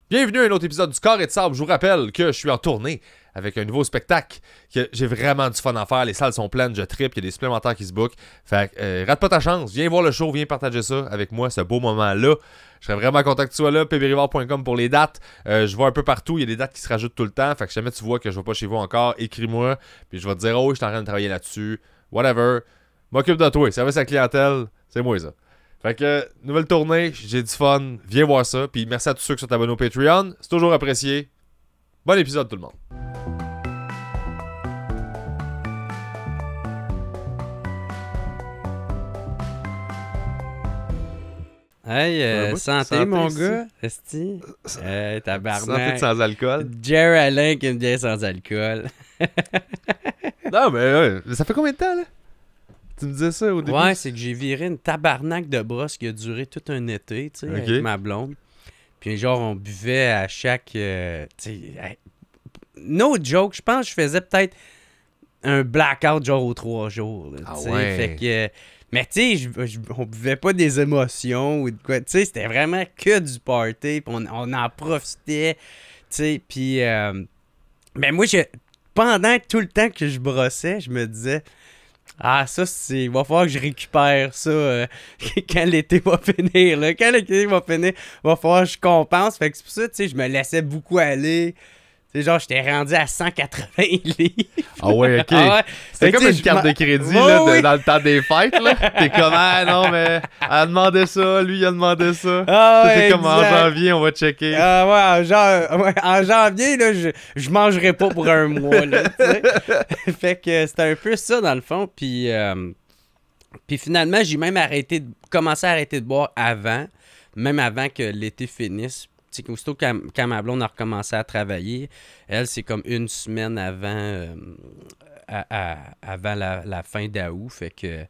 Bienvenue à un autre épisode du Carré de Sable. Je vous rappelle que je suis en tournée avec un nouveau spectacle, que j'ai vraiment du fun à faire. Les salles sont pleines, je trippe, il y a des supplémentaires qui se bookent. Fait que rate pas ta chance, viens voir le show, viens partager ça avec moi, ce beau moment-là. Je serais vraiment content que tu sois là, pbrivard.com pour les dates. Je vois un peu partout, il y a des dates qui se rajoutent tout le temps. Fait que si jamais tu vois que je vais pas chez vous encore, écris-moi, puis je vais te dire « Oh, je suis en train de travailler là-dessus. » Whatever. M'occupe de toi, service à la clientèle, c'est moi ça. Fait que, nouvelle tournée, j'ai du fun, viens voir ça. Puis merci à tous ceux qui sont abonnés au Patreon, c'est toujours apprécié. Bon épisode tout le monde. Hey, santé mon ici. gars, esti. Tabarnak. Santé sans alcool. Jerry Alain qui me dit sans alcool. Non, mais ça fait combien de temps, là? Tu me disais ça au début? Ouais, c'est que j'ai viré une tabarnak de brosse qui a duré tout un été, tu sais, Ok. avec ma blonde. Puis genre, on buvait à chaque... tu sais, no joke, je pense que je faisais peut-être un blackout genre aux 3 jours. Là, Ah tu sais. ouais. Fait que... Mais tu sais, on buvait pas des émotions ou de quoi. Tu sais, c'était vraiment que du party. Puis on en profitait. Tu sais, puis... mais moi, pendant tout le temps que je brossais, je me disais... Ah, ça, il va falloir que je récupère ça quand l'été va finir. Là. Quand l'été va finir, il va falloir que je compense. Fait que c'est pour ça, tu sais, je me laissais beaucoup aller. Tu sais, genre, j'étais rendu à 180 livres. Ah ouais, ok. Ah ouais. C'était Fait que, comme tu sais, une carte de crédit Ouais, là, oui. dans le temps des fêtes. Là. T'es comme, ah non, mais elle a demandé ça, lui, il a demandé ça. Ah ouais, C'était comme en exact. janvier, on va checker. Ah ouais, en janvier, là, je mangerai pas pour un mois. Là, tu sais. Fait que c'était un peu ça, dans le fond. Puis finalement, j'ai même commencé à arrêter de boire même avant que l'été finisse. Tu sais, aussitôt quand ma blonde a recommencé à travailler, elle, c'est comme une semaine avant, avant la fin d'août. Fait que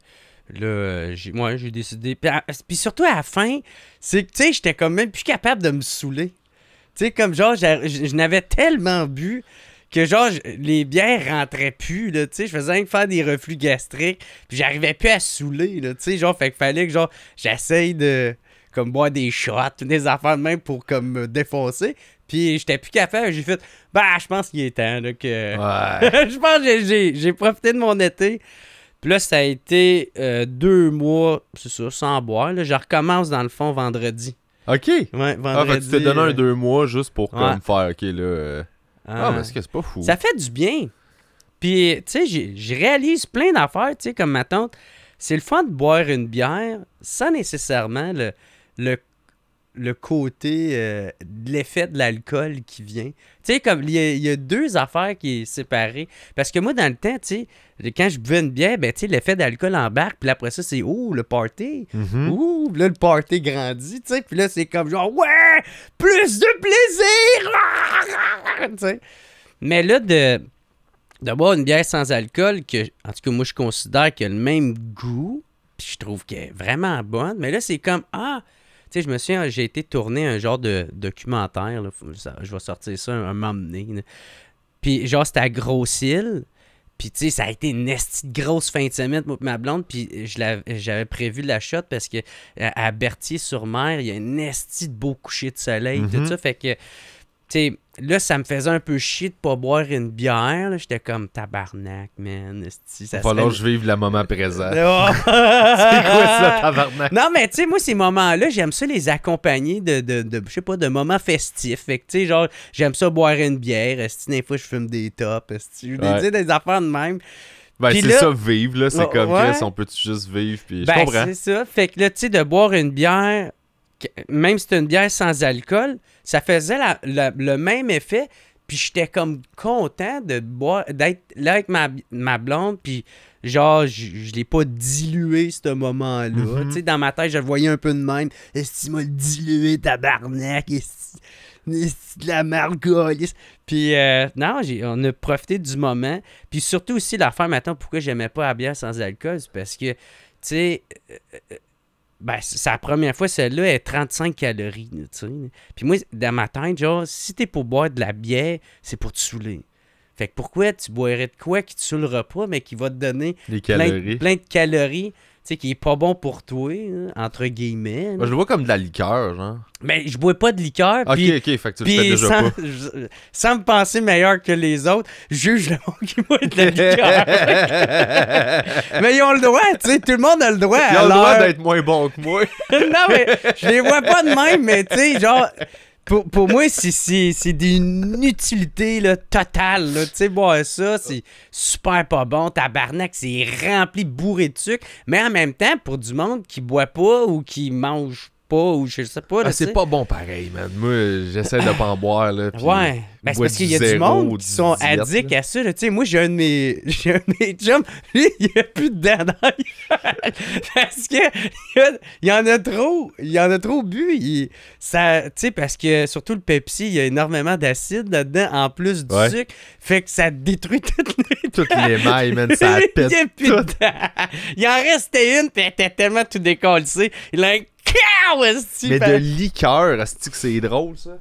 là, j'ai décidé. Puis surtout à la fin, c'est que, tu sais, j'étais comme même plus capable de me saouler. Tu sais, comme genre, je n'avais tellement bu que genre, les bières rentraient plus, là, tu sais, je faisais rien que faire des reflux gastriques, puis j'arrivais plus à saouler, là, tu sais, genre, fait qu'il fallait que, genre, j'essaye de, comme, boire des shots, des affaires de même pour, comme, me défoncer, puis j'étais plus capable, j'ai fait, je pense qu'il est temps, là, que... Ouais. Je pense que j'ai profité de mon été, puis là, ça a été 2 mois, c'est ça, sans boire, là, je recommence, dans le fond, vendredi. Ok. Ouais, vendredi. Ah, fait que tu t'es donné un 2 mois juste pour Ouais. comme faire, ok, là. Ah, mais c'est pas fou. Ça fait du bien. Puis, tu sais, je réalise plein d'affaires, tu sais, comme ma tante. C'est le fun de boire une bière sans nécessairement le côté de l'effet de l'alcool qui vient. Tu sais, comme il y a deux affaires qui sont séparées. Parce que moi, dans le temps, tu sais, quand je buvais une bière, ben, tu sais, l'effet d'alcool embarque, puis après ça, c'est « Ouh, le party! Mhm. Ouh! » Là, le party grandit, tu sais, puis là, c'est comme genre « Ouais! Plus de plaisir! » Tu sais. Mais là, de boire une bière sans alcool, que, en tout cas, moi, je considère qu'elle a le même goût, puis je trouve qu'elle est vraiment bonne, mais là, c'est comme « Ah! » Tu sais, je me souviens, j'ai été tourner un genre de documentaire, là, je vais sortir ça un moment donné, là. Puis genre, c'était à Grosse-Île, puis tu sais, ça a été une esti de grosse fin de semaine pour ma blonde, puis j'avais prévu la shot parce que à Berthier-sur-Mer, il y a un esti de beau coucher de soleil, tout ça, fait que, tu sais, là, ça me faisait un peu chier de pas boire une bière, là. J'étais comme tabarnak, man, esti, ça Il va falloir que serait... je vive le moment présent. Oh! C'est quoi ça, tabarnak? Non, mais tu sais, moi, ces moments-là, j'aime ça les accompagner de je sais pas, de moments festifs. Fait que, tu sais, genre, j'aime ça boire une bière. Esti, des fois, je fume des tops. Esti, je Ouais. dis des affaires de même. Ben, Puis c'est là- ça, vivre, là. C'est Ouais, comme, ouais. Chris, on peut juste vivre, puis je Ben, comprends. c'est ça. Fait que là, tu sais, de boire une bière, même si c'était une bière sans alcool, ça faisait le même effet. Puis j'étais comme content de boire, d'être là avec ma blonde, puis genre, je l'ai pas dilué, ce moment-là. Mhm. Tu sais, dans ma tête, je le voyais un peu de même. Est-ce qu'il m'a dilué, tabarnak? Est-ce de la margolis? Puis non, on a profité du moment. Puis surtout aussi, l'affaire, maintenant, pourquoi j'aimais pas la bière sans alcool, c'est parce que, tu sais... Ben, c'est la première fois, celle-là est 35 calories, tu sais. Puis moi, dans ma tête, genre, si t'es pour boire de la bière, c'est pour te saouler. Fait que pourquoi tu boirais de quoi qui te saoulera pas, mais qui va te donner Les plein calories. de calories? Tu sais, qui est pas bon pour toi, hein, entre guillemets. Moi, je le vois comme de la liqueur, genre. Mais je bois pas de liqueur. Ok, Puis, ok, fait que tu le fais déjà sans, pas. sans me penser meilleur que les autres, je juge le monde qui boit de la liqueur. Mais ils ont le droit, tu sais, tout le monde a le droit. Ils ont le droit d'être moins bon que moi. Non, mais je les vois pas de même, mais tu sais, genre... Pour moi, c'est d'une utilité là, totale. Tu sais, boire ça, c'est super pas bon. Tabarnak, c'est rempli de bourré de sucre. Mais en même temps, pour du monde qui boit pas ou qui mange pas ou je sais pas. Là, c'est pas bon pareil, man. Moi, j'essaie de pas en boire. Là, ouais, ben, c'est parce qu'il y a du monde qui sont diète, addicts là. à ça. Tu sais, moi, j'ai un de mes chums, lui, il y a plus de dents dans la gueule. Parce que il y en a trop. Il en a trop bu. Tu sais, parce que surtout le Pepsi, il y a énormément d'acide là-dedans, en plus du sucre. Fait que ça détruit toutes les mailles, man. Ça pète il y a plus de dents. Il en restait une, puis elle était tellement tout décalcée. Il a un cow, mais de liqueur, est-ce que c'est drôle, ça?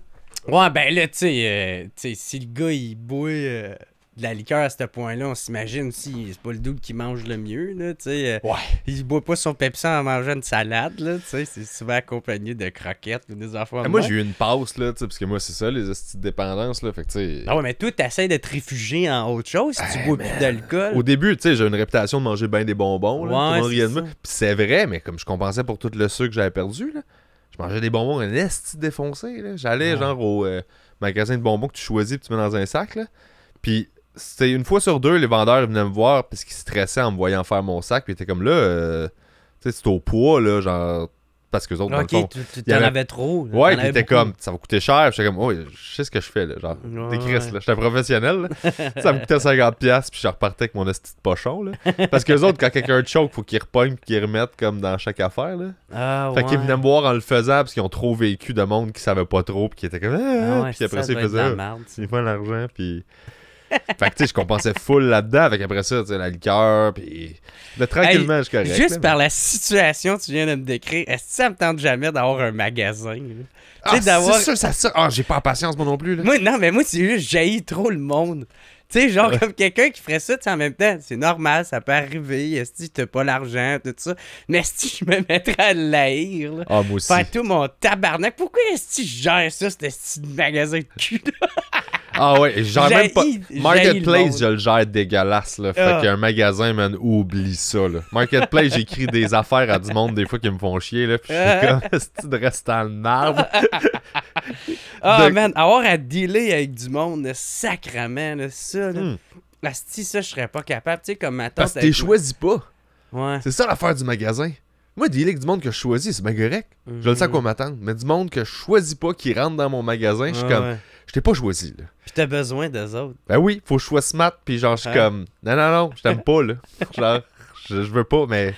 Ouais, ben là, tu sais, si le gars, il boit de la liqueur à ce point-là, on s'imagine si c'est pas le dude qui mange le mieux, là, tu sais. Ouais. Il boit pas son Pepsi en mangeant une salade, là, tu sais, c'est souvent accompagné de croquettes ou des affaires de Moi, même. j'ai eu une passe, là, tu sais, parce que moi, c'est ça, les hosties de dépendance, là, fait que, tu sais... Ah ouais, mais toi, t'essaies de te réfugier en autre chose si tu bois plus d'alcool. Au début, tu sais, j'ai une réputation de manger bien des bonbons, là, Ouais, tout le monde riait de c'est moi. ça. Puis c'est vrai, mais comme je compensais pour tout le sucre que j'avais perdu, là, je mangeais des bonbons un esti défoncé, là. J'allais, genre, au magasin de bonbons que tu choisis et tu mets dans un sac, là. Puis c'était une fois sur deux, les vendeurs ils venaient me voir parce qu'ils stressaient en me voyant faire mon sac. Puis ils étaient comme là, tu sais, c'est au poids, là, genre, parce que les autres, dans le fond, Ok, tu il y t'en avait- avais trop. là. ouais, T'en puis avais était beaucoup. comme, ça va coûter cher. J'étais comme, oh, je sais ce que je fais, là. Genre, Ouais, t'es Chris, ouais. là. J'étais professionnel, là. Ça me coûtait 50$, puis je repartais avec mon esti de pochon, là. Parce que les autres, quand quelqu'un choke, faut qu'ils repognent puis qu'ils remettent comme dans chaque affaire, là. Ah, Fait ouais. qu'ils venaient me voir en le faisant parce qu'ils ont trop vécu de monde qui savait pas trop, puis qui était comme, Ah ouais, puis après ça, ils doit être de la faisaient, merde, ça. c'est pas l'argent, puis. Fait que, tu sais, je compensais full là-dedans, avec après ça, tu sais, la liqueur, puis. Là, tranquillement, je suis correct. Juste là, par la situation que tu viens de me décrire, est-ce que ça me tente jamais d'avoir un magasin? Là? Ah, Tu sais, d'avoir. c'est sûr, ça. Ah, j'ai pas la patience, moi non plus, là. Moi, non, mais moi, c'est juste, j'haïs trop le monde. Tu sais, genre, comme quelqu'un qui ferait ça, tu sais, en même temps, c'est normal, ça peut arriver. Est-ce que t'as pas l'argent, tout ça. Mais est-ce que je me mettrais à l'haïr, là? Ah, moi aussi. Faire tout mon tabarnak. Pourquoi est-ce que je gère ça, ce petit magasin de cul, là? Ah ouais, genre même pas. J'haïs le Marketplace, monde. je le gère dégueulasse, là. Fait Ah. qu'un magasin, man, oublie ça, là. Marketplace, j'écris des affaires à du monde des fois qui me font chier, là. Pis je suis comme, est-ce de rester dans le marbre? Ah, De- man, avoir à dealer avec du monde, là, sacrament, là, ça, là. Asti, ça, je serais pas capable. Tu sais, comme ma tante. Parce que t'es choisi pas. Ouais. C'est ça l'affaire du magasin. Moi, dealer avec du monde que je choisis, c'est bien correct. Je le sais à quoi m'attendre. Mais du monde que je choisis pas, qui rentre dans mon magasin, je suis comme, Ouais. je t'ai pas choisi, là. Puis t'as besoin d'eux autres. Ben oui, faut que je sois smart, puis genre, je suis Ouais. comme, non, je t'aime pas, là. Genre, je veux pas, mais.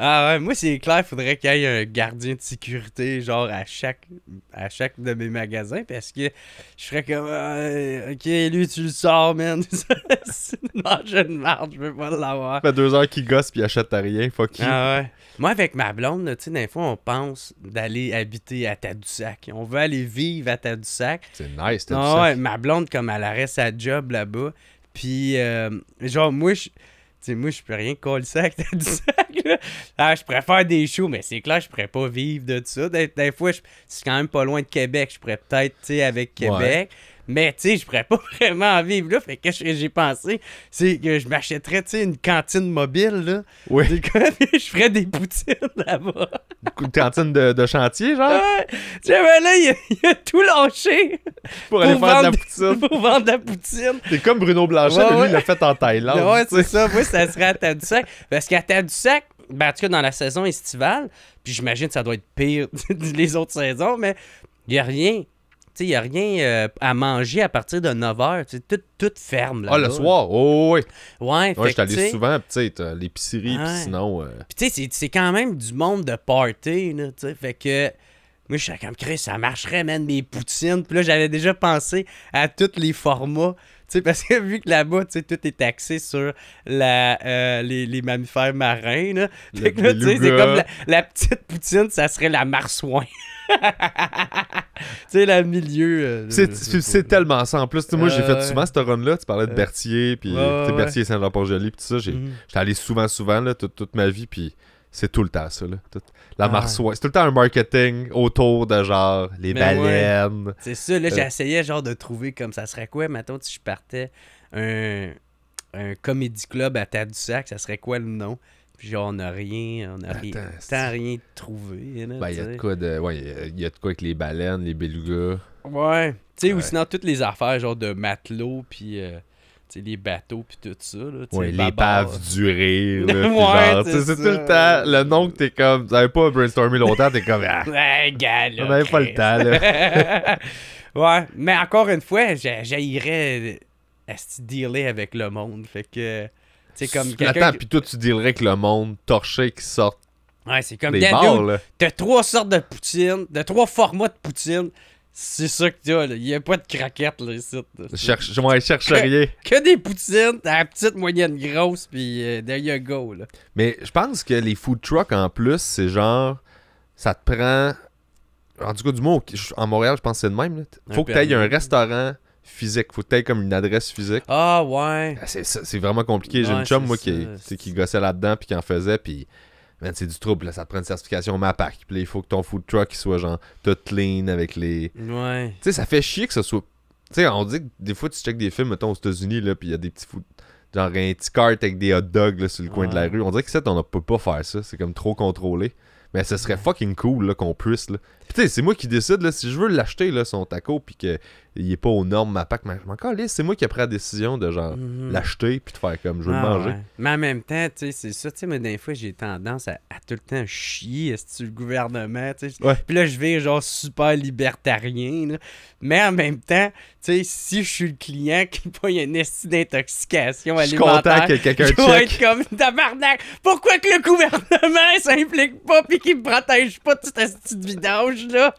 Ah ouais, moi c'est clair, faudrait qu'il y ait un gardien de sécurité genre à chaque de mes magasins parce que je ferais comme ok, lui tu le sors, man. C'est une marge de marde, je veux pas l'avoir. Ça fait 2 heures qu'il gosse puis il achète à rien, fuck you. Ah ouais. Moi avec ma blonde, là, tu sais, des fois on pense d'aller habiter à Tadoussac. On veut aller vivre à Tadoussac. C'est nice, t'as Ah dit ça. ouais, ma blonde comme elle arrête sa job là-bas. Puis genre moi je tu sais, moi, je peux rien coller ça avec Tadoussac, là. Ah, je pourrais faire des shows, mais c'est clair, je pourrais pas vivre de ça. Des fois, c'est quand même pas loin de Québec. Je pourrais peut-être, tu sais, avec Québec. Mais, tu sais, je pourrais pas vraiment vivre là. Fait que ce que j'ai pensé, c'est que je m'achèterais, tu sais, une cantine mobile, là. Oui. Je ferais des poutines là-bas. Une cantine de chantier, genre, Ouais. Tu sais, ben là, il a tout lâché pour aller faire de la vendre- poutine. pour vendre de la poutine. C'est comme Bruno Blanchet, Ouais, mais lui, ouais. il l'a fait en Thaïlande. Ouais, tu sais. c'est ça. Moi, ça serait à Tadoussac. Parce qu'à Tadoussac, ben, en tout cas, dans la saison estivale, puis j'imagine que ça doit être pire les autres saisons, mais il n'y a rien. Tu sais, il n'y a rien à manger à partir de 9h. Tu sais, tout ferme là. Ah, le soir, oh, oui. Ouais, Ouais, fait je suis que, allé tu sais, souvent, pis tu sais, t'as l'épicerie, Ouais. pis sinon. Puis tu sais, c'est quand même du monde de party, là, tu sais. Fait que moi, je suis comme, Chris, ça marcherait, man, mes poutines. Puis là, j'avais déjà pensé à tous les formats. Tu sais, parce que vu que là-bas, tu sais, tout est axé sur les mammifères marins, là. Fait que là, tu sais, c'est beluga. comme la petite poutine, ça serait la marsouin. Tu sais, le milieu. C'est tellement ça. En plus, tu sais, moi, j'ai fait ouais. souvent cette run-là. Tu parlais de Berthier, puis ouais, tu sais, ouais. Berthier et Saint-Jean-Port-Joli, puis tout ça. J'étais allé souvent, là, toute ma vie, puis c'est tout le temps ça, là. La marsouine. C'est tout le temps un marketing autour de genre les baleines. Ouais. C'est ça, là, j'essayais genre de trouver comme ça serait quoi, mettons, si je partais un comédie club à Tadoussac, ça serait quoi le nom? Puis genre, on n'a rien trouvé. Ben, il y a de quoi il y a de quoi avec les baleines, les belugas. Ouais. Tu sais, ou sinon toutes les affaires genre de matelots, puis les bateaux, puis tout ça. Là, ouais, l'épave du rire. Là, ouais, c'est tout le temps le nom que t'es comme. Vous avez pas brainstormé longtemps, t'es comme. Ouais, gars, là. On n'avait pas le temps, là. Ouais, mais encore une fois, j'haïrais dealer avec le monde. Fait que. C'est comme quelqu'un. Attends, puis toi, tu dirais que le monde torché qui sort. Ouais, c'est comme des bars, là. T'as 3 sortes de poutine, de 3 formats de poutine. C'est ça que t'as, là. Il n'y a pas de craquettes, là, ici. Cherche rien. Que des poutines, t'as la petite, moyenne, grosse, puis there you go, là. Mais je pense que les food trucks, en plus, c'est genre... Ça te prend... En tout cas, du moins, en Montréal, je pense que c'est le même. Là. Faut que t'ailles un restaurant physique. Faut que t'ailles comme une adresse physique. Ah, ouais. C'est vraiment compliqué. J'ai une chum, moi, qui gossait là-dedans, puis qui en faisait, puis... Man, c'est du trouble, là, ça te prend une certification MAPAC. Puis là, il faut que ton food truck soit genre tout clean avec les... Ouais. Tu sais, ça fait chier que ce soit... Tu sais, on dit que des fois, tu checkes des films, mettons, aux États-Unis, là, puis il y a des petits food... Genre un petit cart avec des hot dogs là, sur le coin de la rue. On dirait que ça, on ne peut pas faire ça. C'est comme trop contrôlé. Mais ce serait fucking cool là, qu'on puisse. Là. Puis tu sais, c'est moi qui décide là, si je veux l'acheter, là, son taco, puis qu'il est pas aux normes MAPAC. Mais encore là, c'est moi qui ai pris la décision de genre l'acheter, puis de faire comme je veux le manger. Ouais. Mais en même temps, tu sais, c'est ça. Tu sais, mais des fois, j'ai tendance à tout le temps chier sur le gouvernement. Tu sais. Ouais. Puis là, je vais genre super libertarien. Là. Mais en même temps, tu sais, si je suis le client qui pogne une esti d'intoxication alimentaire, je suis content que quelqu'un check. Je vais être comme tabarnak. Pourquoi que le gouvernement s'implique pas puis qu'il me protège pas de cette esti de vidange là?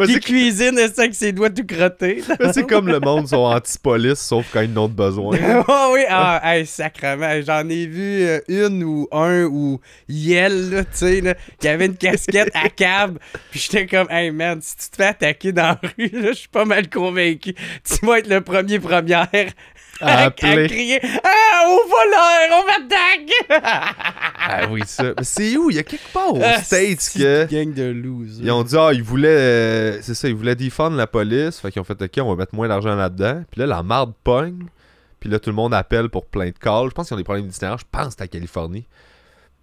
Qui cuisine avec ses doigts tout crottés. C'est comme le monde sont anti-police, sauf quand ils n'ont de besoin. Oh oui, hey, sacrément. J'en ai vu une ou un ou Yel, là, tu sais, là, qui avait une casquette à cab. Puis j'étais comme, hey man, si tu te fais attaquer dans la rue, là, je suis pas mal convaincu. Tu vas être le première à crier au voleur, on m'attaque! Ah oui, ça. Mais c'est où? Il y a quelque part aux States que. Gang de lose. Ils ont dit, ils voulaient. C'est ça, ils voulaient défendre la police. Fait qu'ils ont fait, OK, on va mettre moins d'argent là-dedans. Puis là, la marde pogne. Puis là, tout le monde appelle pour plein de calls. Je pense qu'ils ont des problèmes d'itinéraire. Je pense que c'est à Californie.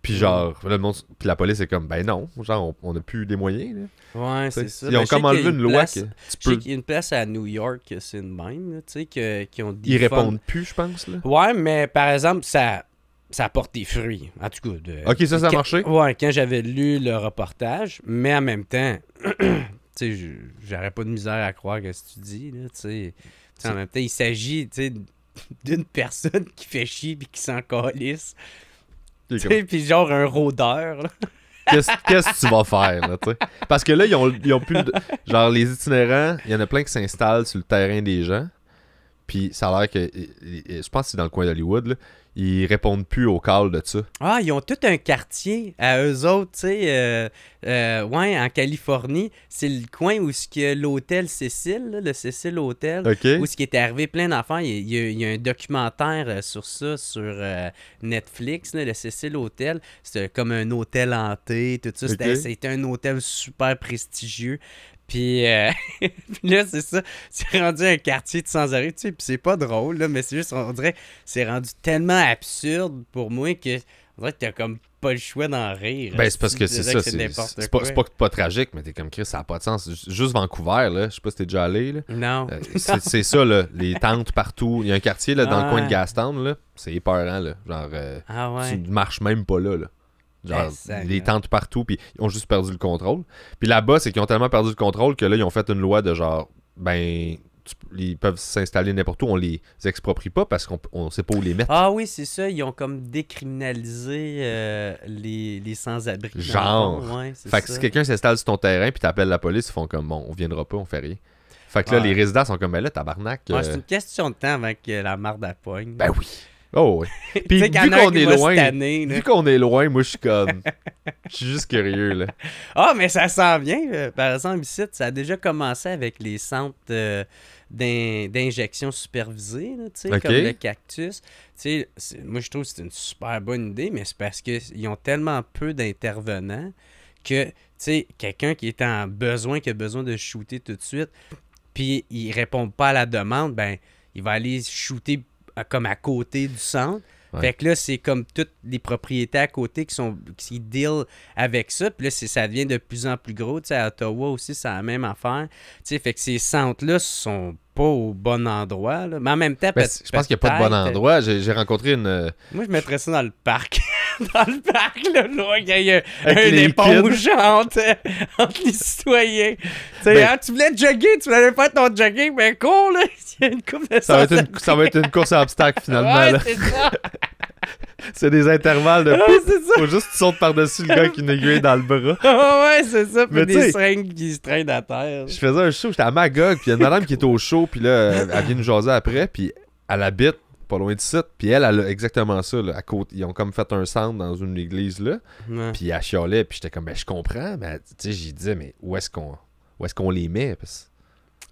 Puis genre, là, le monde. Puis la police est comme, ben non. Genre, on n'a plus les moyens. Là. Ouais, c'est ça. Ils ont comme enlevé une loi que. Je sais qu'il y a une place à New York, c'est une même, tu sais, qui ont dit. Ils répondent plus, je pense, là. Ouais, mais par exemple, ça apporte des fruits. En tout cas. Ok, ça a marché? Ouais, quand j'avais lu le reportage, mais en même temps, tu sais, j'aurais pas de misère à croire que ce que tu dis, là, tu sais. En même temps, il s'agit, tu sais, d'une personne qui fait chier puis qui s'en calisse. Tu sais, puis genre un rôdeur, là. Qu'est-ce que tu vas faire, là, tu sais? Parce que là, ils ont plus... Genre, les itinérants, il y en a plein qui s'installent sur le terrain des gens. Puis ça a l'air que... Je pense que c'est dans le coin d'Hollywood, là. Ils répondent plus au call de ça. Ah, ils ont tout un quartier à eux autres, tu sais. Ouais, en Californie, c'est le coin où il y a l'hôtel Cécile, là, le Cécile Hotel. Okay. Où ce qui est arrivé plein d'enfants. Il y a un documentaire sur ça, sur Netflix, là, le Cécile Hotel. C'était comme un hôtel hanté, tout ça. Okay. C'était un hôtel super prestigieux. Puis là, c'est ça. C'est rendu un quartier de sans-arrêt, tu sais. Puis c'est pas drôle, là, mais c'est juste, on dirait, c'est rendu tellement absurde pour moi que on dirait que t'as comme pas le choix d'en rire. Ben, c'est parce que c'est ça. C'est pas tragique, mais t'es comme Chris, ça n'a pas de sens. Juste Vancouver, là. Je sais pas si t'es déjà allé, là. Non. C'est ça, là. Les tentes partout. Il y a un quartier, là, dans le coin de Gastown, là. C'est épeurant, là. Genre, tu marches même pas là. Genre, les tentes partout, puis ils ont juste perdu le contrôle. Puis là-bas, c'est qu'ils ont tellement perdu le contrôle que là, ils ont fait une loi de genre, ben, ils peuvent s'installer n'importe où, on les exproprie pas parce qu'on sait pas où les mettre. Ah oui, c'est ça, ils ont comme décriminalisé les sans-abri. Genre. Ouais, fait que si quelqu'un s'installe sur ton terrain, puis t'appelles la police, ils font comme, bon, on viendra pas, on fait rien. Fait que là, les résidents sont comme, ben là, tabarnak. C'est une question de temps avant que la marde à pogne. Ben oui. Oh oui. Puis vu qu'on est loin, vu qu'on est loin, moi je suis comme, je suis juste curieux là. Ah mais ça s'en vient. Par exemple ici, ça a déjà commencé avec les centres d'injections supervisées, là, tu sais, Ok. comme le cactus. Tu sais, moi, je trouve que c'est une super bonne idée, mais c'est parce qu'ils ont tellement peu d'intervenants que, tu sais, quelqu'un qui est en besoin, qui a besoin de shooter tout de suite, puis il répond pas à la demande, ben, il va aller shooter comme à côté du centre. Ouais. Fait que là, c'est comme toutes les propriétés à côté qui deal avec ça. Puis là, ça devient de plus en plus gros. Tu sais, à Ottawa aussi, c'est la même affaire. Tu sais, fait que ces centres-là sont pas au bon endroit, là. Mais en même temps, Ben, je pense qu'il n'y a pas de bon peut-être, endroit. J'ai rencontré une. moi, je mettrais ça dans le parc. Dans le parc, là, loin, qu'il y ait Avec une les éponge entre les citoyens. Tu sais, Ben- hein, tu voulais jogger, tu voulais faire ton jogging, ben cool, là. Il y a une coupe de Ça va être une course à obstacles finalement. Ouais, là. c'est ça. C'est des intervalles de. Ouais, c'est ça. Faut juste que tu sautes par-dessus le gars qui a une aiguille dans le bras. Ouais, c'est ça. Puis Mais des t'sais- seringues qui se traînent à terre. Je faisais un show, j'étais à Magog, puis il y a une madame qui est au show, puis là, elle vient nous jaser après, puis elle habite pas loin de site, puis elle a exactement ça, là, à côté. Ils ont comme fait un centre dans une église, là, Ouais. puis elle chialait, puis j'étais comme, ben je comprends, mais tu sais, j'y disais, mais où est-ce qu'on les met? Parce...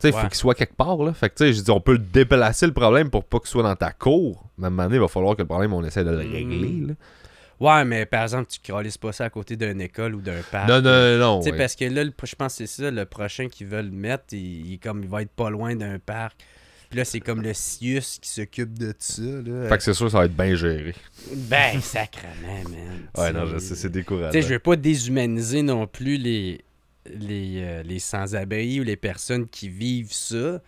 Tu sais, il faut Ouais. qu'ils soient quelque part, là. Fait que tu sais, j'ai dit, on peut le déplacer le problème pour pas qu'il soit dans ta cour, mais à un moment donné, il va falloir que le problème, on essaie de le régler, là. Ouais, mais par exemple, tu calisses pas ça à côté d'une école ou d'un parc. Non, non, non, Tu sais, ouais. parce que là, je pense que c'est ça, le prochain qu'ils veulent mettre, il va être pas loin d'un parc. Puis là, c'est comme le CIUS qui s'occupe de ça, là. Fait que c'est sûr que ça va être bien géré. Ben, sacrément, man. Ouais, non, T'sais, je sais, c'est décourageant. Tu sais, je veux pas déshumaniser non plus les sans-abri ou les personnes qui vivent ça.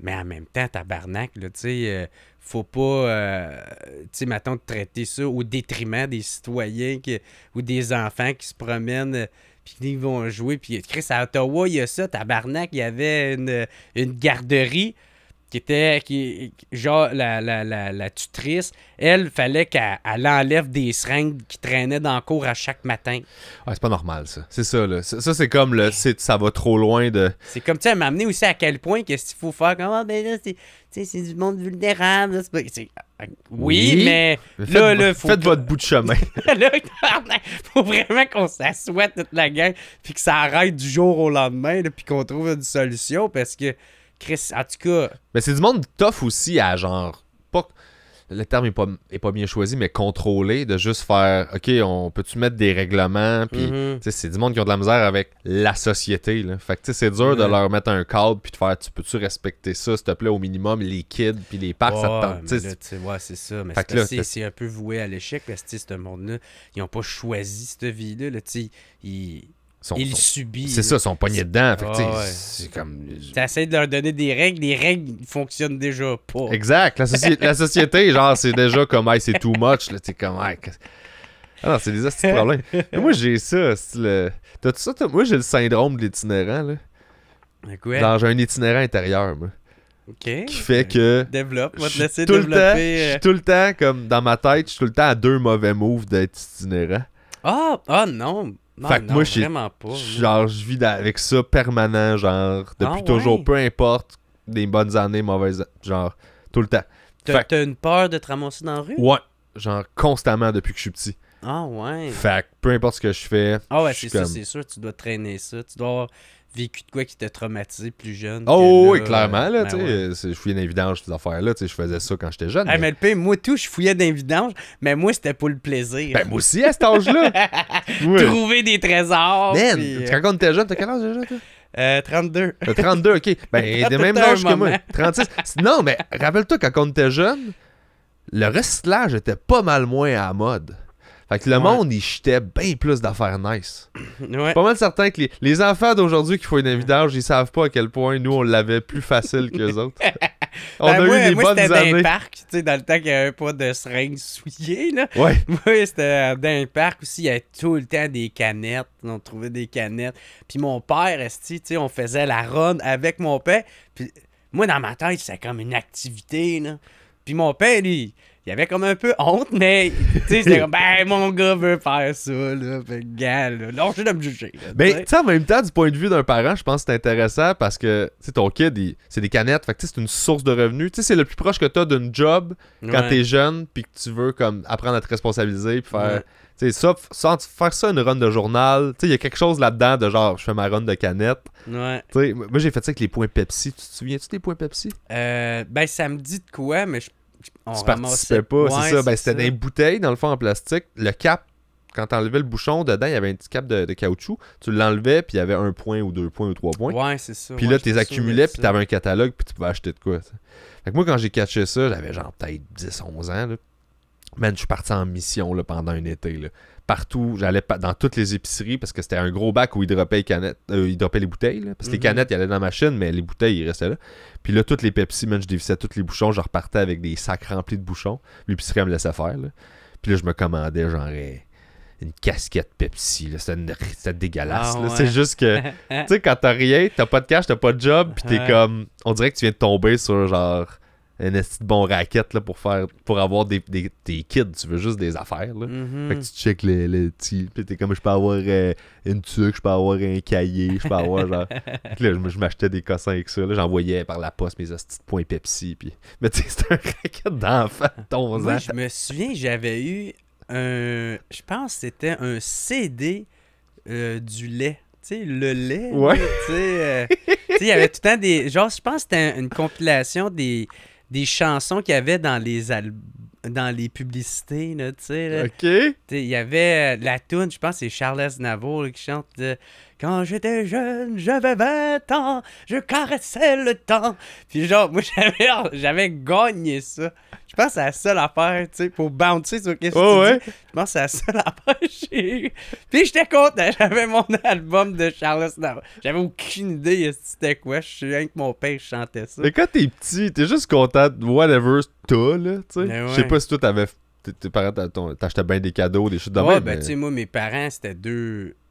Mais en même temps, tabarnak, là, tu sais, faut pas, tu sais, mettons, de traiter ça au détriment des citoyens ou des enfants qui se promènent, puis qui vont jouer. Puis, Chris, à Ottawa, il y a ça, tabarnak, il y avait une garderie genre, la tutrice, elle, fallait qu'elle enlève des seringues qui traînaient dans le cours à chaque matin. Ouais, c'est pas normal, ça. C'est ça, là. Ça, c'est comme le. Ça va trop loin de. C'est comme, tu sais, elle m'a amené aussi à quel point qu'est-ce qu'il faut faire. Comment, ben là, c'est du monde vulnérable. Là, oui, mais là, faut faites votre bout de chemin. là, faut vraiment qu'on s'assoie toute la gang puis que ça arrête du jour au lendemain là, puis qu'on trouve une solution parce que, Chris, en tout cas... Mais c'est du monde tough aussi à genre. Pas. Le terme est pas bien choisi, mais contrôler, de juste faire OK, on peut-tu mettre des règlements, puis Mhm. tu sais, c'est du monde qui ont de la misère avec la société, là. Fait que tu sais, c'est dur de Ouais. leur mettre un cadre, puis de faire tu peux-tu respecter ça, s'il te plaît, au minimum, les kids, puis les parcs, ça te tente. mais Tu sais, là, tu sais, ouais, c'est ça. Mais Fait c'est que là, parce que c'est- c'est un peu voué à l'échec parce que, tu sais, ce monde-là, ils n'ont pas choisi cette vie-là. Là, tu sais, ils sont- subissent. c'est ça, ils sont pognés dedans. Fait que tu sais, Ah ouais. c'est comme. Tu essaies de leur donner des règles, les règles ne fonctionnent déjà pas. Exact. La société, genre, c'est déjà comme, hey, c'est too much. Là, t'es comme, hey, ah non, c'est des astuces de problèmes. Mais moi, j'ai ça. T'as-tu ça? Moi, j'ai le syndrome de l'itinérant. Là. Quoi? Genre, j'ai un itinérant intérieur, moi, OK. qui fait que. Développe. On va je te suis laisser tout le temps, je développer. suis tout le temps, comme dans ma tête, je suis tout le temps à 2 mauvais moves d'être itinérant. Ah non. Non, Fait que non, moi, vraiment pas. Genre, je vis avec ça permanent, genre, depuis Ah, toujours, ouais? peu importe, des bonnes années, mauvaises, genre, tout le temps. Fait- T'as une peur de te ramasser dans la rue? Ouais, genre, constamment depuis que je suis petit. Ah ouais. Fait que peu importe ce que je fais. Ah ouais, je suis c'est ça, comme- c'est sûr. Tu dois traîner ça. Tu dois avoir vécu de quoi qui t'a traumatisé plus jeune. Oh que oui, clairement, là, ben tu sais, ouais. je fouillais dans les vidanges, ces affaires-là, tu sais, je faisais ça quand j'étais jeune. Hey, mais- mais le pire, moi tout, je fouillais dans les vidanges, mais moi c'était pour le plaisir. Ben, moi aussi, à cet âge-là. Ouais. Trouver des trésors. Man, puis, quand on était jeune, t'as quel âge déjà, toi? 32. T'as 32, ok. Ben, T'as des mêmes tout un âge que moi. moment. 36. Non, mais rappelle-toi, quand on était jeune, le recyclage était pas mal moins à la mode. Fait que le Ouais. monde, il jetait bien plus d'affaires nice. Ouais. Pas mal certain que les enfants d'aujourd'hui qui font une vidange, ils savent pas à quel point nous, on l'avait plus facile qu'eux autres. On Ben, a moi, eu des moi, bonnes c'était dans années. un parc, tu sais, dans le temps qu'il n'y avait pas de seringues souillées, là. Ouais. Moi, c'était dans un parc aussi, il y avait tout le temps des canettes. On trouvait des canettes. Puis mon père, esti, tu sais, on faisait la run avec mon père. Puis moi, dans ma tête, c'était comme une activité, là. Puis mon père, lui, il avait comme un peu honte, mais tu sais, c'était comme, ben, mon gars veut faire ça, là. Fait que, gars, là, lâchez de me juger. Là, Ben, tu sais, en même temps, du point de vue d'un parent, je pense que c'est intéressant parce que, tu sais, ton kid, c'est des canettes. Fait que, tu sais, c'est une source de revenus. Tu sais, c'est le plus proche que t'as d'une job quand t'es jeune, puis que tu veux, comme, apprendre à te responsabiliser, puis faire. Tu sais, faire ça une run de journal, tu sais, il y a quelque chose là-dedans de genre, je fais ma run de canettes. Ouais. Tu sais, moi, j'ai fait ça avec les points Pepsi. Tu te souviens-tu des points Pepsi? Ben, ça me dit de quoi, mais on tu participais pas, c'est ça. Ben, c'était ça. des bouteilles, dans le fond, en plastique. Le cap, quand t'enlevais le bouchon, dedans, il y avait un petit cap de caoutchouc. Tu l'enlevais, puis il y avait 1 point ou 2 points ou 3 points. Ouais, c'est ça. Puis là, tu les accumulais, puis t'avais un catalogue, puis tu pouvais acheter de quoi. T'sais. Fait que moi, quand j'ai catché ça, j'avais genre peut-être 10-11 ans. Là. Man, je suis parti en mission là, pendant un été. Là. Partout, j'allais dans toutes les épiceries parce que c'était un gros bac où ils droppaient les bouteilles. Là, parce que les canettes, ils allaient dans la machine, mais les bouteilles, ils restaient là. Puis là, toutes les Pepsi, man, je dévissais tous les bouchons. Je repartais avec des sacs remplis de bouchons. L'épicerie, elle me laissait faire. Là. Puis là, je me commandais genre une casquette Pepsi. Là. C'était dégueulasse. Ah, là. ouais. C'est juste que, tu sais, quand t'as rien, t'as pas de cash, t'as pas de job, puis t'es comme... On dirait que tu viens de tomber sur genre... un esti de bon racket là, pour avoir des kids, tu veux juste des affaires. Là. Fait que tu checkes les petits. Puis t'es comme, je peux avoir une tuque, je peux avoir un cahier, je peux avoir genre. Puis là, je m'achetais des cossins avec ça. Là. J'envoyais par la poste mes hosties de points Pepsi. Puis... Mais tu sais, c'était un racket d'enfant de 11 ans. Moi, je me souviens, j'avais eu je pense que c'était un CD du lait. Tu sais, le lait. Ouais. Tu sais, il y avait tout le temps des. Genre, je pense que c'était une compilation des chansons qu'il y avait dans les publicités, là, tu sais. Là. OK. Il y avait la toune, je pense que c'est Charles Aznavour là, qui chante Quand j'étais jeune, j'avais 20 ans, je caressais le temps. Puis genre, moi, j'avais gagné ça. Je pense que c'est la seule affaire, tu sais, pour bouncer sur qu'est-ce que tu dis. Je pense que c'est la seule affaire que j'ai eu. Puis j'étais content, j'avais mon album de Charles Aznavour. J'avais aucune idée c'était quoi. Je suis rien que mon père chantait ça. Mais quand t'es petit, t'es juste content de whatever t'as, là, tu sais. Je sais pas si toi t'avais... Tes parents t'achetaient bien des cadeaux, des choses de même. Ouais, ben mais... tu sais, moi, mes parents, c'était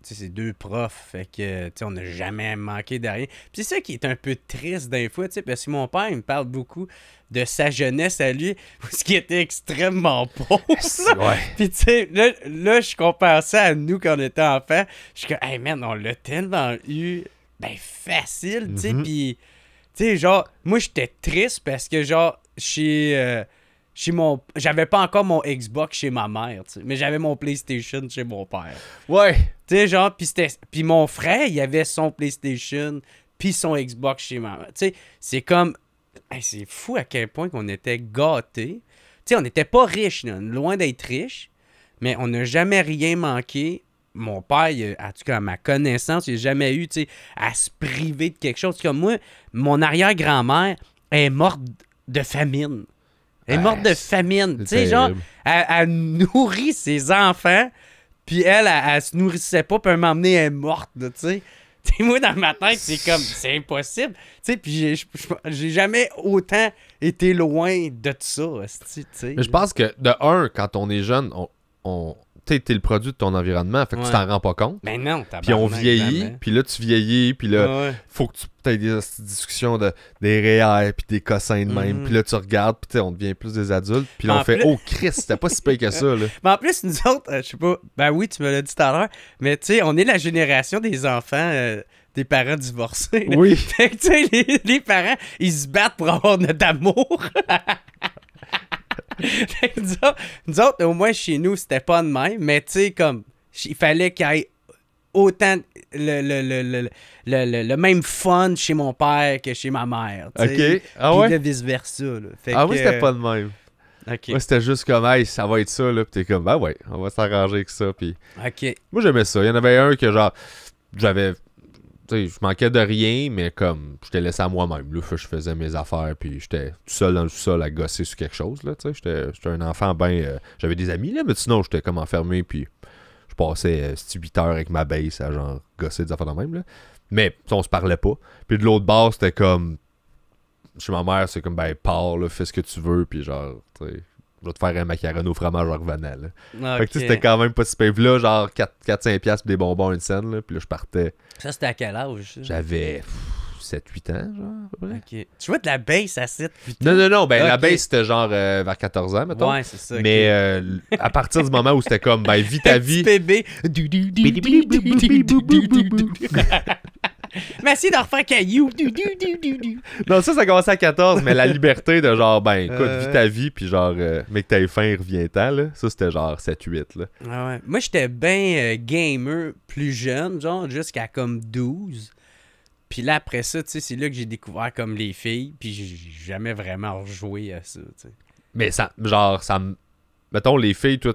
c'est 2 profs, fait que, tu sais, on n'a jamais manqué de rien. Puis c'est ça qui est un peu triste d'un fois, tu sais, parce que mon père, il me parle beaucoup de sa jeunesse à lui, ce qui était extrêmement pauvre. Ouais. Puis tu sais, là, je compare ça à nous quand on était enfants. Je suis comme, hey man, on l'a tellement eu, ben facile, tu sais, puis, tu sais, genre, moi, j'étais triste parce que, genre, j'avais pas encore mon Xbox chez ma mère, tu sais, mais j'avais mon PlayStation chez mon père. Ouais. Tu sais, genre, puis mon frère, il avait son PlayStation puis son Xbox chez ma mère. Tu sais, c'est comme... Hey, c'est fou à quel point qu'on était gâtés. Tu sais, on n'était pas riches, là, loin d'être riches, mais on n'a jamais rien manqué. Mon père, en tout cas, à ma connaissance, il n'a jamais eu, tu sais, à se priver de quelque chose. Comme moi, mon arrière-grand-mère est morte de famine. Elle est morte de famine. Tu sais, genre, elle nourrit ses enfants, puis elle se nourrissait pas, puis elle m'emmener, elle est morte, tu sais. T'sais, moi, dans ma tête, c'est comme, c'est impossible. Tu sais, puis j'ai jamais autant été loin de ça, tu sais. Mais je pense que, de un, quand on est jeune, t'es le produit de ton environnement, fait que tu t'en rends pas compte. Ben non, t'as Puis on vieillit, puis là, tu vieillis, puis là, faut que tu aies des discussions des REER, puis des cossins de même, puis là, tu regardes, puis on devient plus des adultes, puis là, on fait « Oh, Christ, c'était pas si pire que ça, là. » Mais en plus, nous autres, je sais pas, ben oui, tu me l'as dit tout à l'heure, mais tu sais, on est la génération des enfants... des parents divorcés. Là. Oui. Fait que, tu sais, les parents, ils se battent pour avoir notre amour. Fait que nous autres, au moins chez nous, c'était pas de même, mais tu sais, comme, il fallait qu'il y ait autant le même fun chez mon père que chez ma mère. OK. Ah ouais? Puis vice-versa. Moi, c'était pas de même. OK. Moi, c'était juste comme, hey, ça va être ça, là. Puis t'es comme, ben ouais, on va s'arranger avec ça. Puis OK. moi, j'aimais ça. Il y en avait un que, genre, j'avais. Tu sais, je manquais de rien, mais comme, j'étais laissé à moi-même. Là, je faisais mes affaires, puis j'étais tout seul dans le sol à gosser sur quelque chose, là, tu sais. J'étais un enfant bien... j'avais des amis, là, mais sinon, j'étais comme enfermé, puis je passais 8 heures avec ma base à, genre, gosser des affaires de même, là. Mais, on se parlait pas. Puis de l'autre bord, c'était comme... Chez ma mère, c'est comme, ben, pars, là, fais ce que tu veux, puis genre, tu sais... Je vais te faire un macaron au fromage en revenant, là. Okay. Fait que c'était quand même pas si pire. Puis là, genre 4-5$ pour des bonbons une scène, là. Puis là, je partais. Ça, c'était à quel âge? Ça? J'avais 7-8 ans, genre, à peu près. Ok. Tu vois de la bass à 7 Non, ben la Ok. bass, c'était genre vers 14 ans, mettons. Ouais, c'est ça. Mais à partir du moment où c'était comme, ben, vis ta vie. PB. Merci d'en refaire caillou. Non, ça commençait à 14, mais la liberté de genre, ben, écoute, vis ta vie, puis genre, mais que t'aies faim, reviens-t'en, là. Ça, c'était genre 7-8, là. Ah ouais. Moi, j'étais bien gamer plus jeune, genre, jusqu'à comme 12. Puis là, après ça, tu sais, c'est là que j'ai découvert comme les filles, puis j'ai jamais vraiment rejoué à ça, tu sais. Mais ça, genre, ça me. Mettons, les filles, toi,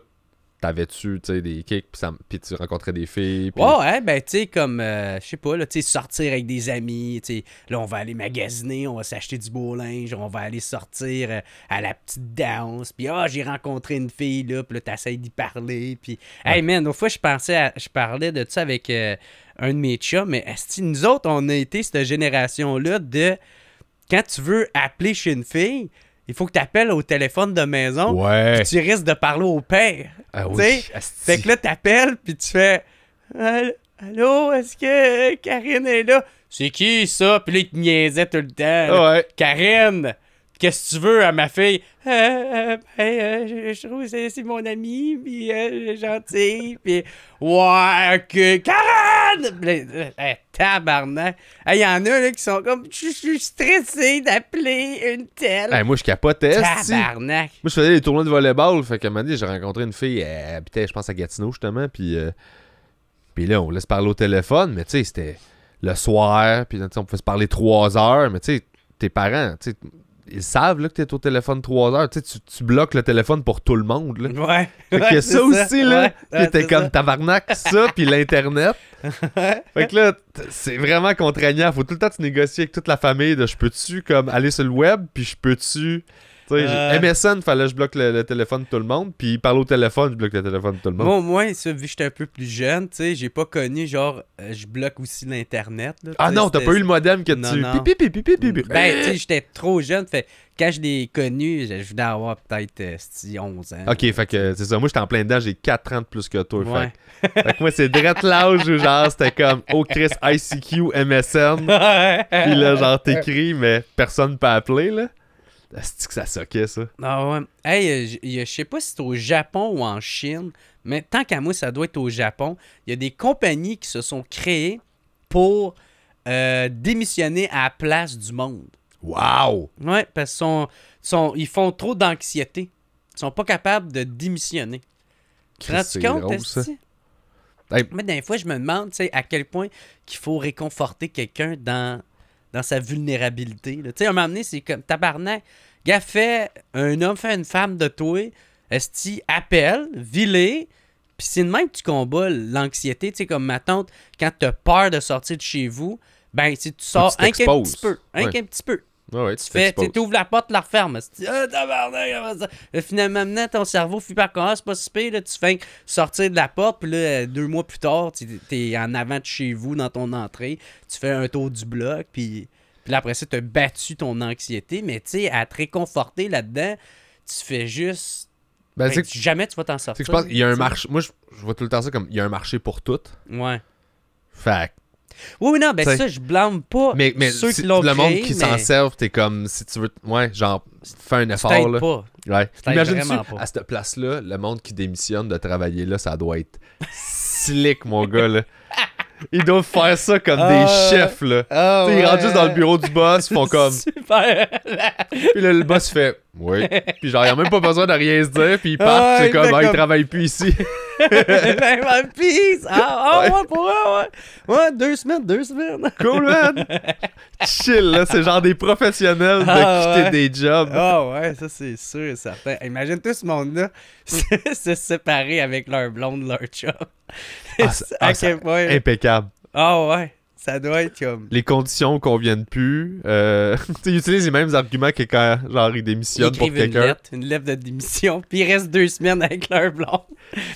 t'avais-tu, tu sais, des kicks, puis tu rencontrais des filles. Pis... Ouais, ben, tu sais, comme, je sais pas, là, tu sais, sortir avec des amis, tu sais, là, on va aller magasiner, on va s'acheter du beau linge, on va aller sortir à la petite danse, puis j'ai rencontré une fille, là, puis là, t'essayes d'y parler, puis, hey, man, une fois, je parlais de ça avec un de mes chums, mais esti, nous autres, on a été cette génération-là de, quand tu veux appeler chez une fille, il faut que tu appelles au téléphone de maison. Ouais. Puis tu risques de parler au père. Ah tu oui. sais? Fait que là, tu appelles, puis tu fais Allô, est-ce que Karine est là? C'est qui ça? Puis là, il te niaisait tout le temps. Là. Ouais. Karine, qu'est-ce que tu veux à ma fille? Je trouve que c'est mon ami, puis gentil, puis ouais, ok, Karen! Tabarnak! Il y en a là, qui sont comme, je suis stressé d'appeler une telle. Hey, moi, je capotais. Tabarnak! Moi, je faisais des tournois de volleyball, fait qu'à un moment donné, j'ai rencontré une fille, elle habitait, je pense, à Gatineau, justement, puis là, on laisse parler au téléphone, mais tu sais, c'était le soir, puis on pouvait se parler 3 heures, mais tu sais, tes parents, tu sais, ils savent là, que t'es au téléphone 3 heures. Tu bloques le téléphone pour tout le monde. Là. Ouais. Fait que ça aussi, là, ouais, était comme tabarnak, ça, puis l'Internet. Fait que là, c'est vraiment contraignant. Faut tout le temps tu négocies avec toute la famille de je peux-tu comme aller sur le web, puis je peux-tu. MSN, fallait que je bloque le téléphone de tout le monde, puis parler au téléphone, je bloque le téléphone de tout le monde. Moi, ça, vu que j'étais un peu plus jeune, tu sais, j'ai pas connu, genre, je bloque aussi l'Internet. Là, ah non, t'as pas eu le modem que non, tu... Non. Pipi. Ben, tu sais, j'étais trop jeune, fait quand je l'ai connu, je venais avoir peut-être 11 ans. Ok, fait que c'est ça. Moi, j'étais en plein dedans, j'ai 4 ans de plus que toi. Ouais. Fait que moi, c'est direct l'âge où, genre, c'était comme, oh, Chris, ICQ, MSN. Puis là, genre, t'écris, mais personne peut appeler, là. C'est que ça soquait, ça. Ah ouais. Hey, je sais pas si c'est au Japon ou en Chine, mais tant qu'à moi, ça doit être au Japon. Il y a des compagnies qui se sont créées pour démissionner à la place du monde. Wow! Ouais, parce qu'ils font trop d'anxiété. Ils sont pas capables de démissionner. Tu te C'est rends compte, drôle, ça. est-ce? Hey. Moi, des fois, je me demande à quel point qu'il faut réconforter quelqu'un dans sa vulnérabilité. Tu sais, à un moment donné, c'est comme tabarnak. Gars, un homme fait une femme de toi, esti, appelle, vis-les, puis c'est de même que tu combats l'anxiété. Tu sais, comme ma tante, quand t'as peur de sortir de chez vous, ben, tu sors un petit peu. Un petit peu. Ouais, Tu ouvres la porte, la refermes. Tabarnak, finalement, maintenant, ton cerveau fait par contre, c'est pas si pire. Là, tu fais sortir de la porte, puis là, 2 mois plus tard, t'es en avant de chez vous, dans ton entrée. Tu fais un tour du bloc, puis là, après ça, t'as battu ton anxiété. Mais tu sais, à te réconforter là-dedans, tu fais juste. Ben, jamais tu vas t'en sortir. Je pense qu'il y a un marché. Moi, je vois tout le temps ça comme il y a un marché pour tout. Ouais. Fait oui, non, ben ça, je blâme pas mais ceux qui l'ont le créé, monde qui s'en servent, t'es comme, si tu veux, ouais, genre, fais un effort, là. pas. Ouais. Imagine-tu, vraiment pas. à cette place-là, le monde qui démissionne de travailler là, ça doit être slick, mon gars, là. Ils doivent faire ça comme des chefs, là. T'sais, ils rentrent juste dans le bureau du boss, ils font comme... Super! Puis là, le boss fait « Oui ». Puis genre, il a même pas besoin de rien se dire, puis ils partent, c'est comme « Ah, il travaille plus ici ». Ben, peace! Ouais, pour vrai, ouais. Ouais, 2 semaines. Cool, man! Chill, là, c'est genre des professionnels de quitter des jobs. Ah ouais, ça c'est sûr et certain. Imagine tout ce monde-là se séparer avec leur blonde, leur chum. À quel point... Impeccable. Ah ouais, ça doit être comme... Les conditions qu'on vienne plus. Ils utilisent les mêmes arguments que quand genre ils démissionnent pour quelqu'un. Une lettre de démission, puis ils restent 2 semaines avec leur blonde,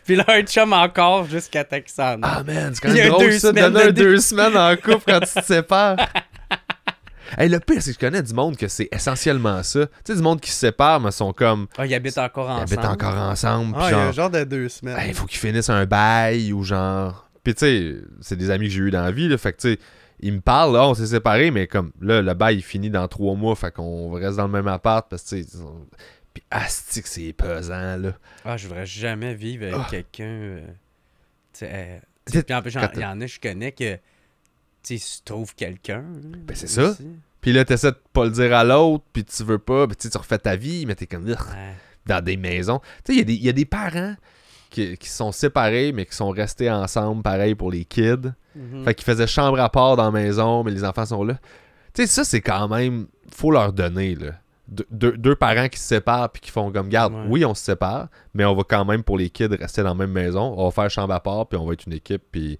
puis leur chum encore jusqu'à temps qu'ils s'en aillent. Ah man, c'est quand même drôle ça, de donner 2 semaines en couple quand tu te sépares. Hey, le pire, c'est que je connais du monde que c'est essentiellement ça. Tu sais, du monde qui se sépare, mais sont comme... Ah, ils habitent encore ensemble. Ils habitent encore ensemble. Ah, il y a un genre de 2 semaines. Il faut qu'ils finissent un bail ou genre... Puis tu sais, c'est des amis que j'ai eu dans la vie, là, fait que tu sais, il me parle, là, on s'est séparés, mais comme là, le bail il finit dans 3 mois, fait qu'on reste dans le même appart parce que tu sais. Puis astique, c'est pesant, là. Ah, je voudrais jamais vivre avec quelqu'un. Puis en plus, il y en a, je connais que. Tu sais, si tu trouves quelqu'un. Ben, c'est ça. Puis là, t'essaies de pas le dire à l'autre, puis tu veux pas, puis tu refais ta vie, mais t'es comme. Dans des maisons. Tu sais, il y a des parents qui sont séparés, mais qui sont restés ensemble, pareil pour les kids. Fait qu'ils faisaient chambre à part dans la maison, mais les enfants sont là. Tu sais, ça, c'est quand même... Faut leur donner, là. Deux parents qui se séparent puis qui font comme, garde, oui, on se sépare, mais on va quand même, pour les kids, rester dans la même maison. On va faire chambre à part, puis on va être une équipe, puis...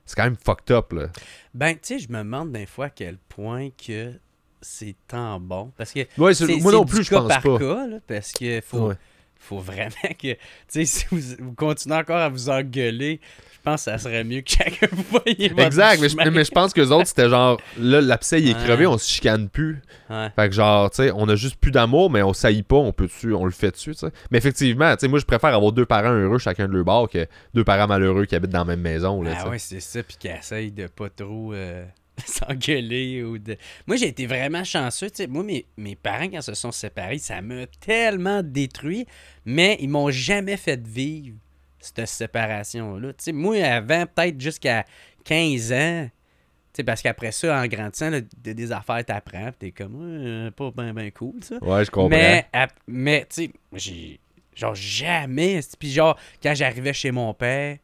C'est quand même fucked up, là. Ben, tu sais, je me demande des fois à quel point que c'est tant bon. Parce que moi non plus, je pense par pas. cas, là, parce que faut vraiment que... Tu sais, si vous continuez encore à vous engueuler, je pense que ça serait mieux que chacun vous voyez votre Exact, chemin. mais je pense que les autres, c'était genre, là, l'abcès, il est crevé, on se chicane plus. Ouais. Fait que genre, tu sais, on a juste plus d'amour, mais on saillit pas, on le fait dessus, tu sais. Mais effectivement, tu sais, moi, je préfère avoir 2 parents heureux chacun de leur bord que 2 parents malheureux qui habitent dans la même maison, là, Ah ouais, c'est ça, puis qui essayent de pas trop s'engueuler ou de... Moi, j'ai été vraiment chanceux, tu sais. Moi, mes parents, quand se sont séparés, ça m'a tellement détruit, mais ils m'ont jamais fait vivre cette séparation-là. Tu sais, moi, avant, peut-être jusqu'à 15 ans, tu sais, parce qu'après ça, en grandissant, là, des affaires t'apprends, pis t'es comme, pas ben cool, ça. Ouais, je comprends. Mais tu sais, j'ai, genre, jamais, puis genre, quand j'arrivais chez mon père,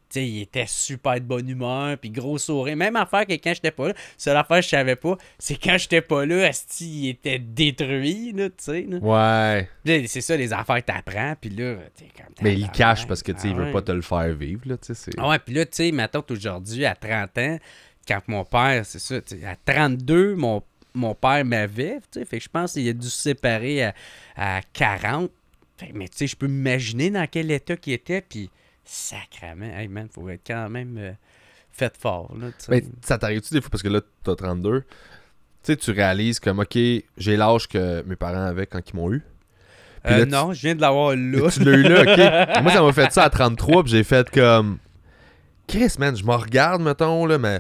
tu sais, il était super de bonne humeur, puis gros sourire. Même affaire que quand j'étais pas là, seule affaire que je savais pas, c'est quand j'étais pas là, asti, il était détruit, là, tu sais. Ouais. Là, c'est ça, les affaires que t'apprends, puis là, t'es comme... Mais il cache parce que, tu sais, il veut pas te le faire vivre, là, tu sais. Ah ouais, puis là, tu sais, mettons aujourd'hui, à 30 ans, quand mon père, c'est ça, à 32, mon père m'avait, tu sais, fait que je pense qu'il a dû se séparer à 40. Fait, mais tu sais, je peux m'imaginer dans quel état qu'il était, puis sacrément, hey man, faut être quand même fait fort, là, tu sais. Mais ça t'arrive-tu des fois, parce que là, t'as 32, tu sais, tu réalises comme, OK, j'ai l'âge que mes parents avaient quand ils m'ont eu. Là, non, je viens de l'avoir là. Tu l'as eu là, OK. Moi, ça m'a fait ça à 33, puis j'ai fait comme... Chris, man, je me regarde, mettons, là, mais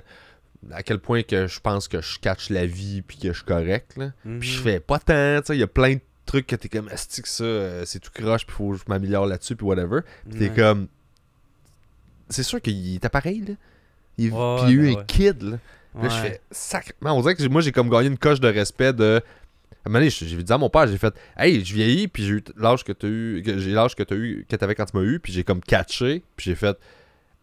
à quel point que je pense que je catch la vie puis que je suis correct, là. Puis je fais pas tant, tu sais, il y a plein de trucs que t'es comme, asti que ça, c'est tout croche, puis faut que je m'améliore là-dessus, puis whatever. Puis t'es comme... C'est sûr qu'il était pareil, là. Puis il y a eu un kid, là. Puis là, je fais, sacrément, on dirait que moi, j'ai comme gagné une coche de respect de... À un moment donné, j'ai dit à mon père, j'ai fait, hey, je vieillis, puis j'ai eu l'âge que t'as eu, j'ai l'âge que t'avais quand tu m'as eu, puis j'ai comme catché, puis j'ai fait,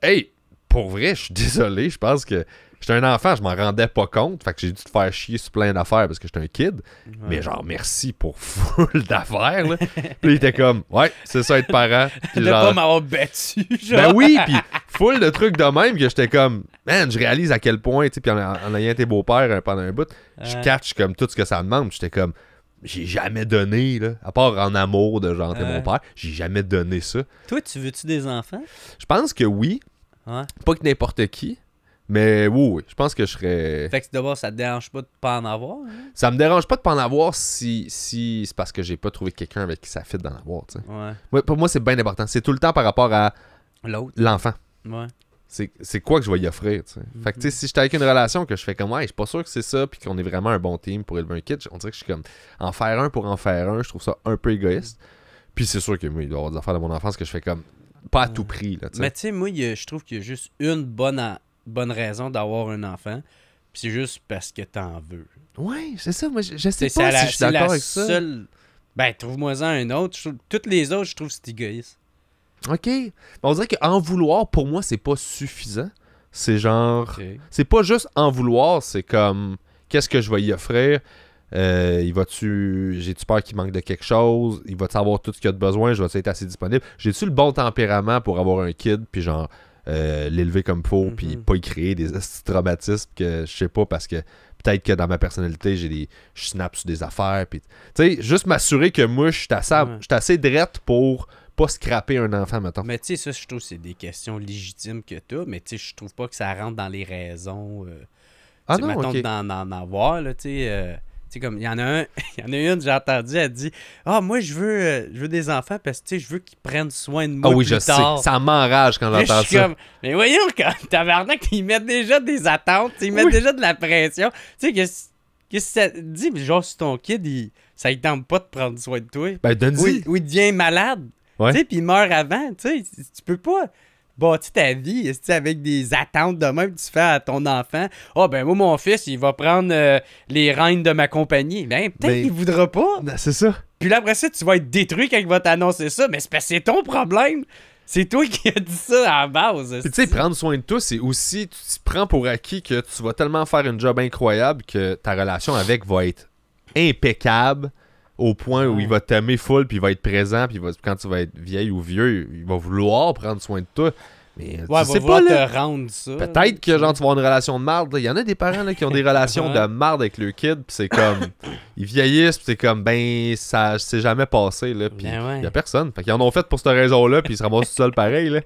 hey, pour vrai, je suis désolé, je pense que j'étais un enfant, je m'en rendais pas compte, fait que j'ai dû te faire chier sur plein d'affaires parce que j'étais un kid, mais genre, merci pour full d'affaires, là. Puis il était comme, ouais, c'est ça être parent. De genre, pas m'avoir battu, genre. Ben oui, puis full de trucs de même que j'étais comme, man, je réalise à quel point, tu sais, puis en ayant été beau-père pendant un bout, je catch comme tout ce que ça demande, j'étais comme, j'ai jamais donné, là, à part en amour de genre, t'es mon père, j'ai jamais donné ça. Toi, tu veux-tu des enfants? Je pense que oui. Ouais. Pas que n'importe qui, mais oui, je pense que je serais... Fait que d'abord, ça te dérange pas de pas en avoir? Hein? Ça me dérange pas de pas en avoir si c'est parce que j'ai pas trouvé quelqu'un avec qui ça fit d'en avoir, tu sais. Ouais. Pour moi, c'est bien important. C'est tout le temps par rapport à l'enfant. Ouais. C'est quoi que je vais y offrir, tu sais. Fait que, tu sais, si j'étais avec une relation que je fais comme, ouais, je suis pas sûr que c'est ça, puis qu'on est vraiment un bon team pour élever un kid, on dirait que je suis comme, en faire un pour en faire un, je trouve ça un peu égoïste. Puis c'est sûr que moi, il doit y avoir des affaires de mon enfance que je fais comme, pas à tout prix, là, tu sais. Mais tu sais, moi, je trouve qu'il y a juste une bonne raison d'avoir un enfant, puis c'est juste parce que t'en veux. Ouais, c'est ça, moi, je sais pas si je suis d'accord avec ça. Ben, trouve-moi-en un autre. Toutes les autres, je trouve que c'est égoïste. OK. On dirait qu'en vouloir, pour moi, c'est pas suffisant. C'est genre... Okay. C'est pas juste en vouloir, c'est comme... Qu'est-ce que je vais y offrir? J'ai-tu peur qu'il manque de quelque chose? Il va-tu avoir tout ce qu'il a de besoin? Je vais-tu être assez disponible? J'ai-tu le bon tempérament pour avoir un kid? Puis genre, l'élever comme il faut, puis pas y créer des traumatismes que je sais pas, parce que peut-être que dans ma personnalité, je snap sur des affaires. Puis, tu sais, juste m'assurer que moi, je suis assez drette pour... pas scraper un enfant, mettons. Mais tu sais, ça, je trouve que c'est des questions légitimes que t'as, mais tu sais, je trouve pas que ça rentre dans les raisons. Ah non, mettons ok. d'en avoir, là, tu sais. sais, comme, il y en a une, j'ai entendu, elle dit « Ah, moi, je veux des enfants parce que, tu sais, je veux qu'ils prennent soin de moi Ah oui, je plus tard. » sais. Ça m'enrage quand Là, j'entends je suis ça. comme, mais voyons, quand tabarnak, ils mettent déjà des attentes, ils mettent déjà de la pression. Tu sais, qu'est-ce que ça te dit? Genre, si ton kid, ça ne tente pas de prendre soin de toi. Ben, donne-y. Ou il devient malade. Ouais. Tu sais, puis il meurt avant. Tu sais, tu peux pas bâtir ta vie avec des attentes de même que tu fais à ton enfant. Ah, ben moi, mon fils, il va prendre les rênes de ma compagnie. Ben, peut-être qu'il voudra pas. Non, c'est ça. Puis là, après ça, tu vas être détruit quand il va t'annoncer ça. Mais c'est parce que c'est ton problème. C'est toi qui as dit ça à la base. Puis tu sais, prendre soin de toi, c'est aussi, tu te prends pour acquis que tu vas tellement faire une job incroyable que ta relation avec va être impeccable au point où il va t'aimer full, puis il va être présent, puis quand tu vas être vieille ou vieux, il va vouloir prendre soin de toi. Mais tu sais pas, là, te rendre ça. peut-être que genre tu vas avoir une relation de marde. Il y en a des parents là, qui ont des relations de marde avec leur kid, puis c'est comme ils vieillissent, puis c'est comme ben ça s'est jamais passé là, puis Ben ouais. y a personne. Fait qu'ils en ont fait pour cette raison-là, puis ils se ramassent tout seuls pareil là.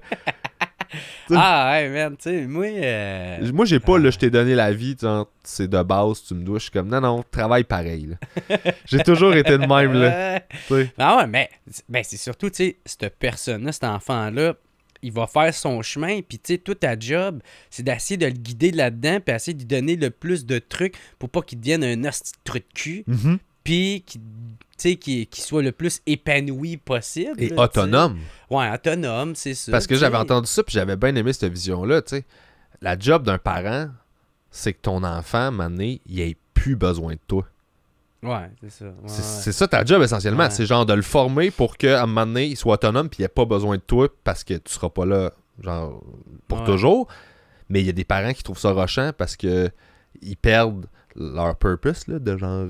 Ah ouais, man, tu sais, Moi j'ai pas là, je t'ai donné la vie, genre, c'est de base, tu me douches, je suis comme non, travaille pareil là. J'ai toujours été de même là. T'sais. Ah ouais, mais c'est surtout, tu sais, cette personne-là, cet enfant-là, il va faire son chemin, puis tu sais, toute ta job, c'est d'essayer de le guider là-dedans, puis essayer de lui donner le plus de trucs pour pas qu'il devienne un hostie de trou de cul, Mhm. puis qu'il soit le plus épanoui possible. Et là, autonome. t'sais. Ouais, autonome, c'est ça. Parce que t'sais. j'avais entendu ça, puis j'avais bien aimé cette vision-là, tu sais. La job d'un parent, c'est que ton enfant, à un moment donné, il ait plus besoin de toi. Ouais, c'est ça. Ouais, C'est ça ta job essentiellement. Ouais. C'est genre de le former pour qu'à un moment donné, il soit autonome puis il ait pas besoin de toi parce que tu seras pas là genre pour Ouais. toujours. Mais il y a des parents qui trouvent ça rochant parce que ils perdent leur purpose là, de genre.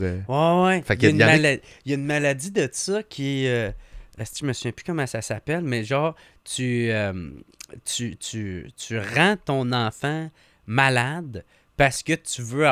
Ouais. Fait Il y a qu'il y en a- il y a une maladie de ça qui est. Je me souviens plus comment ça s'appelle, mais genre, tu rends ton enfant malade parce que tu veux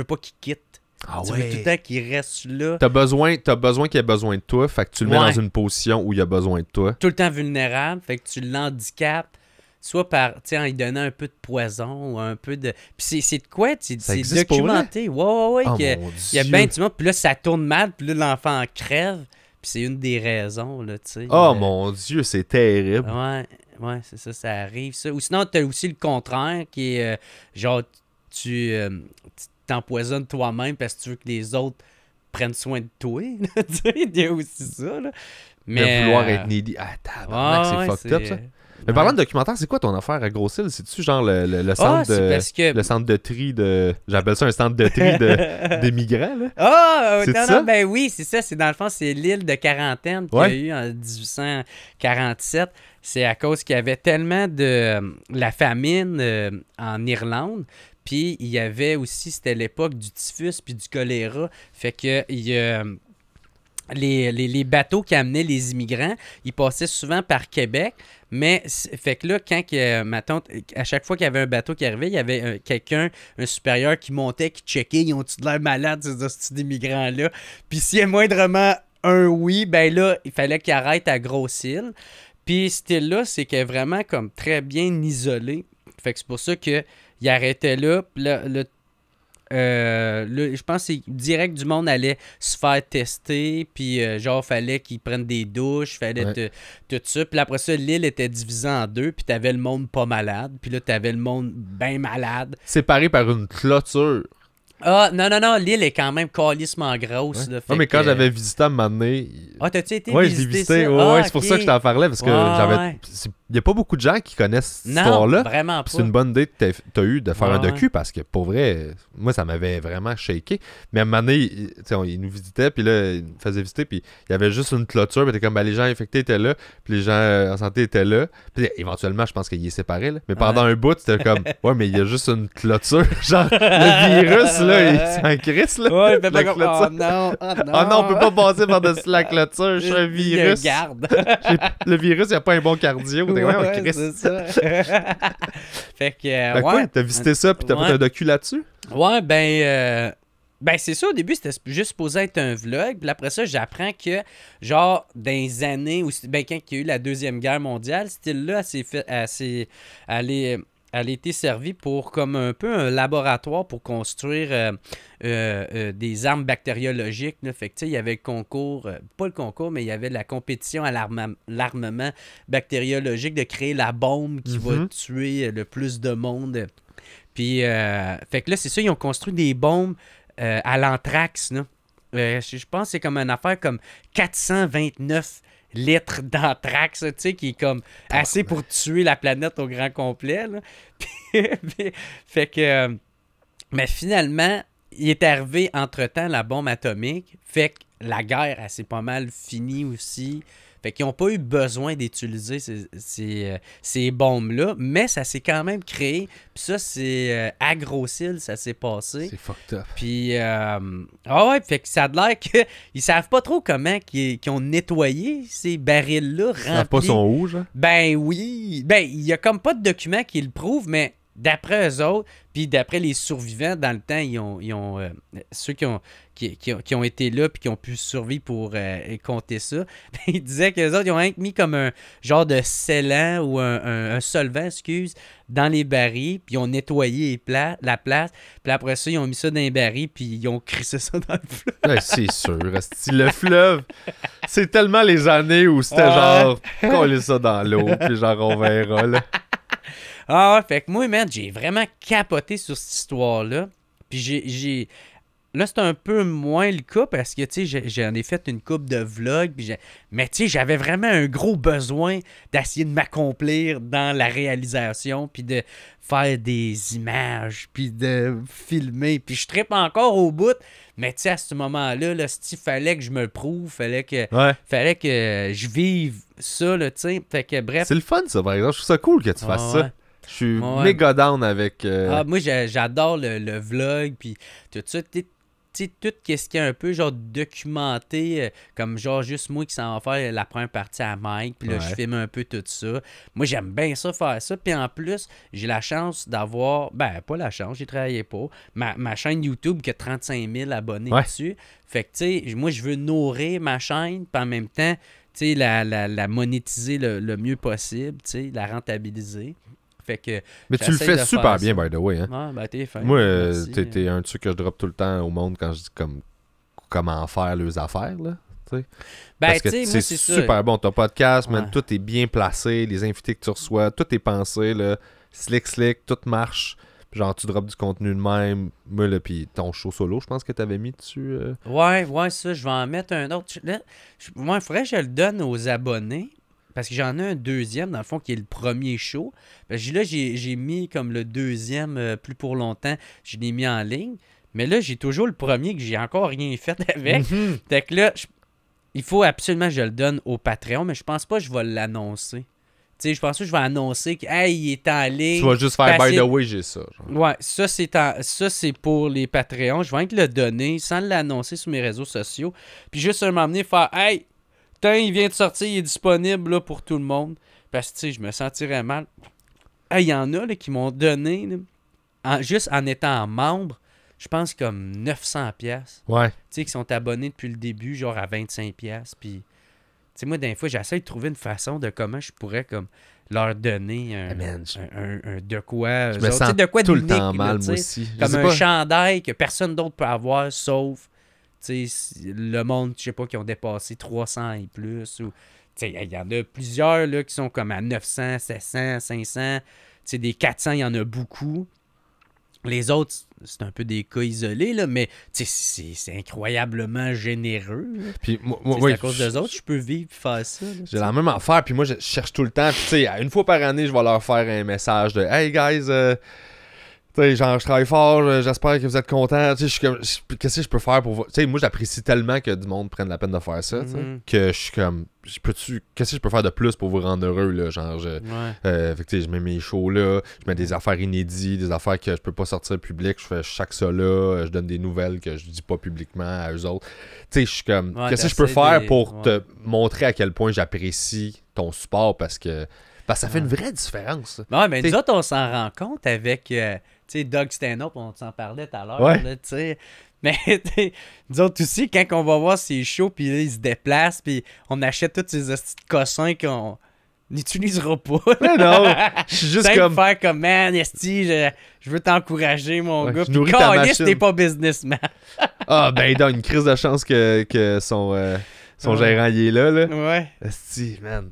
pas qu'il quitte. Ah Tu veux tout le temps qu'il reste là, T'as besoin qu'il ait besoin de toi, fait que tu le mets Ouais. dans une position où il a besoin de toi. tout le temps vulnérable, fait que tu l'handicapes, soit par, tu sais, en lui donnant un peu de poison ou un peu de... Puis c'est de quoi? C'est existe pour documenté. Ouais, Oh que- mon il y a Dieu. bien du monde, puis là, ça tourne mal, puis là, l'enfant crève, puis c'est une des raisons, là, tu sais. Oh mon Dieu, c'est terrible. Ouais, c'est ça, ça arrive, ça. Ou sinon, t'as aussi le contraire, qui est, genre, tu t'empoisonnes toi-même parce que tu veux que les autres prennent soin de toi, là, tu sais, il y a aussi ça, là. De vouloir être needy. Ah, tabarnak, c'est fucked up, ça. Mais parlant de documentaire, c'est quoi ton affaire à Gros-Île? C'est-tu genre le centre c'est parce que... le centre de tri de... J'appelle ça un centre de tri des migrants, là. Ah! C'est non, ça? non, ben oui, c'est ça. C'est dans le fond, c'est l'île de quarantaine qu'il y a eu en 1847. C'est à cause qu'il y avait tellement de la famine en Irlande. Puis il y avait aussi, c'était l'époque du typhus puis du choléra. Fait que il y a... Les bateaux qui amenaient les immigrants, ils passaient souvent par Québec, mais fait que là, ma tante, à chaque fois qu'il y avait un bateau qui arrivait, il y avait quelqu'un, un supérieur qui montait, qui checkait, ils ont-tu de l'air malades, ces hosties d'immigrants-là? Puis s'il y a moindrement un oui, ben là, il fallait qu'il arrête à Gros-Île. Puis cette île-là, c'est qu'elle est vraiment comme très bien isolée. Fait que c'est pour ça qu'il arrêtait là, puis là, je pense que c'est direct du monde allait se faire tester, puis genre fallait qu'ils prennent des douches, fallait tout ça, puis après ça l'île était divisée en deux, puis t'avais le monde pas malade, puis là t'avais le monde bien malade. Séparé par une clôture. Ah non, l'île est quand même calissement grosse. Là, fait mais quand que, j'avais visité à un moment donné... Ah, t'as-tu été Ouais, je l'ai visiter visité. ça? Ouais, Ah, c'est pour ok. ça que je t'en parlais, parce que Ouais. il n'y a pas beaucoup de gens qui connaissent cette Non, histoire-là. vraiment Puis pas. c'est une bonne idée que t'as eu de faire un Ouais. docu, parce que pour vrai, moi, ça m'avait vraiment shaké. Mais à un moment donné, il nous visitait, puis là, il nous faisait visiter, puis il y avait juste une clôture, puis t'es comme, ben, les gens infectés étaient là, puis les gens en santé étaient là. Puis éventuellement, je pense qu'il est séparé, là. Mais pendant un bout, c'était comme, ouais, mais il y a juste une clôture. Genre, le virus, là, il s'en crisse, là. Ouais, mais La pas comme... clôture. Oh non. Ah non, on peut pas passer par-dessus la clôture, je suis un Il y a un virus. garde. Le virus, il a pas un bon cardio. T'es comme, Ouais, Christ. c'est ça. Fait que, Fait que ouais. quoi, t'as visité ça, puis t'as Ouais. fait un docu là-dessus? Ouais, ben c'est ça, au début, c'était juste supposé être un vlog. Puis après ça, j'apprends que, genre, dans les années, quand il y a eu la Deuxième Guerre mondiale, cette île-là, elle s'est allée elle a été servie pour comme un peu un laboratoire pour construire des armes bactériologiques. Là. Fait que, tu sais, il y avait le concours, pas le concours, mais il y avait la compétition à l'armement bactériologique de créer la bombe qui va tuer le plus de monde. Puis, fait que là, c'est ça, ils ont construit des bombes à l'anthrax, là. Je pense que c'est comme une affaire comme 429 litres d'anthrax, tu sais, qui est comme assez pour tuer la planète au grand complet. Là. Fait que... mais finalement, il est arrivé entre-temps la bombe atomique. Fait que la guerre, elle s'est pas mal finie aussi. Fait qu'ils n'ont pas eu besoin d'utiliser ces bombes-là, mais ça s'est quand même créé. Puis ça, c'est à Grossil, ça s'est passé. C'est fucked up. Puis, ouais, fait que ça a l'air qu'ils savent pas trop comment qu'ils ont nettoyé ces barils-là remplis. Ils savent pas son où, genre? Ben oui. Ben, il y a comme pas de document qui le prouve, mais d'après eux autres, puis d'après les survivants, dans le temps, ils ont ceux qui ont été là puis qui ont pu survivre pour compter ça, ils disaient qu'eux autres, ils ont mis comme un genre de scellant ou un solvant, excuse, dans les barils, puis ils ont nettoyé la place, puis après ça, ils ont mis ça dans les barils, puis ils ont crissé ça dans le fleuve. Ouais, c'est sûr. Le fleuve, c'est tellement les années où c'était genre, coller ça dans l'eau, puis genre, on verra, là. Ah ouais, fait que moi, man, j'ai vraiment capoté sur cette histoire-là. Puis j'ai... Là, c'est un peu moins le cas parce que, tu sais, j'en ai fait une couple de vlogs. Mais, tu sais, j'avais vraiment un gros besoin d'essayer de m'accomplir dans la réalisation, puis de faire des images, puis de filmer. Puis je trippe encore au bout. Mais, tu sais, à ce moment-là, là, il fallait que je me le prouve, fallait que je vive ça, là, tu sais. Fait que, bref. C'est le fun, ça, par exemple. Je trouve ça cool que tu fasses ça. Je suis méga down avec... moi, j'adore le vlog, puis tout ça. Tu sais, tout ce qui est un peu genre documenté, comme genre juste moi qui s'en va faire la première partie à Mike, puis là, je filme un peu tout ça. Moi, j'aime bien ça, faire ça. Puis en plus, j'ai la chance d'avoir... Ben, pas la chance, j'ai travaillé pas. Ma chaîne YouTube qui a 35 000 abonnés dessus. Fait que, tu sais, moi, je veux nourrir ma chaîne, puis en même temps, tu sais, la monétiser le mieux possible, tu sais, la rentabiliser. Fait que mais tu le fais super bien, by the way. Hein? Ah, ben, t'es fin. Moi, t'es un truc que je drop tout le temps au monde quand je dis comment faire leurs affaires, là. T'sais. Ben, parce que c'est super bon. Ton podcast, man, tout est bien placé, les invités que tu reçois, tout est pensé, là, slick, tout marche. Genre, tu drops du contenu de même. Moi, là, puis ton show solo, je pense que t'avais mis dessus. Ouais, ça, je vais en mettre un autre. Là, moi, il faudrait que je le donne aux abonnés. Parce que j'en ai un deuxième, dans le fond, qui est le premier show. Parce que là, j'ai mis comme le deuxième plus pour longtemps. Je l'ai mis en ligne. Mais là, j'ai toujours le premier que j'ai encore rien fait avec. Fait que là, il faut absolument que je le donne au Patreon, mais je pense pas que je vais l'annoncer. Tu sais, je pense que je vais annoncer qu'il est en ligne. Tu vas juste faire by the way, j'ai ça. Genre. Ouais, ça c'est pour les Patreons. Je vais rien que le donner sans l'annoncer sur mes réseaux sociaux. Puis juste un moment donné, faire hey! Il vient de sortir, il est disponible là, pour tout le monde. Parce que, tu sais, je me sentirais mal. Il y en a là, qui m'ont donné, là, juste en étant membre, je pense comme 900$. Ouais. Tu sais, qui sont abonnés depuis le début, genre à 25$. Puis, tu sais, moi, des fois, j'essaie de trouver une façon de comment je pourrais comme leur donner un de quoi. Je me sens de quoi tout d'unique, le temps mal, là, moi aussi. Comme un chandail que personne d'autre peut avoir, sauf... T'sais, le monde, je sais pas, qui ont dépassé 300 et plus. Il y en a plusieurs là, qui sont comme à 900, 700, 500. T'sais, des 400, il y en a beaucoup. Les autres, c'est un peu des cas isolés, là, mais c'est incroyablement généreux. Puis moi, à cause d'eux autres, je peux vivre et faire ça. Là, j'ai la même affaire, puis moi, je cherche tout le temps. Puis, une fois par année, je vais leur faire un message de « Hey, guys, genre, je travaille fort, j'espère que vous êtes contents. Qu'est-ce que je peux faire pour vous? » Moi, j'apprécie tellement que du monde prenne la peine de faire ça, que je suis comme, qu'est-ce que je peux faire de plus pour vous rendre heureux, là? Genre, je mets mes shows là, je mets des affaires inédites, des affaires que je peux pas sortir public, je fais chaque ça là, je donne des nouvelles que je dis pas publiquement à eux autres. Je suis comme, qu'est-ce que je peux faire pour te montrer à quel point j'apprécie ton support parce que ça fait une vraie différence. Ouais, mais nous autres, on s'en rend compte avec... Tu sais, Doug Stanhope, on s'en parlait tout à l'heure. Ouais. Là, mais nous autres aussi, quand on va voir ses shows, puis là, ils se déplacent, puis on achète tous ces petits cossins n'utilisera pas. Mais non, je suis juste Simple comme... faire comme, man, esti, je veux t'encourager, mon Ouais, gars. je Puis nourris ta calisse, machine. t'es pas businessman. Ah, ben, dans une crise de chance que son gérant, il est là. Ouais. Esti, man.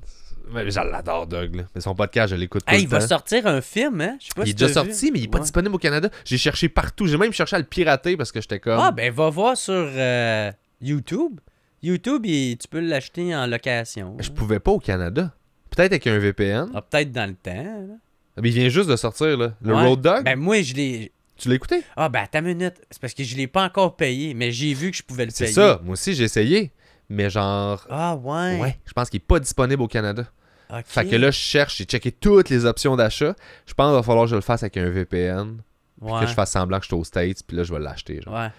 Mais je l'adore, Doug. Là. Mais son podcast, je l'écoute tout Hey, le il va temps. sortir un film, hein? Je sais pas Il si est déjà t'as vu. sorti, mais il est pas Ouais. disponible au Canada. J'ai cherché partout. J'ai même cherché à le pirater parce que j'étais comme... Ah, ben, va voir sur YouTube. YouTube, tu peux l'acheter en location. Je pouvais pas au Canada. Peut-être avec un VPN. Ah, peut-être dans le temps, là. Mais il vient juste de sortir, là. Le Ouais. Road Dog. Ben, moi, je l'ai... Tu l'as écouté? Ah, ben, attends une minute. C'est parce que je l'ai pas encore payé, mais j'ai vu que je pouvais le C'est payer. ça. Moi aussi, j'ai essayé. Mais genre... Ah, ouais. Ouais, je pense qu'il est pas disponible au Canada. OK. Fait que là, je cherche, j'ai checké toutes les options d'achat. Je pense qu'il va falloir que je le fasse avec un VPN. Puis Ouais. que je fasse semblant que je suis aux States, puis là, je vais l'acheter. Genre. Ouais.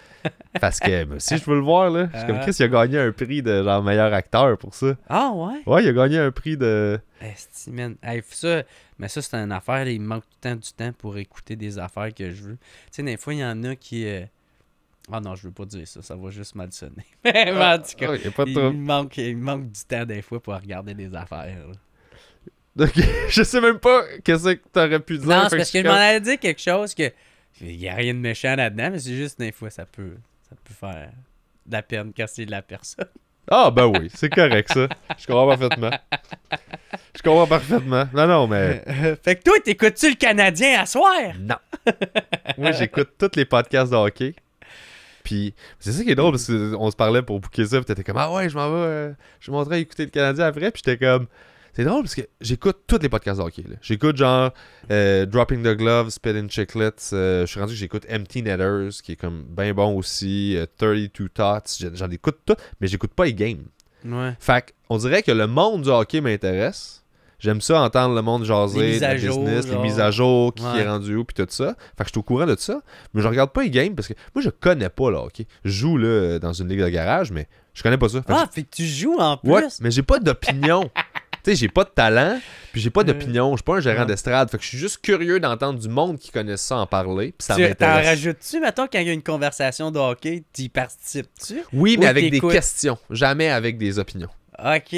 Parce que moi aussi, je veux le voir, là. Je suis comme Chris, il a gagné un prix de genre meilleur acteur pour ça. Ah, ouais. Ouais, il a gagné un prix de. Esti, man. Hey, ça, mais ça, c'est une affaire. Là, il me manque tout le temps du temps pour écouter des affaires que je veux. Tu sais, des fois, il y en a qui. Ah non, je veux pas dire ça. Ça va juste mal sonner. Mais en tout cas, Ouais, y a pas de il trouble. me manque du temps des fois pour regarder des affaires. là. Donc, je sais même pas qu'est-ce que t'aurais pu dire. Non, fait c'est parce que suis je m'en comme- allais dire quelque chose que. Il n'y a rien de méchant là-dedans, mais c'est juste des fois, ça peut faire de la peine casser de la personne. Ah, ben oui, c'est correct, ça. Je comprends parfaitement. Je comprends parfaitement. Non, mais. Fait que toi, t'écoutes-tu le Canadien à soir? Non. Moi, j'écoute tous les podcasts de hockey. Puis, c'est ça qui est drôle, parce qu'on se parlait pour booker ça, puis t'étais comme, ah ouais, je m'en vais, je vais montrer à écouter le Canadien après, puis j'étais comme, c'est drôle, parce que j'écoute tous les podcasts de hockey, là. J'écoute genre Dropping the Gloves, Spit and Chicklets, je suis rendu que j'écoute Empty Netters, qui est comme bien bon aussi, 32 Thoughts, j'en écoute tout, mais j'écoute pas les games. Ouais. Fait qu'on dirait que le monde du hockey m'intéresse. J'aime ça entendre le monde Les jaser, mises de la à jour, business, les genre. mises à jour, qui Ouais. est rendu où, puis tout ça. Fait que je suis au courant de ça. Mais je regarde pas les games parce que moi, je connais pas le hockey. Je joue là, dans une ligue de garage, mais je connais pas ça. Fait que Ah, fait que tu joues en plus? ouais, mais j'ai pas d'opinion. Tu sais, j'ai pas de talent, puis j'ai pas d'opinion. Je suis pas un gérant Ouais. d'estrade. Fait que je suis juste curieux d'entendre du monde qui connaisse ça en parler, puis ça T'en m'intéresse. rajoutes-tu, mettons, quand il y a une conversation de hockey, tu y participes-tu? Oui, mais Ou avec des t'écoutes? questions. Jamais avec des opinions. OK.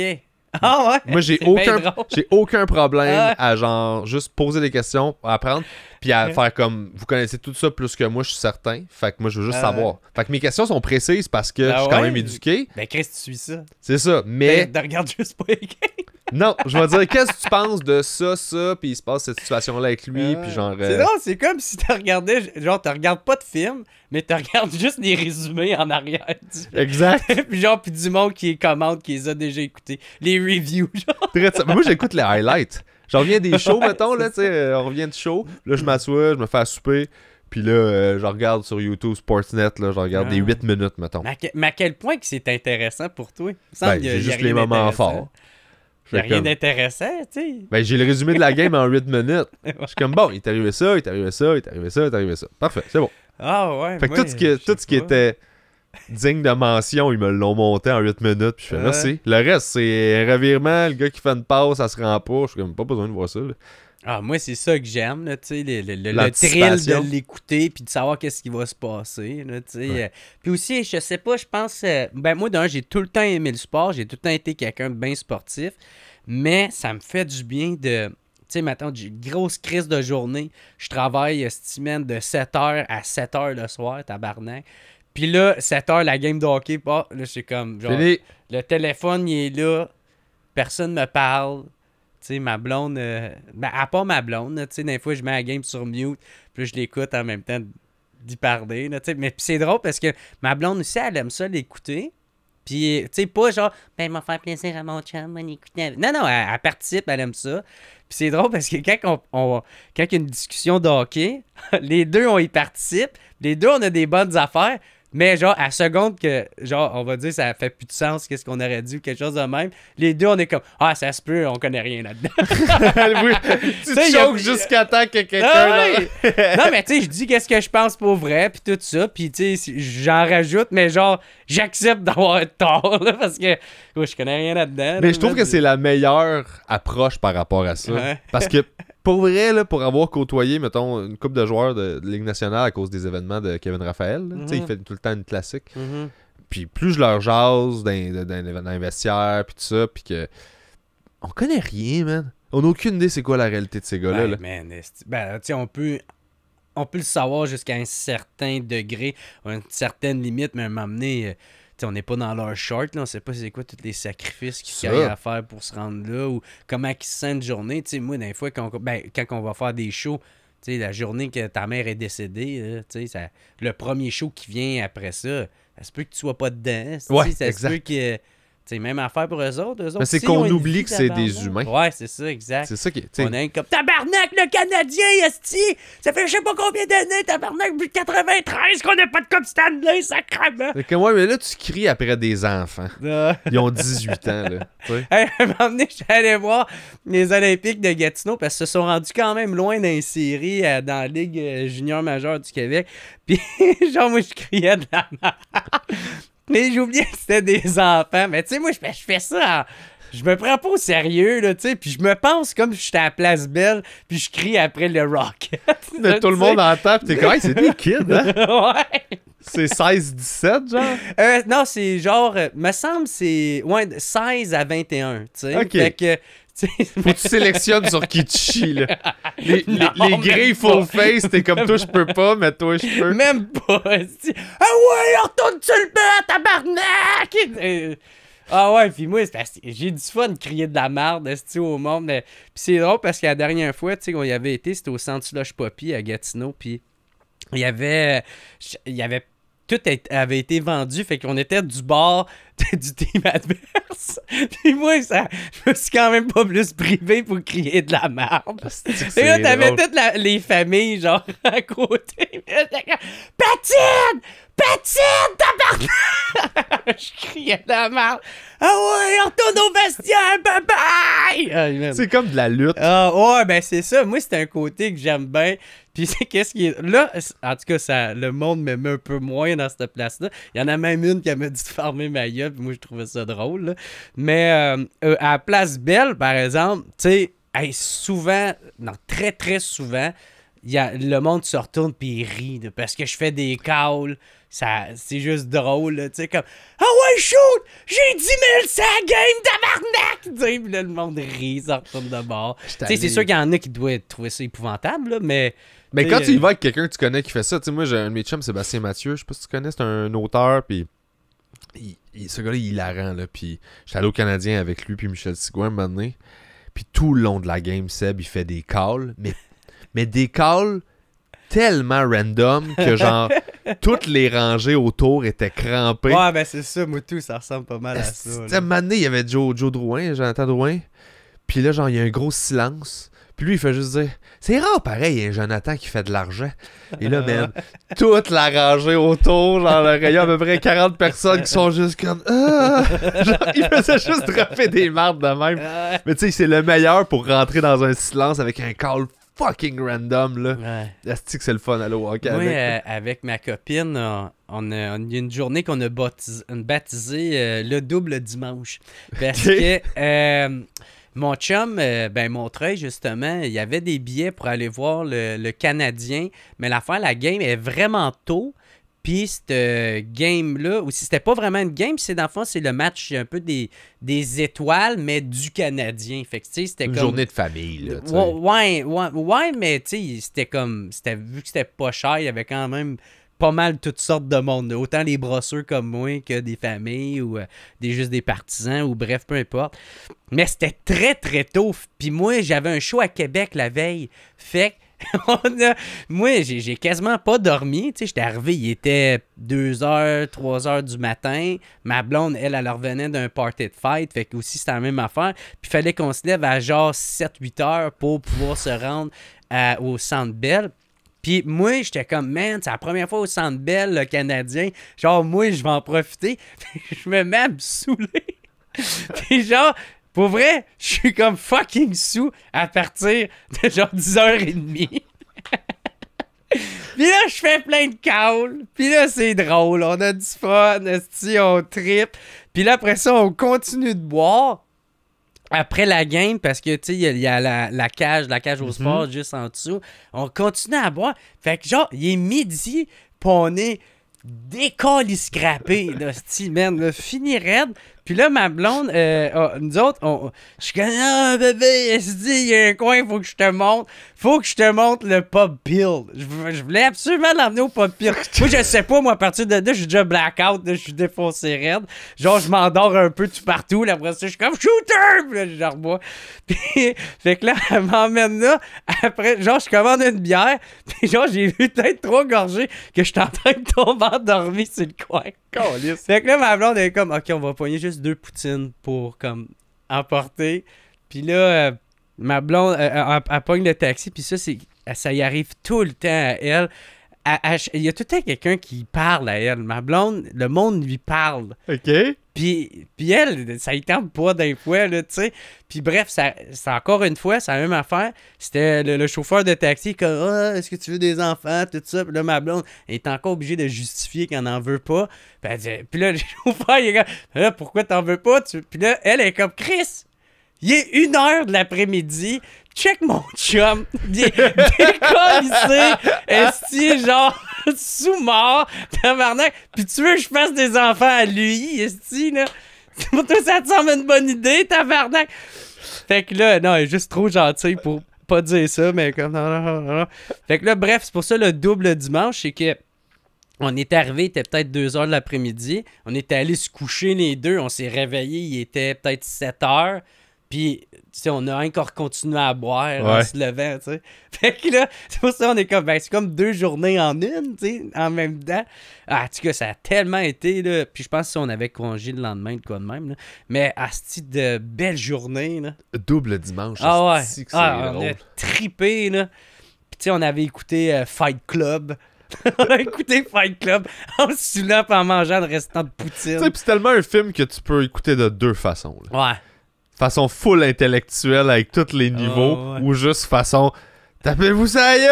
Ah ouais? Moi, j'ai C'est bien aucun, drôle. j'ai aucun problème Ah. à genre juste poser des questions, à apprendre, puis à Ouais. faire comme vous connaissez tout ça plus que moi, je suis certain. Fait que moi, je veux juste Ah. savoir. Fait que mes questions sont précises parce que Ah je suis quand ouais? même éduqué. Ben, Chris, tu suis ça. C'est ça. Mais Ben, regarde juste pas les games. non, je vais dire qu'est-ce que tu penses de ça, puis il se passe cette situation-là avec lui, puis genre. C'est drôle, c'est comme si tu regardais, genre, tu regardes pas de film, mais tu regardes juste les résumés en arrière du film. Exact. Puis genre, puis du monde qui les commente, qui les a déjà écoutés. Les reviews, genre. Très de ça. Mais moi, j'écoute les highlights. J'en reviens des shows, mettons, là, tu sais, on revient de show. Là, je m'assois, je me fais à souper. Puis là, je regarde sur YouTube Sportsnet, là, je regarde des 8 minutes, mettons. Mais à quel point que c'est intéressant pour toi? Il me semble Ben, qu'il y a- j'ai il y a juste rien les moments d'intéressant. forts. Il n'y a Fait rien comme- d'intéressant, tu sais. Ben, j'ai le résumé de la game en 8 minutes. Je suis comme, bon, il est arrivé ça, il est arrivé ça, il est arrivé ça, il est arrivé ça. Parfait, c'est bon. Ah ouais, Fait que moi, tout ce je sais qui pas. était digne de mention, ils me l'ont monté en 8 minutes. Puis je fais merci. Le reste, c'est un revirement, le gars qui fait une passe, ça se rend pas. Je suis comme, pas besoin de voir ça. Là. Ah, moi, c'est ça que j'aime, là, tu sais, le thrill L'anticipation. de l'écouter puis de savoir qu'est-ce qui va se passer, là, tu sais. Ouais. Puis aussi, je sais pas, je pense... ben, moi, d'un, j'ai tout le temps aimé le sport, j'ai tout le temps été quelqu'un de bien sportif, mais ça me fait du bien de... Tu sais, maintenant, j'ai une grosse crise de journée, je travaille, cette semaine, de 7h à 7h le soir, tabarnak. Puis là, 7h, la game de hockey, là, c'est comme, genre, Fini. le téléphone, il est là, personne me parle. Tu sais, ma blonde, ben, à part ma blonde, tu sais, des fois, je mets la game sur mute, puis là, je l'écoute en même temps d'y parler, là, tu sais. Mais puis c'est drôle parce que ma blonde aussi, elle aime ça l'écouter. Puis, tu sais, pas genre, ben, il m'a fait plaisir à mon chum, on écouter. Non, non, elle participe, elle aime ça. Puis c'est drôle parce que quand quand il y a une discussion de hockey, les deux, on y participe, les deux, on a des bonnes affaires. Mais genre, à seconde que, genre, on va dire, ça fait plus de sens, qu'est-ce qu'on aurait dit ou quelque chose de même, les deux, on est comme, ah, ça se peut, on connaît rien là-dedans. Oui, tu Ça, te y a- choques jusqu'à temps que quelqu'un... Ah là- ouais! Non, mais tu sais, je dis qu'est-ce que je pense pour vrai, puis tout ça, puis tu sais, j'en rajoute, mais genre, j'accepte d'avoir tort, là, parce que ouais, je connais rien là-dedans. Mais là, je trouve que c'est la meilleure approche par rapport à ça. Ouais. Parce que, pour vrai, là, pour avoir côtoyé, mettons, une couple de joueurs de Ligue nationale à cause des événements de Kevin Raphaël, là, tu sais, il fait tout le temps une classique. Mhm. Puis plus je leur jase dans les vestiaires, puis tout ça, puis que On connaît rien, man. On n'a aucune idée c'est quoi la réalité de ces gars-là. Ben, là. man, tu sais, on peut le savoir jusqu'à un certain degré, une certaine limite, mais à un moment donné, tu sais, on n'est pas dans leur short, là, on sait pas c'est quoi tous les sacrifices qu'ils ont à faire pour se rendre là, ou comment ils se sentent une journée. Tu sais, moi, des fois, quand on va faire des shows, tu sais, la journée que ta mère est décédée, là, tu sais, le premier show qui vient après ça, ça se peut que tu sois pas dedans. Ouais, ça se peut que... C'est même affaire pour eux autres. Mais c'est qu'on oublie que c'est des humains. Ouais, c'est ça, exact. C'est ça qui est. On est comme tabarnak, le Canadien, esti! Ça fait je sais pas combien d'années, tabarnak, depuis 93 qu'on n'a pas de Coupe Stanley, sacrément! C'est comme, ouais, mais là, tu cries après des enfants. Ils ont 18 ans, là. Hey, à un moment donné, je suis allé voir les Olympiques de Gatineau parce qu'ils se sont rendus quand même loin d'une série dans la Ligue junior majeure du Québec. Puis, genre, moi, je criais de la merde. Mais j'oubliais que c'était des enfants. Mais tu sais, moi, je fais ça. Je me prends pas au sérieux, là, tu sais. Puis je me pense comme si j'étais à la Place Belle. Puis je crie après le rock. Mais tout le monde entend. Puis t'es comme, hey, c'est des kids, hein? Ouais. C'est 16-17, genre? Non, c'est genre. Me semble, c'est. Ouais, 16 à 21, tu sais. OK. Fait que. Faut que tu sélectionnes sur qui tu chies, là. Les grilles full face, t'es comme toi, je peux pas, mais toi, je peux. Même pas. Ah ouais, retourne sur le banc, tabarnak! Ah ouais, puis moi, j'ai du fun de crier de la merde au monde. Puis c'est drôle parce que la dernière fois, tu sais, qu'on y avait été, c'était au Centre Slush Poppy à Gatineau, puis il y avait tout avait été vendu, fait qu'on était du bord du team adverse. Puis moi, je me suis quand même pas plus privé pour crier de la merde. Et là, t'avais toutes les familles, genre, à côté. Patine! Patine, tabarnak! Je criais de la merde. Ah ouais, on retourne au vestiaire, bye-bye! C'est comme de la lutte. Ah ouais, ben c'est ça. Moi, c'est un côté que j'aime bien. Puis c'est qu'est-ce qui est... Là, en tout cas, le monde me met un peu moins dans cette place-là. Il y en a même une qui m'a dit de fermer ma gueule, puis moi, je trouvais ça drôle. Là. Mais à la Place Belle, par exemple, tu sais, souvent, non, très, très souvent, le monde se retourne puis il rit là, parce que je fais des calls. C'est juste drôle, tu sais, comme « Ah ouais, shoot! J'ai 10 000 sa game, tabarnak! » Tu sais, puis là, le monde rit, ça retourne de bord. Tu sais, c'est sûr qu'il y en a qui doivent trouver ça épouvant-table, là, mais... Mais quand tu y vas avec quelqu'un que tu connais qui fait ça, tu sais, moi, j'ai un de mes chums, Sébastien Mathieu, je sais pas si tu connais, c'est un auteur, puis ce gars-là, il est hilarant, là, puis j'étais allé au Canadien avec lui, puis Michel Sigouin, un moment donné, puis tout le long de la game, Seb, il fait des calls, mais des calls tellement random que genre toutes les rangées autour étaient crampées. Ouais, ben c'est ça, moi tout, ça ressemble pas mal à ça. À un moment donné, il y avait Joe Drouin, Jonathan Drouin, puis là, genre, il y a un gros silence. Puis lui, il fait juste dire « C'est rare, pareil, un Jonathan qui fait de l'argent. » Et là, man, toute la rangée autour, genre, le rayon, à peu près 40 personnes qui sont juste comme « Ah! » Genre, il faisait juste dropper des mardes de même. Mais tu sais, c'est le meilleur pour rentrer dans un silence avec un call fucking random, là. Ouais. Est-ce que c'est le fun, allô, hockey avec? Avec ma copine, on a une journée qu'on a baptisé le double dimanche. Parce que... mon chum, Montreuil, justement, il y avait des billets pour aller voir le Canadien, mais la game est vraiment tôt. Puis cette game-là, ou si c'était pas vraiment une game, c'est dans le fond, c'est le match un peu des étoiles, mais du Canadien. Fait que tu sais, c'était une comme... journée de famille, là, tu sais. Ouais, mais tu sais, c'était comme... Vu que c'était pas cher, il y avait quand même pas mal toutes sortes de monde. Autant les brosseurs comme moi que des familles ou juste des partisans ou bref, peu importe. Mais c'était très, très tôt. Puis moi, j'avais un show à Québec la veille. Fait que moi, j'ai quasiment pas dormi. Tu sais, j'étais arrivé, il était 2h, 3h du matin. Ma blonde, elle revenait d'un party de fête. Fait que aussi, c'était la même affaire. Puis il fallait qu'on se lève à genre 7-8 heures pour pouvoir se rendre au Centre Bell. Puis moi, j'étais comme, man, c'est la première fois au Centre Bell, le Canadien. Genre, moi, je vais en profiter. Je me mets à me saouler. Puis genre... Pour vrai, je suis comme fucking sous à partir de genre 10h30. Puis là, je fais plein de calls. Puis là, c'est drôle. On a du fun. On trippe. Puis là, après ça, on continue de boire. Après la game, parce que, tu sais, il y a la cage au sport juste en dessous. On continue à boire. Fait que genre, il est midi, pis on est décalisscrappé, là, style, man, là, fini raide. Puis là, ma blonde, nous autres, je suis comme, ah, bébé, elle se dit, il y a un coin, faut que je te montre. Faut que je te montre le pub pill. Je voulais absolument l'emmener au pub pill. Moi, je sais pas, moi, à partir de là, je suis déjà blackout, je suis défoncé raide. Genre, je m'endors un peu tout partout. Là, après ça, je suis comme, shooter! Puis là, je rebois. Puis, fait que là, elle m'emmène là. Après, genre, je commande une bière. Puis, genre, j'ai vu peut-être 3 gorgées que je suis en train de tomber endormi sur le coin. Fait que là, ma blonde, elle est comme, OK, on va pogner juste 2 poutines pour, comme, emporter. Puis là, ma blonde, elle pogne le taxi. Puis ça y arrive tout le temps à elle. Il y a tout le temps quelqu'un qui parle à elle. Ma blonde, le monde lui parle. OK. Puis elle, ça y tente pas d'un fois, là, tu sais. Puis bref, c'est encore une fois, c'est la même affaire. C'était le chauffeur de taxi comme « Ah, est-ce que tu veux des enfants? » Tout ça. Puis là, ma blonde elle est encore obligée de justifier qu'elle n'en veut pas. Puis, elle dit, puis là, le chauffeur, il est comme « Là, pourquoi t'en veux pas? » Puis là, elle est comme « Chris! » Il est 1h de l'après-midi. Check mon chum. Il est décollissé. Esti, genre, sous-mort. Tabarnak. Puis tu veux que je fasse des enfants à lui, Esti, là. Pour toi, ça te semble une bonne idée, tabarnak. Fait que là, non, elle est juste trop gentille pour pas dire ça, mais comme... Non. Fait que là, bref, c'est pour ça le double dimanche, c'est que on est arrivé, il était peut-être 2h de l'après-midi. On était allés se coucher les deux. On s'est réveillés, il était peut-être 7h. Puis, tu sais, on a encore continué à boire en se levant, tu sais. Fait que là, c'est pour ça qu'on est comme, ben, c'est comme 2 journées en une, tu sais, en même temps. Ah, en tout cas, ça a tellement été, là. Puis je pense que si on avait congé le lendemain, de quoi de même, là. Mais, asti de belles journées, là. Double dimanche. Ah ouais. Que on a trippé, là. Puis, tu sais, on avait écouté Fight Club. On a écouté Fight Club en se saoulant et en mangeant le restant de poutine. Tu sais, puis c'est tellement un film que tu peux écouter de 2 façons, là. Ouais. Façon full intellectuelle avec tous les niveaux ou juste façon tapez-vous ça ouais,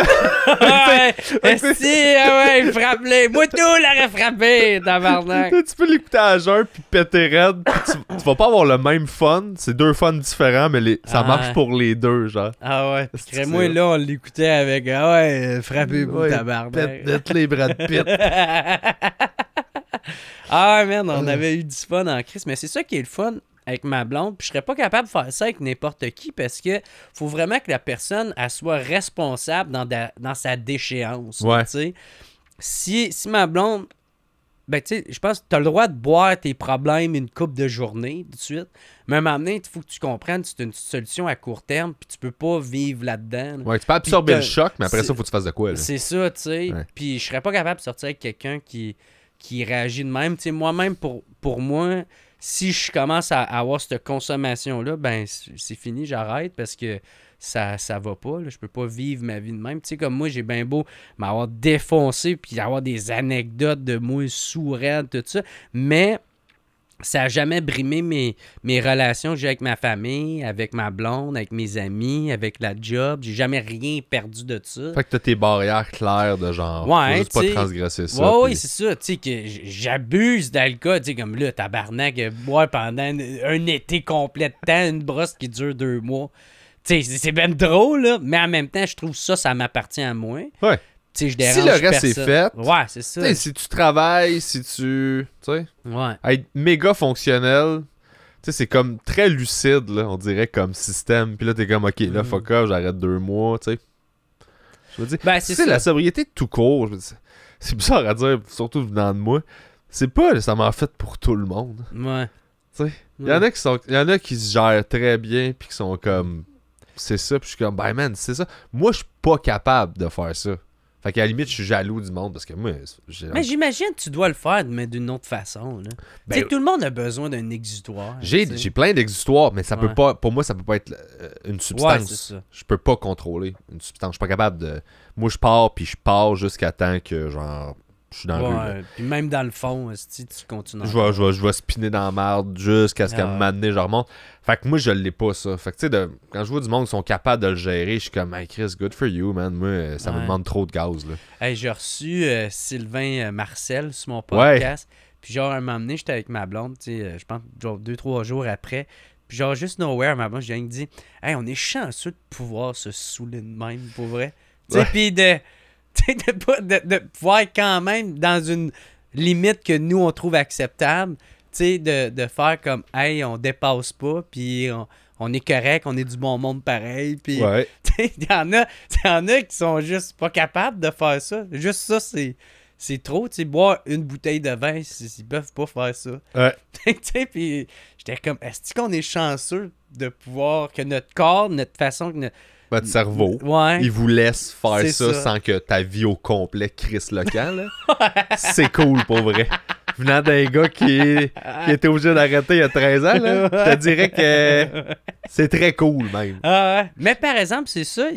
ouais, frappe-les. Moi tout l'aurait frappé, tabarnak. Tu peux l'écouter à jeun puis péter raide. Pis tu vas pas avoir le même fun. C'est 2 fun différents, mais ça marche pour les deux, genre. Ah ouais. Moi là, on l'écoutait avec frappez-vous, tabarnak. Pète les bras de Pitt. Ah man, on avait eu du fun en crise, mais c'est ça qui est le fun avec ma blonde, puis je serais pas capable de faire ça avec n'importe qui parce que faut vraiment que la personne elle soit responsable dans sa déchéance. Ouais. Tu sais, si ma blonde, ben tu sais, je pense que t'as le droit de boire tes problèmes une couple de journées tout de suite, mais à un moment donné, il faut que tu comprennes que c'est une solution à court terme, puis tu peux pas vivre là-dedans. Là. Ouais, tu peux absorber le choc, mais après ça, faut que tu fasses de quoi, là. C'est ça, tu sais. Ouais. Puis je serais pas capable de sortir avec quelqu'un qui réagit de même. Tu sais, moi-même, pour moi, si je commence à avoir cette consommation-là, ben c'est fini, j'arrête parce que ça va pas. Là. Je peux pas vivre ma vie de même. Tu sais, comme moi, j'ai bien beau m'avoir défoncé puis avoir des anecdotes de moi sourd-raide, tout ça, mais ça n'a jamais brimé mes relations que j'ai avec ma famille, avec ma blonde, avec mes amis, avec la job. J'ai jamais rien perdu de ça. Fait que t'as tes barrières claires de genre, faut juste pas transgresser ça. Ouais, c'est ça. Tu sais, que j'abuse d'alcool. Tu sais, comme là, tabarnak, boire pendant un été complet de temps, une brosse qui dure 2 mois. Tu sais, c'est bien drôle, là, mais en même temps, je trouve ça m'appartient à moi. Ouais. Si le reste est fait, ouais, c'est ça. T'sais, si tu travailles, si tu sais, être méga fonctionnel, c'est comme très lucide, là, on dirait, comme système. Puis là, t'es comme, OK, là, fuck off, j'arrête 2 mois, tu sais. Je veux dire, c'est la sobriété tout court, c'est bizarre à dire, surtout venant de moi. C'est pas, ça m'en fait pour tout le monde. Ouais. Tu sais, il y en a qui se gèrent très bien, puis qui sont comme, c'est ça, puis je suis comme, ben man, c'est ça. Moi, je suis pas capable de faire ça. Fait qu'à la limite, je suis jaloux du monde parce que moi... Mais j'imagine que tu dois le faire, mais d'une autre façon. Là. Ben, tout le monde a besoin d'un exutoire. J'ai plein d'exutoires, mais ça peut pas... Pour moi, ça peut pas être une substance. Ouais, c'est ça. Je peux pas contrôler une substance. Je suis pas capable de... Moi, je pars, puis je pars jusqu'à temps que, genre... Je suis dans le rue. Puis même dans le fond, si tu continues. Je vais spinner dans la merde jusqu'à ce qu'elle m'amène, je remonte. Fait que moi, je l'ai pas, ça. Fait que tu sais, quand je vois du monde qui sont capables de le gérer, je suis comme, hey Chris, good for you, man. Moi, ça me demande trop de gaz, là. Hey, j'ai reçu Sylvain Marcel sur mon podcast. Puis genre, à un moment donné, j'étais avec ma blonde, tu sais, je pense, genre 2-3 jours après. Puis genre, juste nowhere, ma blonde, j'ai rien dit, hey, on est chanceux de pouvoir se saouler de même, pour vrai. Tu sais, puis de pouvoir quand même, dans une limite que nous, on trouve acceptable, tu sais, de faire comme, hey, on dépasse pas, puis on est correct, on est du bon monde pareil, puis Ouais. il y en a qui sont juste pas capables de faire ça. Juste ça, c'est trop, tu sais, boire une bouteille de vin, ils peuvent pas faire ça. Ouais. Tu sais, puis j'étais comme, est-ce qu'on est chanceux de pouvoir, que notre corps, notre façon, que Votre cerveau, ouais, il vous laisse faire C'est ça ça. sans que ta vie au complet crisse le camp, là. C'est cool, pour vrai. Venant d'un gars qui était obligé d'arrêter il y a 13 ans, là, je te dirais que c'est très cool, même. Ah ouais. Mais par exemple, c'est ça,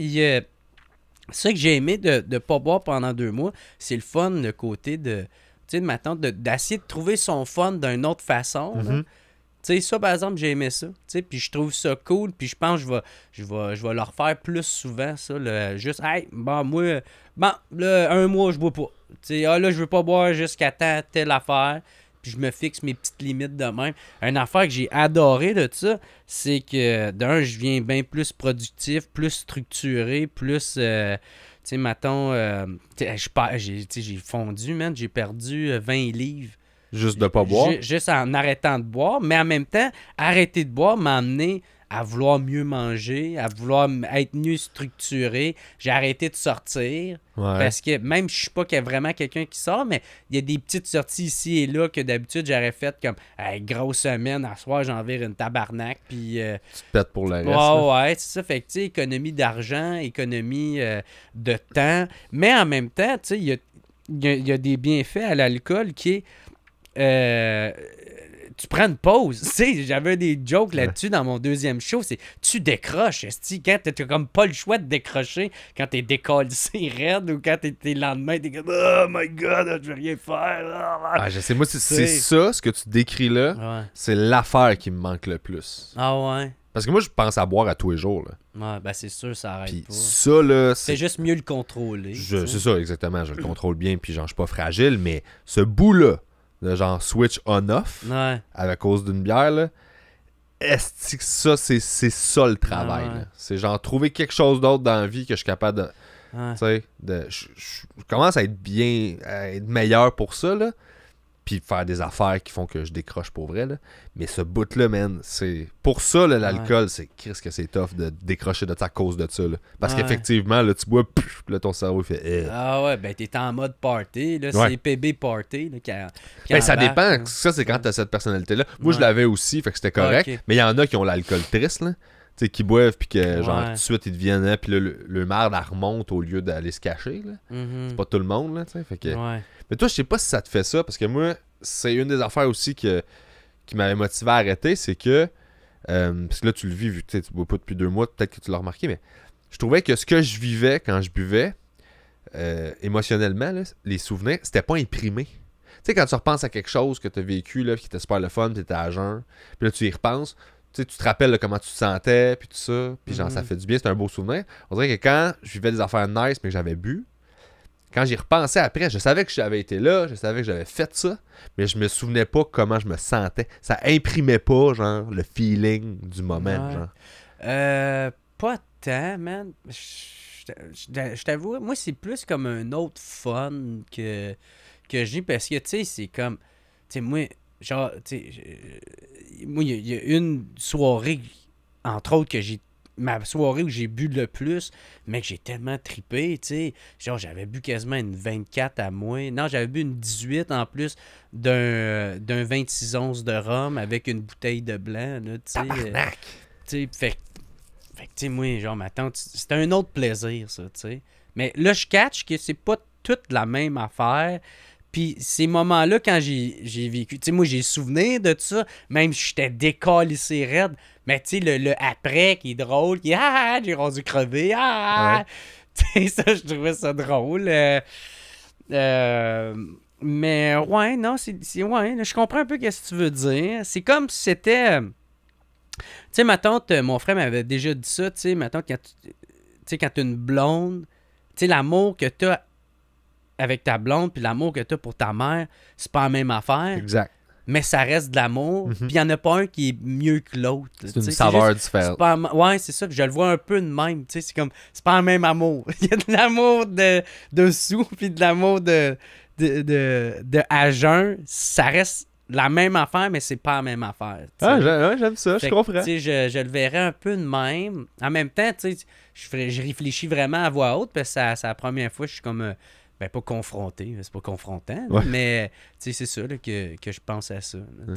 ça que j'ai aimé de pas boire pendant 2 mois, c'est le fun, le côté de, tu sais, de ma tante, d'essayer de trouver son fun d'une autre façon, là. Mhm. Tu sais, ça, par exemple, j'ai aimé ça. Tu sais, puis je trouve ça cool. Puis je pense que je vais le refaire plus souvent, ça. Juste, hey, bon, moi, là, 1 mois, je bois pas. Tu sais, là, je veux pas boire jusqu'à temps, telle affaire. Puis je me fixe mes petites limites de même. Une affaire que j'ai adoré de ça, c'est que, d'un, je viens bien plus productif, plus structuré, plus... tu sais, mettons, j'ai fondu, man. J'ai perdu 20 livres. Juste de pas boire. Juste en arrêtant de boire, mais en même temps, arrêter de boire m'a amené à vouloir mieux manger, à vouloir être mieux structuré. J'ai arrêté de sortir Ouais. parce que même je suis pas qu'il y a vraiment quelqu'un qui sort, mais il y a des petites sorties ici et là que d'habitude j'aurais fait comme hey, grosse semaine, à soir j'en vire une tabarnak, puis Tu te pètes pour le reste. là. ouais, c'est ça. Fait que, tu sais, économie d'argent, économie de temps. Mais en même temps, tu sais, il y a des bienfaits à l'alcool qui est. Tu prends une pause. Tu sais, j'avais des jokes là-dessus dans mon 2e show. C'est tu décroches. Esti, quand t'as comme pas le choix de décrocher, quand t'es décalcé raide ou quand t'es le lendemain, t'es comme oh my god, je vais rien faire. Ah, je sais, moi, c'est C'est- ça, ce que tu décris là, Ouais. c'est l'affaire qui me manque le plus. Ah ouais. Parce que moi, je pense à boire à tous les jours, là. Ouais, ben c'est sûr, ça arrête Puis pas. ça, là, C'est juste mieux le contrôler. tu sais. C'est ça, exactement. Je le contrôle bien, puis genre, je suis pas fragile, mais ce bout-là, de genre switch on-off, Ouais. à cause d'une bière, là, est-ce que ça, c'est ça le travail, Ah ouais. là. C'est genre trouver quelque chose d'autre dans la vie que je suis capable de. Ouais. Tu sais, je commence à être bien, à être meilleur pour ça, là. Puis faire des affaires qui font que je décroche pour vrai, là. Mais ce bout-là, man, c'est... Pour ça, là, l'alcool, c'est... Qu'est-ce que c'est tough de décrocher de ça à cause de ça, là. Parce Ouais. qu'effectivement, là, tu bois, pff, là, ton cerveau, il fait... Ah ouais, ben t'es en mode party, là, Ouais. c'est PB party, là, qui Ben, ça embarque, dépend. là. Ça, c'est quand t'as cette personnalité-là. Moi, je Ouais. l'avais aussi, fait que c'était correct. Ah, ok. Mais il y en a qui ont l'alcool triste, là. Tu sais, qui boivent, puis que, genre, Ouais. tout de suite, ils deviennent... hein, puis là, le marde, elle remonte au lieu d'aller se cacher, là. Mhm. C'est pas tout le monde, là, tu sais. Fait que... Ouais. Mais toi, je sais pas si ça te fait ça, parce que moi, c'est une des affaires aussi qui m'avait motivé à arrêter, c'est que, parce que là, tu le vis, vu que tu bois pas depuis 2 mois, peut-être que tu l'as remarqué, mais je trouvais que ce que je vivais quand je buvais, émotionnellement, là, les souvenirs, c'était pas imprimé. Tu sais, quand tu repenses à quelque chose que tu as vécu, là, qui était super le fun, tu étais à jeun, puis là, tu y repenses, tu sais, tu te rappelles là, comment tu te sentais, puis tout ça, puis genre, ça fait du bien, c'est un beau souvenir. On dirait que quand je vivais des affaires nice, mais que j'avais bu, quand j'y repensais après, je savais que j'avais été là, je savais que j'avais fait ça, mais je me souvenais pas comment je me sentais. Ça imprimait pas, genre, le feeling du moment, Ouais. genre. Pas tant, man. Je t'avoue, moi, c'est plus comme un autre fun que j'ai, parce que, tu sais, c'est comme, tu sais, moi, genre, tu sais, moi, il y a une soirée, entre autres, que j'ai ma soirée où j'ai bu le plus, mais que j'ai tellement trippé, tu sais. Genre, j'avais bu quasiment une 24 à moi. Non, j'avais bu une 18 en plus d'un 26 onces de rhum avec une bouteille de blanc, là, tu sais. Tabarnak! Tu sais, fait que, tu sais, moi, genre, ma tante, c'était un autre plaisir, ça, tu sais. Mais là, je catch que c'est pas toute la même affaire. Puis ces moments-là, quand j'ai vécu, tu sais, moi, j'ai souvenir de ça, même si j'étais décalissé raide, mais tu sais, le après qui est drôle, qui est ah, j'ai rendu crevé, ah, tu sais, ça, je trouvais ça drôle. Mais ouais, non, ouais, je comprends un peu ce que tu veux dire. C'est comme si c'était. Tu sais, ma tante, mon frère m'avait déjà dit ça, tu sais, ma tante, quand t'as une blonde, tu sais, l'amour que t'as avec ta blonde, puis l'amour que t'as pour ta mère, c'est pas la même affaire, Exact. mais ça reste de l'amour, puis il y en a pas un qui est mieux que l'autre. C'est tu une sais, saveur juste- différente. c'est pas ouais, c'est ça, puis je le vois un peu de même, tu sais, c'est comme, c'est pas le même amour. Il y a de l'amour de sous, puis de l'amour de à jeun, ça reste la même affaire, mais c'est pas la même affaire. J'aime ça, je comprends. Je le verrais un peu de même. En même temps, je réfléchis vraiment à voix haute, parce que c'est la première fois que je suis comme... pas confronté, c'est pas confrontant, là, mais c'est ça là, que je pense à ça. Là,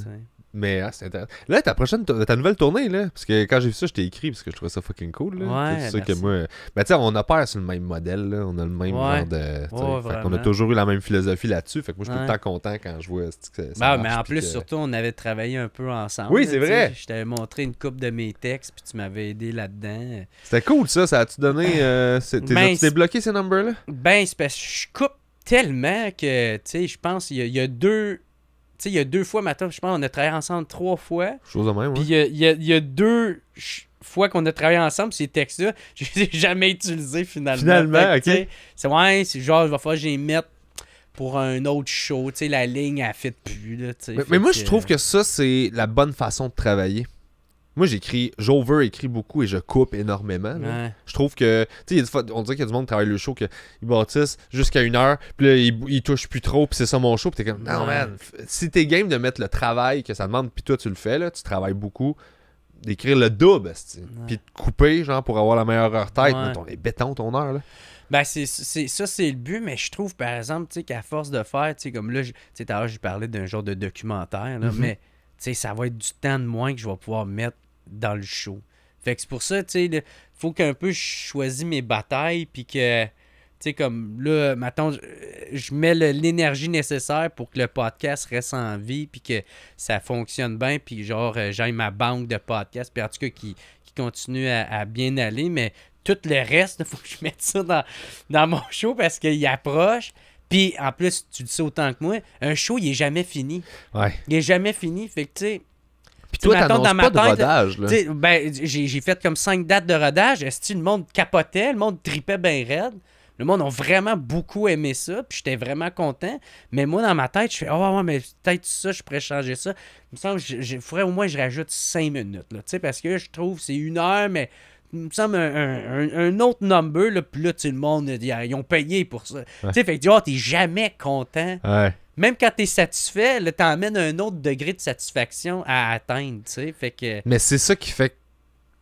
mais c'est intéressant. Là, ta nouvelle tournée, là, parce que quand j'ai vu ça, je t'ai écrit parce que je trouvais ça fucking cool. Là. C'est sûr que moi. Ben, tu sais, on opère sur le même modèle, là. On a le même genre de. Fait qu'on a toujours eu la même philosophie là-dessus. Fait que moi, je suis tout le temps content quand je vois ça. Marche, mais en plus, surtout, on avait travaillé un peu ensemble. Oui, c'est vrai. Je t'avais montré une coupe de mes textes, puis tu m'avais aidé là-dedans. C'était cool, ça. Ça a-tu donné. Tu t'es bloqué ces numbers-là? Ben, c'est parce que je coupe tellement que, tu sais, je pense qu'il y a deux. Tu sais, il y a 2 fois, maintenant, je pense qu'on a travaillé ensemble 3 fois. Chose de même, Puis il y a 2 fois qu'on a travaillé ensemble, ces textes-là, je les ai jamais utilisés finalement. Finalement, ok. C'est genre, il va falloir que je les mette pour un autre show. Tu sais, la ligne, elle fit plus. Là, mais moi, je trouve que ça, c'est la bonne façon de travailler. Moi, j'over écris beaucoup et je coupe énormément. Je troude que, tu sais, on dirait qu'il y a du monde qui travaille le show, qu'ils bâtissent jusqu'à 1 heure, puis là, ils touchent plus trop, puis c'est ça mon show, puis t'es comme, non, man, si t'es game de mettre le travail que ça demande, puis toi, tu le fais, là, tu travailles beaucoup, d'écrire le double, puis de couper, genre, pour avoir la meilleure heure tête, mais ton béton, ton heure, là. Ben, c'est le but, mais je trouve, par exemple, tu sais, qu'à force de faire, tu sais, comme là, tu sais, tout à l'heure, j'ai parlé d'un genre de documentaire, là, mais, tu sais, ça va être du temps de moins que je vais pouvoir mettre dans le show. Fait que c'est pour ça, tu sais, faut qu'un peu je choisis mes batailles, puis que, tu sais, comme là, maintenant, je mets l'énergie nécessaire pour que le podcast reste en vie, puis que ça fonctionne bien, puis genre, j'ai ma banque de podcasts, puis en tout cas, qui continue à bien aller, mais tout le reste, il faut que je mette ça dans mon show parce qu'il approche. Puis, en plus, tu le sais autant que moi, un show, il est jamais fini. Ouais. Il est jamais fini, fait que, tu sais... Puis toi, t'annonces pas de rodage, là. Ben, j'ai fait comme 5 dates de rodage. Est-ce que le monde capotait? Le monde tripait bien raide. Le monde a vraiment beaucoup aimé ça. Puis j'étais vraiment content. Mais moi, dans ma tête, je fais « Oh, ouais, mais peut-être ça, je pourrais changer ça. » Il me semble que faudrait au moins que je rajoute 5 minutes. Là, parce que je trouve que c'est 1 heure, mais il me semble un autre number. Là, puis là, le monde, ils ont payé pour ça. Ouais. Fait que tu dis « Oh, t'es jamais content. Ouais. » Même quand t'es satisfait, là, t'emmènes un autre degré de satisfaction à atteindre, tu sais, fait que... Mais c'est ça qui fait que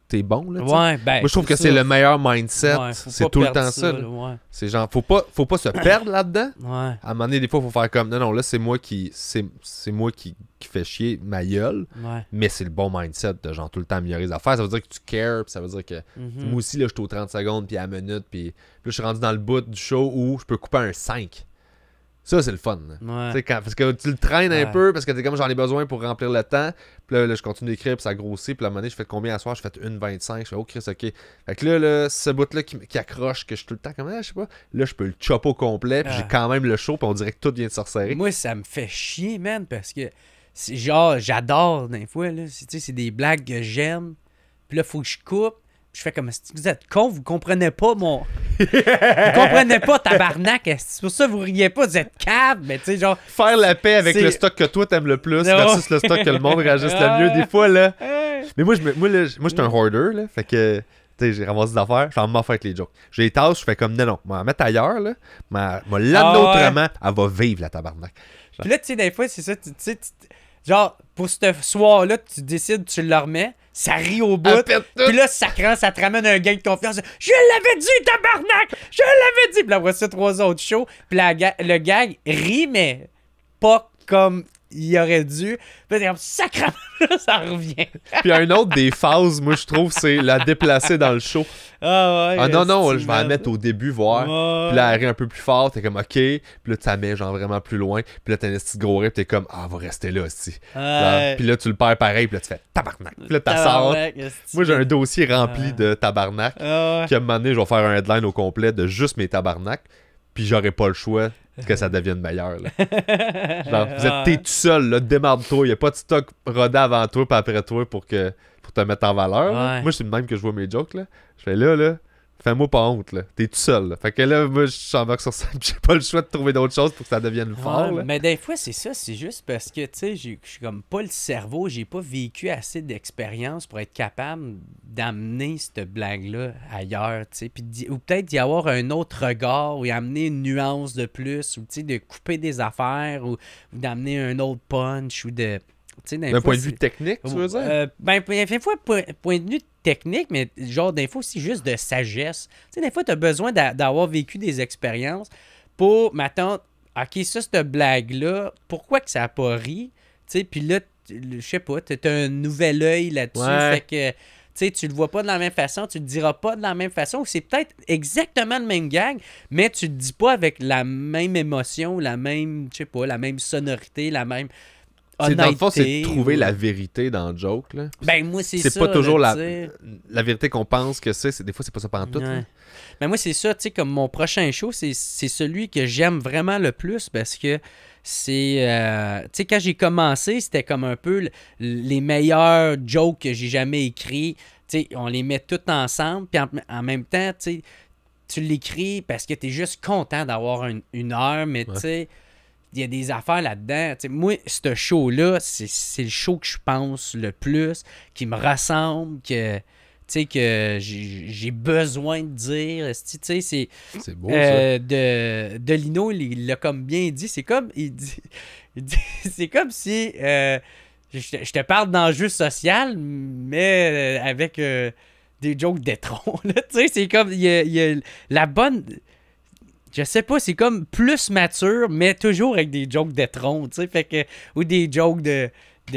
t'es bon, là, ouais, ben, moi, je trouve que c'est le meilleur mindset. Ouais, c'est tout le temps ça. Ouais. C'est genre, faut pas se perdre là-dedans. Ouais. À un moment donné, des fois, il faut faire comme, non, là, c'est moi qui fait chier ma gueule, mais c'est le bon mindset de genre tout le temps améliorer les affaires. Ça veut dire que tu cares, puis ça veut dire que moi aussi, là, je suis aux 30 secondes, puis à la minute, puis là, je suis rendu dans le bout du show où je peux couper un 5. Ça, c'est le fun. Ouais. Parce que tu le traînes un peu, parce que t'es comme j'en ai besoin pour remplir le temps. Puis là, je continue d'écrire, puis ça grossit. Puis à un moment donné, je fais combien à soir? Je fais 1,25. Je fais, oh Chris, ok. Fait que là ce bout-là qui accroche, que je suis tout le temps comme, je sais pas. Là, je peux le chop au complet, puis j'ai quand même le show, puis on dirait que tout vient de se resserrer. Moi, ça me fait chier, man, parce que c'est genre, j'adore des fois. Là. C'est des blagues que j'aime. Puis là, faut que je coupe. Je fais comme, si vous êtes con, vous comprenez pas mon... vous comprenez pas tabarnak. C'est pour ça que vous riez pas, vous êtes cave. Mais tu sais, genre... Faire la paix avec le stock que toi t'aimes le plus versus le stock que le monde réagisse le mieux. Des fois, là... Mais moi, je suis un hoarder, là. Fait que, tu sais, j'ai ramassé des affaires. Je vais m'en faire avec les jokes. J'ai les tasses, je fais comme, non, moi, la mettre ailleurs, là. Moi, l'amener autrement, elle va vivre, la tabarnak. Puis là, tu sais, des fois, c'est ça, tu sais... Genre, pour ce soir-là, tu décides, tu le remets, ça rit au bout, puis là, ça te ramène un gain de confiance. Je l'avais dit, tabarnak! Je l'avais dit! Puis là, après ça, 3 autres shows, puis le gag rit, mais pas comme il aurait dû. Puis là, t'es comme, sacrément, là, ça revient. Puis un autre des phases, moi, je trouve, c'est la déplacer dans le show. Ah ouais. Non, je vais la mettre au début, voir. Ouais. Puis là, elle rit un peu plus fort, t'es comme, ok. Puis là, tu la mets, genre, vraiment plus loin. Puis là, t'as un petit gros rire, puis t'es comme, va rester là, aussi. Puis là, tu le perds pareil, puis là, tu fais tabarnak. Puis là, t'as sort. Moi, j'ai un dossier rempli de tabarnak. Puis à un moment donné, je vais faire un headline au complet de juste mes tabarnak. Puis j'aurai pas le choix que ça devienne meilleur. Là. Genre, t'es tout seul, là, démarre-toi. Y a pas de stock rodé avant toi puis après toi pour te mettre en valeur. Moi, c'est le même que je vois mes jokes. Là. Je fais là, Fais-moi pas honte, là. T'es tout seul, là. Fait que là, moi, je suis en box sur ça. J'ai pas le choix de trouver d'autres choses pour que ça devienne fort, là. Mais des fois, c'est ça. C'est juste parce que, tu sais, je suis comme pas le cerveau. J'ai pas vécu assez d'expérience pour être capable d'amener cette blague-là ailleurs, tu sais. Puis ou peut-être d'y avoir un autre regard ou y amener une nuance de plus ou, tu sais, de couper des affaires ou d'amener un autre punch ou de... D'un point de vue technique, tu veux dire? Des fois, point de vue technique, mais genre, des fois aussi juste de sagesse. Tu sais, des fois, tu as besoin d'avoir vécu des expériences pour m'attendre, OK, ça, cette blague-là, pourquoi que ça n'a pas ri? Tu sais, puis là, je sais pas, tu as un nouvel œil là-dessus, fait que, tu sais, tu le vois pas de la même façon, tu le diras pas de la même façon, ou c'est peut-être exactement le même gag, mais tu le dis pas avec la même émotion, la même, je sais pas, la même sonorité, la même... Dans le fond, c'est de trouver la vérité dans le joke. Là. Ben, moi, c'est ça. C'est pas toujours la vérité qu'on pense que c'est. Des fois, c'est pas ça pendant tout. Ben, moi, c'est ça. Tu sais, comme mon prochain show, c'est celui que j'aime vraiment le plus parce que c'est... tu sais, quand j'ai commencé, c'était comme un peu les meilleurs jokes que j'ai jamais écrits. Tu sais, on les met tous ensemble. Puis en même temps, tu sais, tu l'écris parce que tu es juste content d'avoir une heure, mais tu sais... Il y a des affaires là-dedans. T'sais, moi, ce show-là, c'est le show que je pense le plus, qui me ressemble, que j'ai besoin de dire. C'est beau, ça. De Lino, il l'a comme bien dit. C'est comme, il dit c'est comme si je te parle d'enjeux social, mais avec des jokes d'étron. C'est comme, il y a la bonne... Je sais pas, c'est comme plus mature, mais toujours avec des jokes d'étron, tu sais, fait que... Ou des jokes de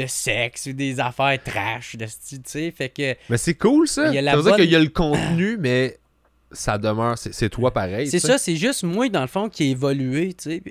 sexe, ou des affaires trash, tu sais, fait que... Mais c'est cool, ça! Ça veut dire qu'il y a le contenu, mais ça demeure... C'est toi pareil, c'est ça, c'est juste moi, dans le fond, qui ai évolué, tu sais,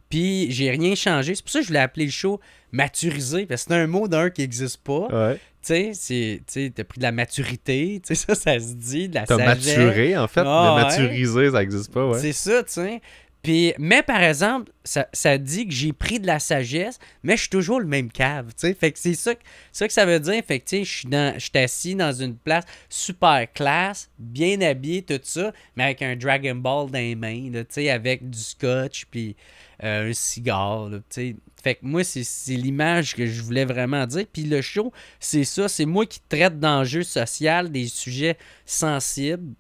puis j'ai rien changé. C'est pour ça que je voulais appeler le show « Maturisé », parce que c'est un mot d'un qui n'existe pas. Ouais. Tu sais, t'as pris de la maturité, tu sais, ça se dit, de la sagesse. T'as maturé, en fait. Ah, de maturiser, ça n'existe pas, ouais. C'est ça, tu sais. Puis, mais par exemple, ça dit que j'ai pris de la sagesse, mais je suis toujours le même cave, tu sais. Fait que c'est ça que ça veut dire. Fait que, tu sais, je suis assis dans une place super classe, bien habillé, tout ça, mais avec un Dragon Ball dans les mains, tu sais, avec du scotch, puis un cigare, tu sais. Fait que moi, c'est l'image que je voulais vraiment dire. Puis le show, c'est ça. C'est moi qui traite d'enjeux sociaux, des sujets sensibles,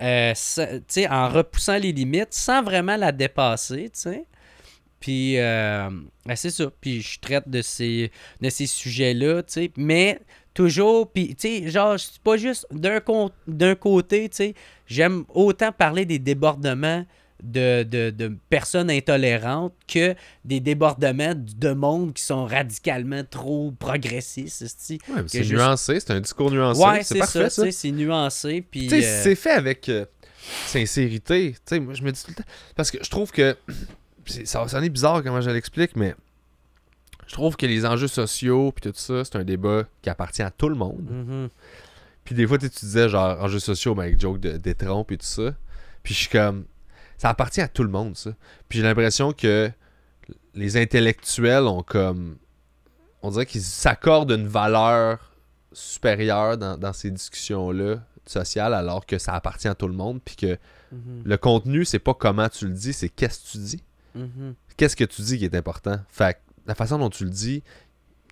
en repoussant les limites, sans vraiment la dépasser, tu sais. Puis, c'est ça. Puis je traite de ces sujets-là, tu sais. Mais toujours, puis, tu sais, genre, c'est pas juste d'un côté, tu sais. J'aime autant parler des débordements de personnes intolérantes que des débordements de monde qui sont radicalement trop progressistes. Ouais, c'est nuancé, c'est un discours nuancé. Ouais, c'est parfait, ça. C'est nuancé. Puis, c'est fait avec sincérité. T'sais, moi, je me dis tout le temps... Parce que je trouve que... Ça en est bizarre comment je l'explique, mais je trouve que les enjeux sociaux puis tout ça, c'est un débat qui appartient à tout le monde. Mm-hmm. Puis des fois, tu disais genre enjeux sociaux, mais avec joke d'étron et tout ça. Puis je suis comme... Ça appartient à tout le monde, ça. Puis j'ai l'impression que les intellectuels ont comme... On dirait qu'ils s'accordent une valeur supérieure dans ces discussions-là sociales, alors que ça appartient à tout le monde. Puis que le contenu, c'est pas comment tu le dis, c'est qu'est-ce que tu dis. Qu'est-ce que tu dis qui est important. Fait que la façon dont tu le dis,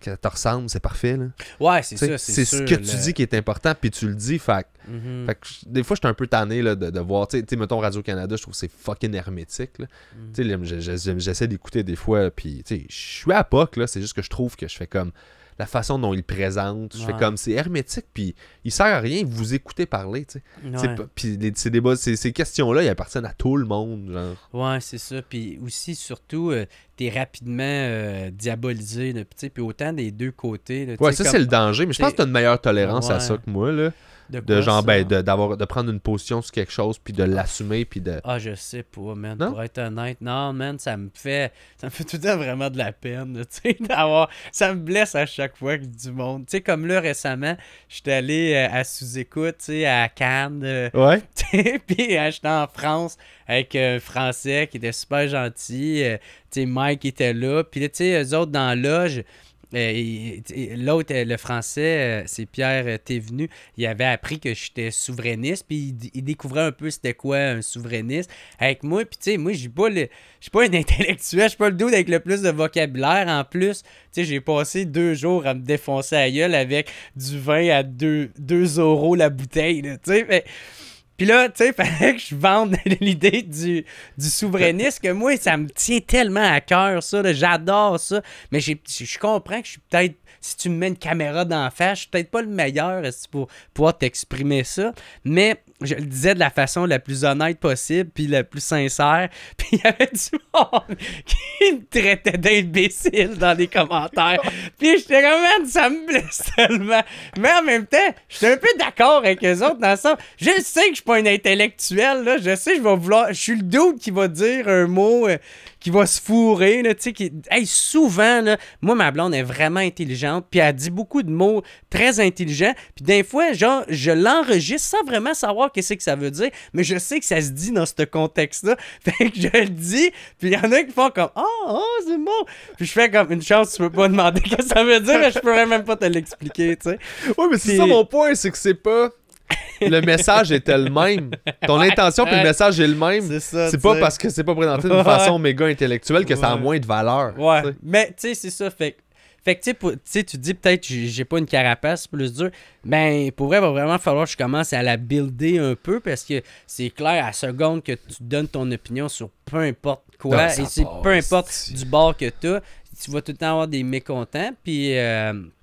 que ça te ressemble, c'est parfait, là. Ouais, c'est ça, c'est ce que tu dis qui est important, puis tu le dis, fait que des fois, je suis un peu tanné là, de voir, tu sais, mettons Radio-Canada, je trouve que c'est fucking hermétique, là. Tu sais, j'essaie d'écouter des fois, puis, tu sais, je suis à POC, là, c'est juste que je trouve que je fais comme... La façon dont il présente, je fais comme c'est hermétique, puis il sert à rien, vous écoutez parler, tu sais. Puis ces questions-là, ils appartiennent à tout le monde, genre. Ouais, c'est ça. Puis aussi, surtout, t'es rapidement diabolisé, puis autant des deux côtés. Là, ouais, ça, c'est le danger, mais je pense que t'as une meilleure tolérance à ça que moi, là. De genre, de prendre une position sur quelque chose, puis de l'assumer, puis de... Ah, je sais pas, man. Non? Pour être honnête, non, man, ça me fait tout le temps vraiment de la peine, tu sais, d'avoir... Ça me blesse à chaque fois que du monde... Tu sais, comme là, récemment, j'étais allé à sous-écoute, tu sais, à Cannes. Ouais. Puis j'étais en France avec un Français qui était super gentil. Tu sais, Mike était là. Puis là, tu sais, eux autres, dans la loge... L'autre, le français, c'est Pierre Thévenu, il avait appris que j'étais souverainiste, puis il découvrait un peu c'était quoi un souverainiste avec moi. Puis tu sais, moi, je suis pas un intellectuel, je suis pas le dude avec le plus de vocabulaire. En plus, tu sais, j'ai passé 2 jours à me défoncer la gueule avec du vin à 2 euros la bouteille, tu sais. Puis là, tu sais, fallait que je vende l'idée du souverainisme, que moi, ça me tient tellement à cœur, ça. Là, j'adore ça. Mais je comprends que je suis peut-être, si tu me mets une caméra d'en face, je suis peut-être pas le meilleur pour pouvoir t'exprimer ça. Mais je le disais de la façon la plus honnête possible, puis la plus sincère. Puis il y avait du monde qui me traitait d'imbécile dans les commentaires. Puis j'étais comme, man, ça me blesse tellement. Mais en même temps, j'étais un peu d'accord avec eux autres dans ça. Je sais que je suis pas un intellectuel, là. Je sais, je vais vouloir. Je suis le dude qui va dire un mot qui va se fourrer, là, tu sais. Hey, souvent, là, moi, ma blonde est vraiment intelligente, puis elle dit beaucoup de mots très intelligents. Puis des fois, genre, je l'enregistre sans vraiment savoir qu'est-ce que ça veut dire, mais je sais que ça se dit dans ce contexte-là. Fait que je le dis, puis il y en a qui font comme c'est bon. Puis je fais comme une chance, tu peux pas demander ce que ça veut dire, mais je pourrais même pas te l'expliquer, tu sais. Ouais, mais c'est ça mon point, c'est que c'est pas. Le message était le même. Ton intention puis le message est le même. C'est pas parce que c'est pas présenté d'une façon méga intellectuelle que ça a moins de valeur. Ouais. T'sais. Mais tu sais, c'est ça. Fait que tu sais, tu dis peut-être j'ai pas une carapace plus dure. Ben, pour vrai, il va vraiment falloir que je commence à la builder un peu parce que c'est clair, à la seconde que tu donnes ton opinion sur peu importe quoi, non, et c'est peu importe du bord que tu vas tout le temps avoir des mécontents. Puis.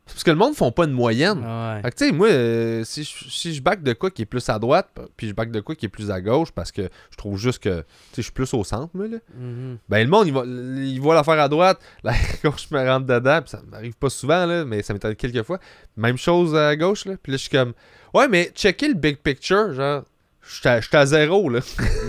Parce que le monde ne font pas une moyenne. Ouais. Fait que tu sais, moi, si je back de quoi qui est plus à droite, puis je back de quoi qui est plus à gauche, parce que je trouve juste que je suis plus au centre, moi, là. Mm-hmm. Ben, le monde, il voit l'affaire à droite, la gauche me rentre dedans, puis ça m'arrive pas souvent, là, mais ça m'est arrivé quelques fois. Même chose à gauche, là. Puis là, je suis comme, ouais, mais checker le big picture, genre, je suis à 0, là.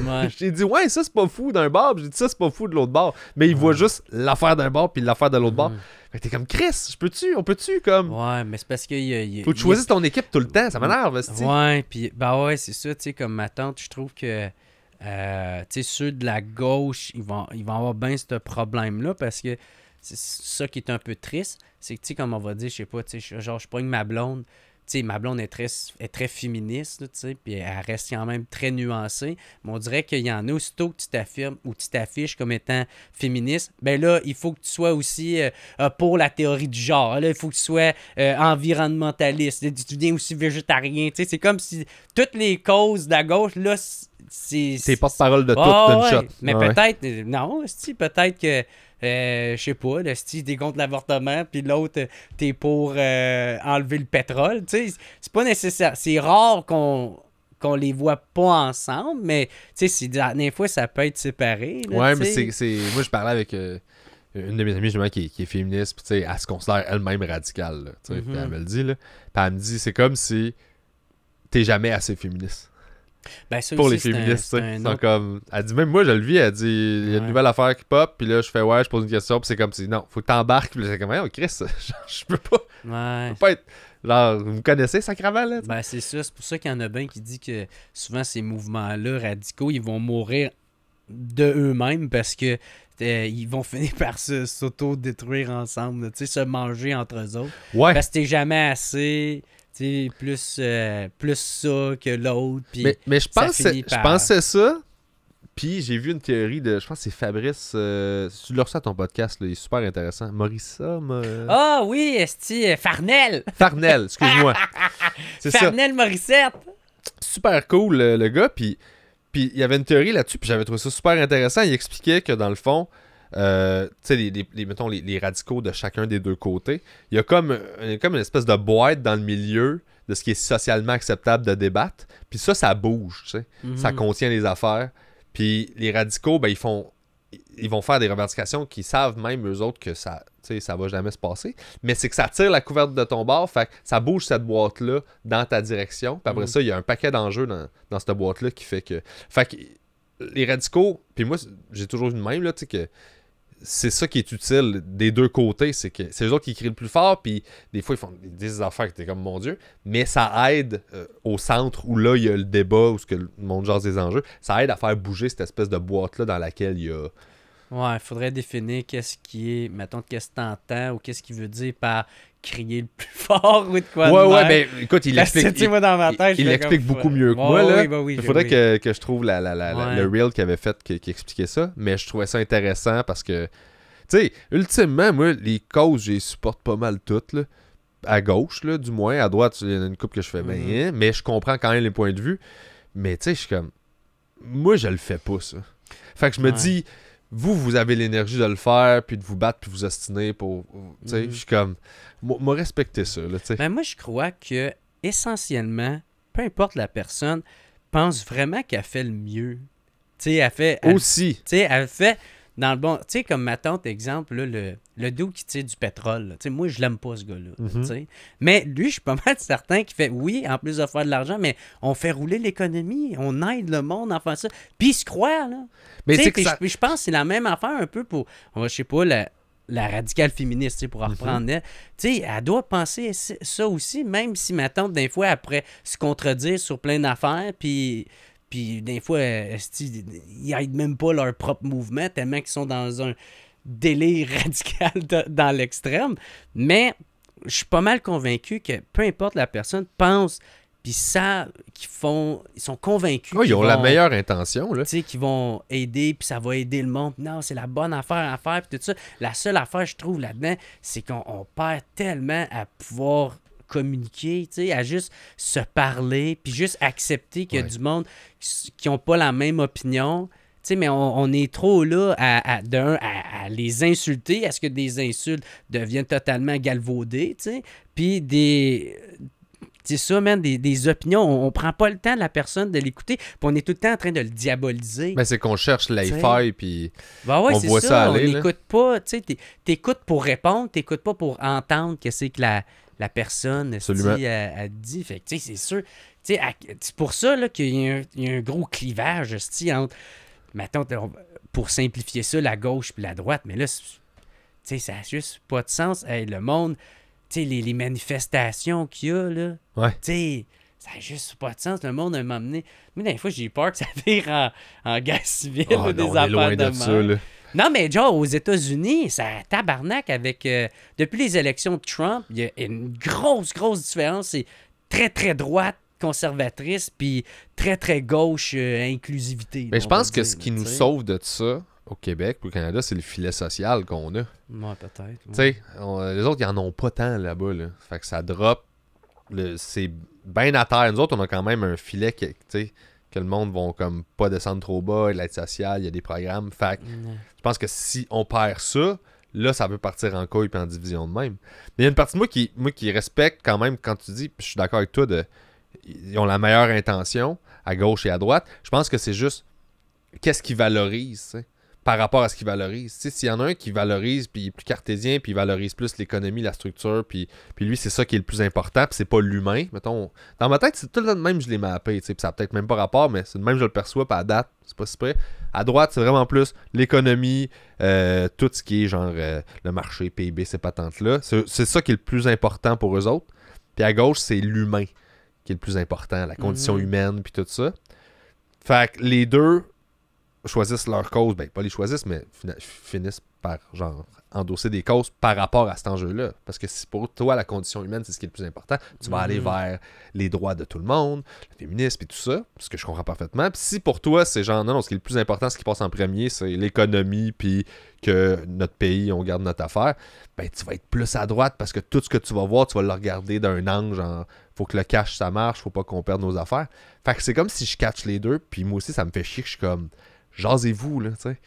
Ouais. J'ai dit, ouais, ça, c'est pas fou d'un bord, puis j'ai dit, ça, c'est pas fou de l'autre bord. Mais il voit juste l'affaire d'un bord, puis l'affaire de l'autre bord. Fait que t'es comme, Chris, on peut-tu, comme. Ouais, mais c'est parce qu'il faut que tu choisisses ton équipe tout le temps, ça m'énerve, c'ti. Ouais, puis, bah ouais, c'est ça, tu sais, comme ma tante, je trouve que, tu sais, ceux de la gauche, ils vont avoir bien ce problème-là, parce que c'est ça qui est un peu triste, c'est que, tu sais, comme on va dire, je sais pas, tu sais, genre, je pogne ma blonde, tu sais, ma blonde est très féministe, tu sais, puis elle reste quand même très nuancée. Mais on dirait qu'il y en a, aussitôt que tu t'affirmes ou tu t'affiches comme étant féministe, ben là, il faut que tu sois aussi pour la théorie du genre. Là, il faut que tu sois environnementaliste. Tu deviens aussi végétarien. Tu sais, c'est comme si toutes les causes de la gauche, là, c'est porte-parole de tout d'une shot. Mais peut-être, non, peut-être que. Je sais pas, le style t'es contre l'avortement, puis l'autre t'es pour enlever le pétrole. Tu sais, c'est pas nécessaire. C'est rare qu'on les voit pas ensemble, mais tu sais, des fois ça peut être séparé. Là, ouais, mais c'est. Moi, je parlais avec une de mes amies justement qui est féministe, puis tu sais, elle se considère elle-même radicale. Là, puis elle me le dit, là. Puis elle me dit, c'est comme si t'es jamais assez féministe. Ben, ça pour aussi, les féministes, c'est sont comme. Elle dit, même moi, je le vis, elle dit, il y a une nouvelle affaire qui pop, puis là, je fais, ouais, je pose une question, puis c'est comme si, non, faut que t'embarques, puis là, c'est comme, oh, Chris, je peux pas. Ouais. Je peux pas être. Genre, vous me connaissez, Sacraval, là? Ben, c'est ça, c'est pour ça qu'il y en a bien qui disent que souvent, ces mouvements-là radicaux, ils vont mourir de eux-mêmes parce que ils vont finir par s'auto-détruire ensemble, tu sais, se manger entre eux autres. Ouais. Parce que t'es jamais assez. Plus ça que l'autre. Mais je pensais ça, puis j'ai vu une théorie de, je pense que c'est Fabrice, tu l'as reçu à ton podcast, là, il est super intéressant. Morissa, Ah oui, esti, Farnell! Farnell, excuse-moi. C'est Farnell Morissette! Super cool, le gars, puis il y avait une théorie là-dessus, puis j'avais trouvé ça super intéressant. Il expliquait que dans le fond, tu sais, mettons les radicaux de chacun des deux côtés, il y a comme une espèce de boîte dans le milieu de ce qui est socialement acceptable de débattre. Puis ça bouge, tu sais. Ça contient les affaires. Puis les radicaux, ben ils vont faire des revendications qui savent même eux autres que ça va jamais se passer. Mais c'est que ça tire la couverte de ton bord, fait que ça bouge cette boîte-là dans ta direction. Puis après ça, il y a un paquet d'enjeux dans cette boîte-là qui fait que... Fait que les radicaux, puis moi, j'ai toujours vu de même, là, tu sais, que c'est ça qui est utile des deux côtés, c'est que c'est eux autres qui crient le plus fort, puis des fois ils disent des affaires que t'es comme mon Dieu, mais ça aide au centre où là il y a le débat, où ce que le monde jase des enjeux, ça aide à faire bouger cette espèce de boîte-là dans laquelle il y a Ouais, il faudrait définir qu'est-ce qui est, mettons, qu'est-ce que t'entends ou qu'est-ce qu'il veut dire par crier le plus fort ou de quoi de Ouais, même. ben écoute, il Parce que, explique, tu sais, moi, dans ma tête, je il fais explique comme, beaucoup mieux que ouais, moi, là. oui, ben oui, Il faudrait oui. que je trouve le reel qu'il avait fait qui expliquait ça, mais je trouvais ça intéressant parce que, tu sais, ultimement, moi, les causes, je les supporte pas mal toutes, là. À gauche, là, du moins. À droite, il y en a une couple que je fais bien, mais je comprends quand même les points de vue. Mais, tu sais, je suis comme... Moi, je le fais pas, ça. Fait que je me dis, vous avez l'énergie de le faire, puis de vous battre, puis vous ostiner pour... Tu sais, je suis comme... Moi, respecter ça, là, tu sais. Ben moi, je crois que, essentiellement, peu importe la personne, pense vraiment qu'elle fait le mieux. Tu sais, Aussi. Tu sais, elle fait dans le bon... Tu sais, comme ma tante, exemple, là, le dude qui tire du pétrole. Tu sais, moi, je l'aime pas, ce gars-là. Tu sais. Mais lui, je suis pas mal certain qu'il fait, oui, en plus de faire de l'argent, mais on fait rouler l'économie, on aide le monde en faisant ça. Puis il se croit, là. Mais Tu sais, c'est que puis ça... je pense que c'est la même affaire un peu pour, je sais pas, la radicale féministe, tu sais, pour en reprendre elle. Tu sais, elle doit penser ça aussi, même si ma tante, des fois, après se contredire sur plein d'affaires, puis des fois, ils aident même pas leur propre mouvement, tellement qu'ils sont dans un délire radical dans l'extrême. Mais je suis pas mal convaincu que peu importe la personne, pense, puis savent ils sont convaincus ils ont la vont... meilleure intention, là. Tu sais, qui vont aider, puis ça va aider le monde. Non, c'est la bonne affaire à faire, puis tout ça. La seule affaire, je trouve, là-dedans, c'est qu'on perd tellement à pouvoir communiquer, tu sais, à juste se parler, puis juste accepter qu'il y a du monde qui n'ont pas la même opinion. Tu sais, mais on est trop là à les insulter, à ce que des insultes deviennent totalement galvaudées, tu sais. Puis c'est ça, man, des opinions. On prend pas le temps de la personne de l'écouter, puis on est tout le temps en train de le diaboliser. Ben, c'est qu'on cherche l'hi-fi, puis ben ouais, on voit ça aller. On n'écoute pas, tu sais, t'écoutes pour répondre, t'écoutes pas pour entendre que c'est que la personne a dit. Fait que, tu sais, c'est sûr. Tu sais, c'est pour ça là, qu'il y a un gros clivage entre, mettons, pour simplifier ça, la gauche puis la droite, mais là, tu sais, ça n'a juste pas de sens. Hey, le monde... Tu sais, les manifestations qu'il y a, là, tu sais, ça n'a juste pas de sens. Le monde m'a amené... Moi, des fois, j'ai peur que ça vire en guerre civile, Oh, des non, on est loin de ça, là. Non, mais genre, aux États-Unis, ça tabarnak avec... depuis les élections de Trump, il y a une grosse différence. C'est très, très droite, conservatrice, puis très, très gauche, inclusivité. Mais je pense que ce qui nous sauve de ça... Au Québec, au Canada, c'est le filet social qu'on a. Ouais, peut-être. Tu sais, les autres, ils en ont pas tant là-bas. Là. Fait que ça drop. C'est bien à terre. Nous autres, on a quand même un filet que le monde va comme pas descendre trop bas, l'aide sociale, il y a des programmes. Fait que je pense que si on perd ça, là, ça peut partir en couille et en division de même. Mais il y a une partie de moi qui respecte quand même quand tu dis, puis je suis d'accord avec toi, ils ont la meilleure intention à gauche et à droite. Je pense que c'est juste qu'est-ce qu'ils valorisent, t'sais, par rapport à ce qu'ils valorisent. S'il y en a un qui valorise, puis il est plus cartésien, puis il valorise plus l'économie, la structure, puis lui, c'est ça qui est le plus important, puis c'est pas l'humain. Mettons, dans ma tête, c'est tout le temps de même, je l'ai mappé, puis ça n'a peut-être même pas rapport, mais c'est de même je le perçois, puis à date, c'est pas si près. À droite, c'est vraiment plus l'économie, tout ce qui est genre le marché, PIB, ces patentes-là. C'est ça qui est le plus important pour eux autres. Puis à gauche, c'est l'humain qui est le plus important, la condition humaine, puis tout ça. Fait que les deux choisissent leur cause, ben pas les choisissent, mais finissent par genre endosser des causes par rapport à cet enjeu-là. Parce que si pour toi, la condition humaine, c'est ce qui est le plus important, tu vas aller vers les droits de tout le monde, le féminisme et tout ça, ce que je comprends parfaitement. Puis si pour toi, c'est genre, non, ce qui est le plus important, ce qui passe en premier, c'est l'économie, puis que notre pays, on garde notre affaire, ben tu vas être plus à droite parce que tout ce que tu vas voir, tu vas le regarder d'un angle, genre, faut que le cash, ça marche, faut pas qu'on perde nos affaires. Fait que c'est comme si je catch les deux, puis moi aussi, ça me fait chier que je suis comme... Jasez-vous, là, tu sais.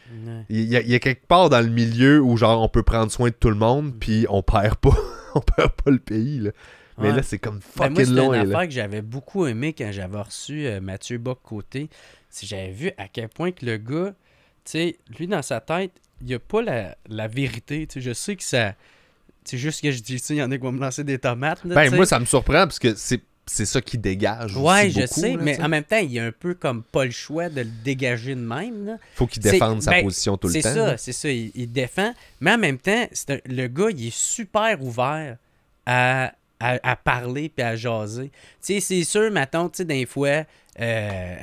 Il y a quelque part dans le milieu où, genre, on peut prendre soin de tout le monde, puis on perd pas le pays, là. Mais là, c'est comme fucking long. Moi, c'est une affaire que j'avais beaucoup aimé quand j'avais reçu Mathieu Bock-Côté. J'avais vu à quel point que le gars, tu sais, lui, dans sa tête, il a pas la vérité, tu sais. Je sais que ça... C'est juste que je dis, tu sais, il y en a qui vont me lancer des tomates, là, ben, moi, ça me surprend, parce que c'est ça qui dégage. Ouais, aussi je beaucoup, sais, là, mais t'sais. en même temps, il y a un peu comme pas le choix de le dégager de même. Là. Faut qu'il défende sa position tout le temps. C'est ça, il défend. Mais en même temps, le gars, il est super ouvert à à parler puis à jaser. Tu sais, c'est sûr, mettons, tu sais, des fois,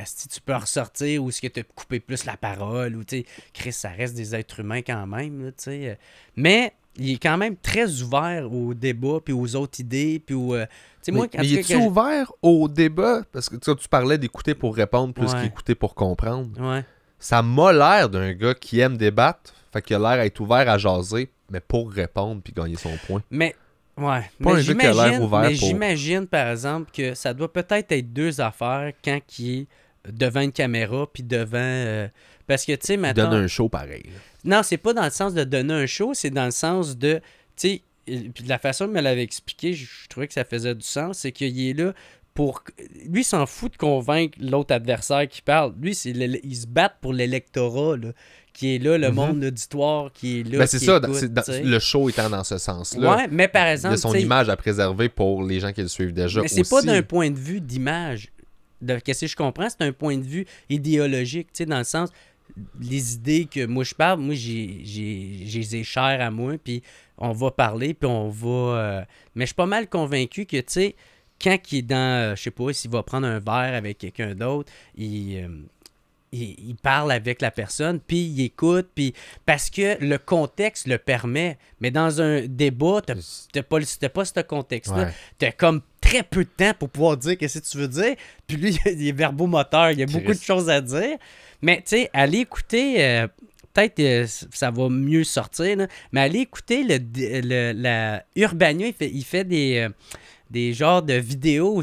si tu peux ressortir ou est-ce que tu as coupé plus la parole ou, tu sais, Chris, ça reste des êtres humains quand même, là, tu sais. Mais il est quand même très ouvert au débat puis aux autres idées puis au... tu sais, moi, Mais es-tu ouvert au débat? Parce que tu parlais d'écouter pour répondre plus qu'écouter pour comprendre. Ouais. Ça m'a l'air d'un gars qui aime débattre, fait qu'il a l'air d'être ouvert à jaser, mais pour répondre puis gagner son point. Mais... Ouais, Pas un gars qui a l'air ouvert pour... j'imagine, par exemple, que ça doit peut-être être deux affaires quand il est devant une caméra puis devant... parce que, tu sais, maintenant... Il donne un show pareil. Là. Non, c'est pas dans le sens de donner un show, c'est dans le sens de... Tu sais, puis de la façon dont il me l'avait expliqué, je trouvais que ça faisait du sens, c'est qu'il est là pour... Lui, il s'en fout de convaincre l'autre adversaire qui parle. Lui, il se bat pour l'électorat, là, qui est là, le monde auditoire qui est là. Ben c'est ça, écoute, le show étant dans ce sens-là. Ouais, mais par exemple... Il a son image à préserver pour les gens qui le suivent déjà. Mais c'est pas d'un point de vue d'image. Qu'est-ce que je comprends? C'est un point de vue idéologique, tu sais, dans le sens... Les idées que moi je parle, moi j'ai les chères à moi, puis on va parler, puis on va... Mais je suis pas mal convaincu que, tu sais, quand il est dans... je sais pas, s'il va prendre un verre avec quelqu'un d'autre, il parle avec la personne, puis il écoute, puis parce que le contexte le permet. Mais dans un débat, t'as pas ce contexte-là. Ouais. T'as comme très peu de temps pour pouvoir dire qu'est-ce que tu veux dire. Puis lui, il est verbomoteur, il y a beaucoup de choses à dire. Mais tu sais, allez écouter... peut-être ça va mieux sortir, là, mais allez écouter la Urbania, il fait des genres de vidéos où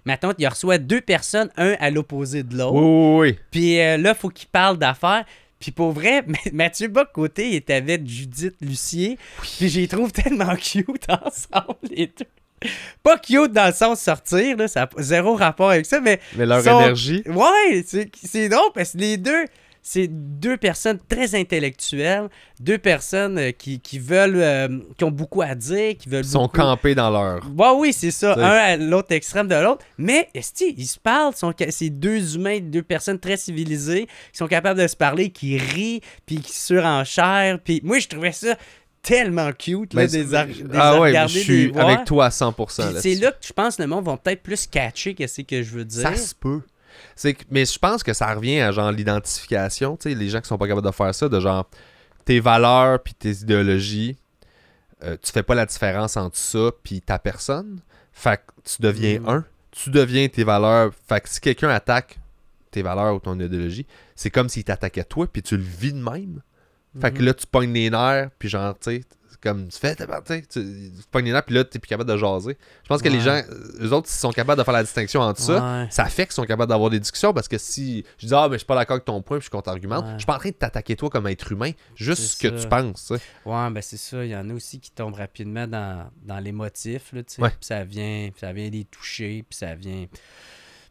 mettons, il reçoit deux personnes, un à l'opposé de l'autre. Oui. Puis là, il faut qu'il parle d'affaires. Puis pour vrai, Mathieu Bock-Côté il est avec Judith Lucier. Puis j'y trouve tellement cute ensemble, les deux. Pas cute dans le sens sortir, là, ça n'a zéro rapport avec ça, mais leur énergie. Ouais, c'est drôle parce que les deux... C'est deux personnes très intellectuelles, deux personnes qui veulent, qui ont beaucoup à dire, qui veulent sont campés dans leur... Ouais, oui, c'est ça, un à l'autre extrême de l'autre. Mais, ils se parlent, c'est deux humains, deux personnes très civilisées, qui sont capables de se parler, qui rient, puis qui surenchèrent. Puis moi, je trouvais ça tellement cute, là, je suis avec toi à 100%. C'est là que je pense que le monde va peut-être plus catcher qu'est-ce que je veux dire. Ça se peut. Mais je pense que ça revient à genre l'identification, tu sais, les gens qui sont pas capables de faire ça, de genre tes valeurs puis tes idéologies, tu fais pas la différence entre ça puis ta personne, fait que tu deviens tu deviens tes valeurs, fait que si quelqu'un attaque tes valeurs ou ton idéologie, c'est comme s'il t'attaquait toi puis tu le vis de même, fait que là tu pognes les nerfs puis genre tu sais comme tu fais, tu pognes les nerfs, puis là, t'es plus capable de jaser. Je pense que les gens, eux autres, s'ils sont capables de faire la distinction entre ça fait qu'ils sont capables d'avoir des discussions, parce que si je dis, mais je suis pas d'accord avec ton point, puis je suis contre argument, je suis pas en train de t'attaquer toi comme être humain, juste ce que tu penses. T'sais. Ouais, ben c'est ça. Il y en a aussi qui tombent rapidement dans l'émotif, là, tu sais. Puis ça vient les toucher, puis ça vient...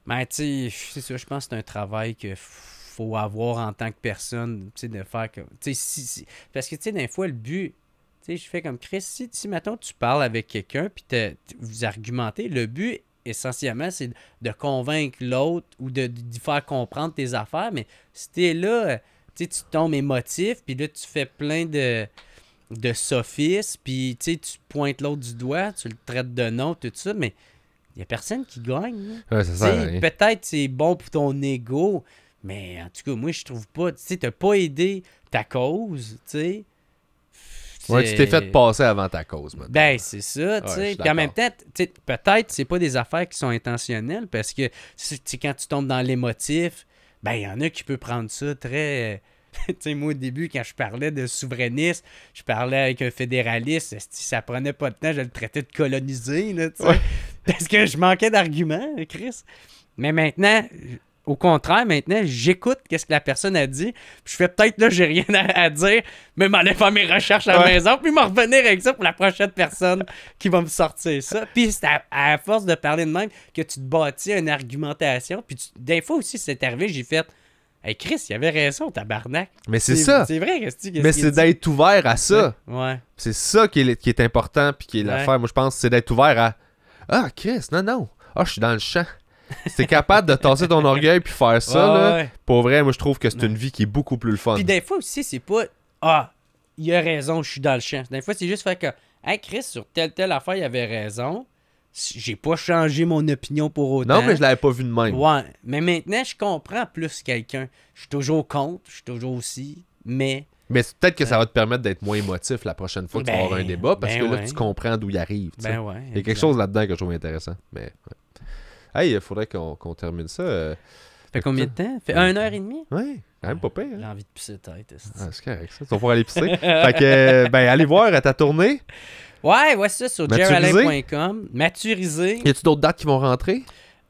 Mais tu sais, c'est ça, je pense que c'est un travail que faut avoir en tant que personne, tu sais, de faire comme... Tu sais, parce que, tu sais, des fois, le but... Tu sais, je fais comme Chris, si mettons, tu parles avec quelqu'un, puis vous argumentez, le but, essentiellement, c'est de convaincre l'autre ou de faire comprendre tes affaires, mais si t'es là, tu tombes émotif, puis là, tu fais plein de sophismes, puis tu pointes l'autre du doigt, tu le traites de nom, tout ça, mais il n'y a personne qui gagne. Ouais, c'est ça. Peut-être c'est bon pour ton ego, mais en tout cas, moi, je trouve pas, tu sais, t'as pas aidé ta cause, tu sais. Ouais, tu t'es fait passer avant ta cause. Maintenant. Ben, c'est ça, tu sais. Puis en même temps, peut-être c'est pas des affaires qui sont intentionnelles parce que quand tu tombes dans l'émotif, ben, il y en a qui peuvent prendre ça très... tu sais, moi, au début, quand je parlais de souverainiste, je parlais avec un fédéraliste, ça prenait pas de temps, je le traitais de colonisé, là, tu sais. Parce que je manquais d'arguments, Chris. Mais maintenant... Au contraire, maintenant, j'écoute qu'est-ce que la personne a dit. Puis je fais peut-être là, j'ai rien à dire, mais m'aller faire mes recherches à la maison, puis m'en revenir avec ça pour la prochaine personne qui va me sortir ça. Puis c'est à force de parler de même que tu te bâtis une argumentation. Puis des fois aussi, c'est arrivé, j'ai fait hey Chris, il avait raison, tabarnak. Mais c'est ça. C'est vrai, mais c'est d'être ouvert à ça. Ouais. C'est ça qui est important, puis qui est l'affaire. Moi, je pense c'est d'être ouvert à ah, Chris, non. Ah, je suis dans le champ. Si t'es capable de tasser ton orgueil puis faire ça, là, pour vrai, moi je trouve que c'est une vie qui est beaucoup plus le fun. Puis des fois aussi, c'est pas il a raison, je suis dans le champ. Des fois, c'est juste faire que hey Chris, sur telle affaire, il avait raison. j'ai pas changé mon opinion pour autant. Non, mais je l'avais pas vu de même. Ouais, mais maintenant, je comprends plus quelqu'un. Je suis toujours contre, je suis toujours aussi, mais... Mais peut-être que ça va te permettre d'être moins émotif la prochaine fois que tu vas avoir un débat, parce que là, tu comprends d'où il arrive. Ben ouais, il y a quelque chose là-dedans que je trouve intéressant. Mais, ouais. Hey, il faudrait qu'on termine ça. Fait combien de temps? Fait 1h30? Ouais, quand même pas pire. J'ai envie de pisser tête. C'est correct, ça. Tu vas pouvoir aller pisser. Fait que, ben, allez voir à ta tournée. Ouais, ça sur jeralain.com. Maturisé. Y a-tu d'autres dates qui vont rentrer?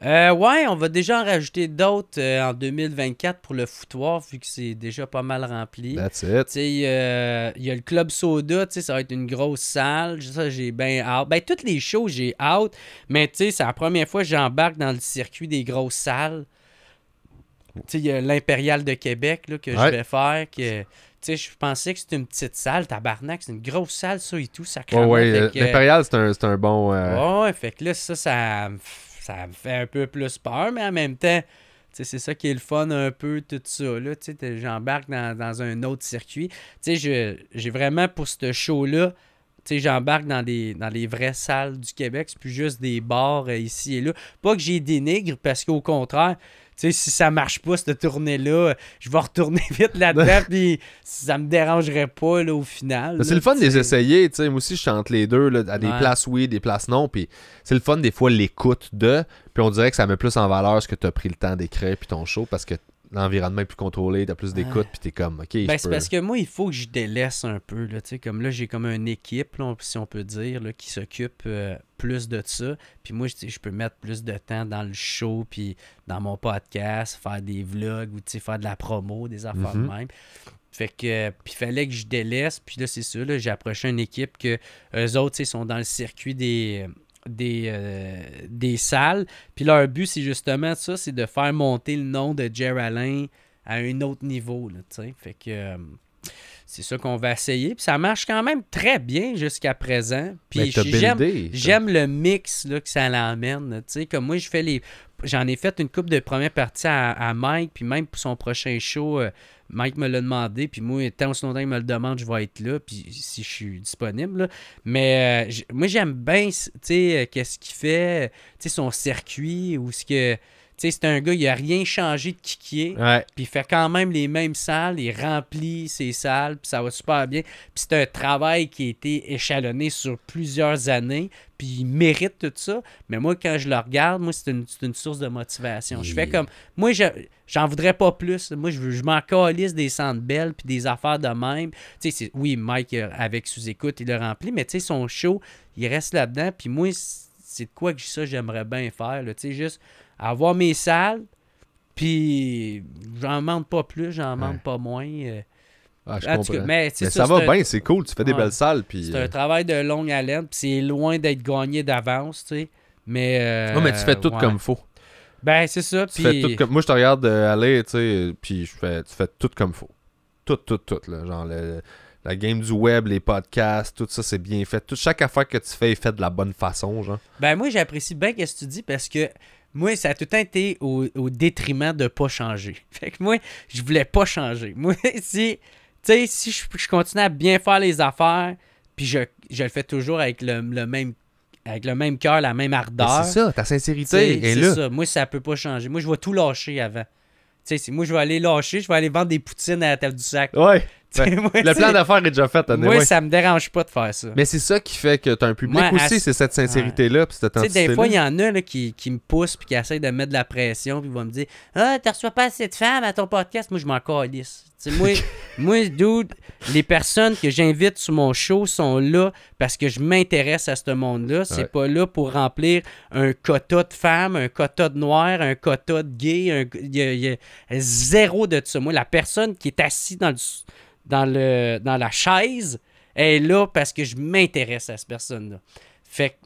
Ouais, on va déjà en rajouter d'autres en 2024 pour le foutoir, vu que c'est déjà pas mal rempli. That's it. Il y a le Club Soda, ça va être une grosse salle. Ça, j'ai bien hâte. Ben, toutes les shows, j'ai hâte. Mais c'est la première fois que j'embarque dans le circuit des grosses salles. Il y a l'Impérial de Québec là, que je vais faire. Je pensais que c'était une petite salle, tabarnak, c'est une grosse salle, ça et tout, ça crame. L'Impérial, c'est un bon... Ouais, fait que là, ça me fait un peu plus peur, mais en même temps, c'est ça qui est le fun un peu, tout ça. Là, j'embarque dans un autre circuit. J'ai vraiment, pour ce show-là, j'embarque dans les vraies salles du Québec. C'est plus juste des bars ici et là. Pas que j'ai dénigre, parce qu'au contraire, si ça marche pas, cette tournée-là, je vais retourner vite là-dedans, puis ça me dérangerait pas là, au final. C'est le fun de les essayer. Moi aussi, je chante les deux, là, à des places oui, des places non. Puis c'est le fun des fois l'écoute de. Puis on dirait que ça met plus en valeur ce que tu as pris le temps d'écrire puis ton show, parce que l'environnement est plus contrôlé, t'as plus d'écoute, puis t'es comme, OK, c'est parce que moi, il faut que je délaisse un peu, là, comme là, j'ai comme une équipe, là, si on peut dire, là, qui s'occupe plus de ça, puis moi, je peux mettre plus de temps dans le show, puis dans mon podcast, faire des vlogs, ou faire de la promo, des affaires de même. Fait que, puis il fallait que je délaisse, puis là, c'est ça, là, j'ai approché une équipe que eux autres, sont dans le circuit des salles. Puis leur but, c'est justement ça, c'est de faire monter le nom de Jeralain à un autre niveau. Là, fait que c'est ça qu'on va essayer. Puis ça marche quand même très bien jusqu'à présent. Puis j'aime le mix là, que ça l'emmène. Comme moi, j'en ai fait une couple de premières parties à Mike, puis même pour son prochain show, Mike me l'a demandé, puis moi, tant aussi longtemps qu'il me le demande, je vais être là, puis si je suis disponible. Là. Mais moi, j'aime bien, qu'est-ce qu'il fait, son circuit, ou ce que... c'est un gars, il a rien changé de kikier, puis il fait quand même les mêmes salles, il remplit ses salles, puis ça va super bien. Puis c'est un travail qui a été échelonné sur plusieurs années, puis il mérite tout ça. Mais moi, quand je le regarde, moi, c'est une source de motivation. Je fais comme... Moi, j'en voudrais pas plus. Moi, je m'en calisse des Centres Bell puis des affaires de même. Oui, Mike, avec sous-écoute, il l'a rempli, mais son show, il reste là-dedans. Puis moi, c'est de quoi que j'aimerais bien faire. Là, juste avoir mes salles, puis j'en demande pas plus, j'en demande pas moins. Je comprends. Mais ça va bien, c'est cool, tu fais des belles salles. Puis, c'est un travail de longue haleine, puis c'est loin d'être gagné d'avance, Mais, mais tu fais tout comme il faut. Ben, c'est ça. Moi, je te regarde aller, puis tu fais tout comme il faut. Tout, là. Genre, la game du web, les podcasts, tout ça, c'est bien fait. Chaque affaire que tu fais est faite de la bonne façon, genre. Ben, moi, j'apprécie bien ce que tu dis, parce que moi, ça a tout le temps été au détriment de pas changer. Fait que moi, je voulais pas changer. Moi, si je continue à bien faire les affaires, puis je le fais toujours avec le même cœur, la même ardeur. Mais c'est ça, ta sincérité est là. C'est ça. Moi, ça peut pas changer. Moi, je vais tout lâcher avant. Moi, je vais aller lâcher, je vais aller vendre des poutines à la table du sac. Ouais. Moi, le plan d'affaires est déjà fait. Moi, ça me dérange pas de faire ça. Mais c'est ça qui fait que tu as un public aussi, c'est cette sincérité-là, puis cette authenticité-là. Des fois, il y en a là, qui me poussent puis qui essayent de mettre de la pression, puis ils vont me dire « Ah, tu reçois pas assez de femmes à ton podcast? » Moi, je m'en calisse. Moi, dude, les personnes que j'invite sur mon show sont là parce que je m'intéresse à ce monde-là. C'est pas là pour remplir un quota de femmes, un quota de noirs, un quota de gays. Il y a zéro de ça. Moi, la personne qui est assise dans la chaise est là parce que je m'intéresse à cette personne-là. Fait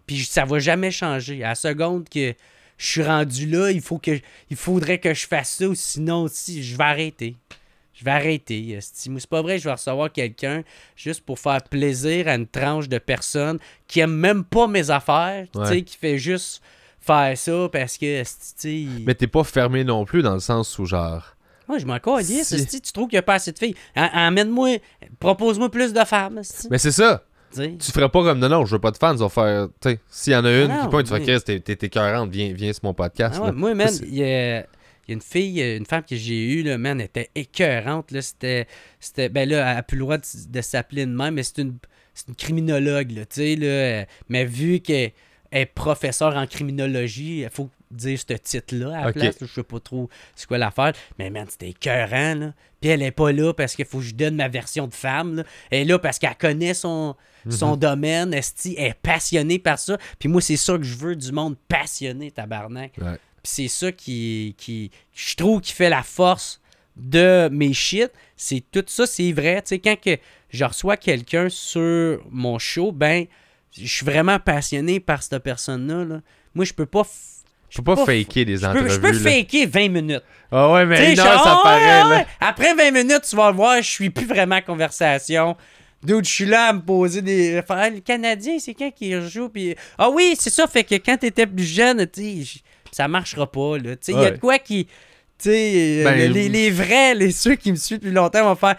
puis ça va jamais changer. À la seconde que je suis rendu là, il faudrait que je fasse ça, ou sinon aussi, je vais arrêter. C'est pas vrai que je vais recevoir quelqu'un juste pour faire plaisir à une tranche de personnes qui aiment même pas mes affaires, qui fait juste faire ça parce que... Mais t'es pas fermé non plus dans le sens où genre... Moi, je m'en calisse. Tu trouves qu'il n'y a pas assez de filles? Propose-moi plus de femmes. Mais c'est ça. sais. Tu ferais pas comme non, je veux pas de fans, on va faire. Tu sais, s'il y en a une Ah qui non, pointe, tu fais mais- Chris, t'es écœurante, viens sur mon podcast. Ah ouais, là. moi, man, Ça, il y a une fille, une femme que j'ai eue, là, man, elle était écœurante. Là, c'était, ben là, elle n'a plus le droit de s'appeler de même, mais c'est une criminologue, là, tu sais, là. Mais vu qu'elle est professeure en criminologie, il faut dire ce titre-là à la Ok. place. Je sais pas trop c'est quoi l'affaire. Mais man, c'était écœurant, là. Puis elle est pas là parce qu'il faut que je donne ma version de femme, là. Elle est là parce qu'elle connaît son domaine, esti, elle est passionnée par ça. Puis moi, c'est ça que je veux, du monde passionné, tabarnak. Ouais. Puis c'est ça qui je trouve qui fait la force de mes shit. C'est tout ça, c'est vrai. Tu sais, quand que je reçois quelqu'un sur mon show, ben, je suis vraiment passionné par cette personne-là. Là. Moi, je peux pas... Je peux pas faker des entrevues. Je peux là. faker 20 minutes. Ah ouais, Tu mais sais, une je heure, suis- ça Ah, paraît, ouais, là. ouais. Après 20 minutes, tu vas le voir, je suis plus vraiment en conversation. Dude, je suis là à me poser des... Faire, ah, le Canadien, c'est quand qui rejoue? Puis... Ah oui, c'est ça, fait que quand t'étais plus jeune, tu sais, ça marchera pas, là. Tu sais, il y a Ouais. de quoi qui... Tu sais, Ben, les vrais, ceux qui me suivent depuis longtemps vont faire...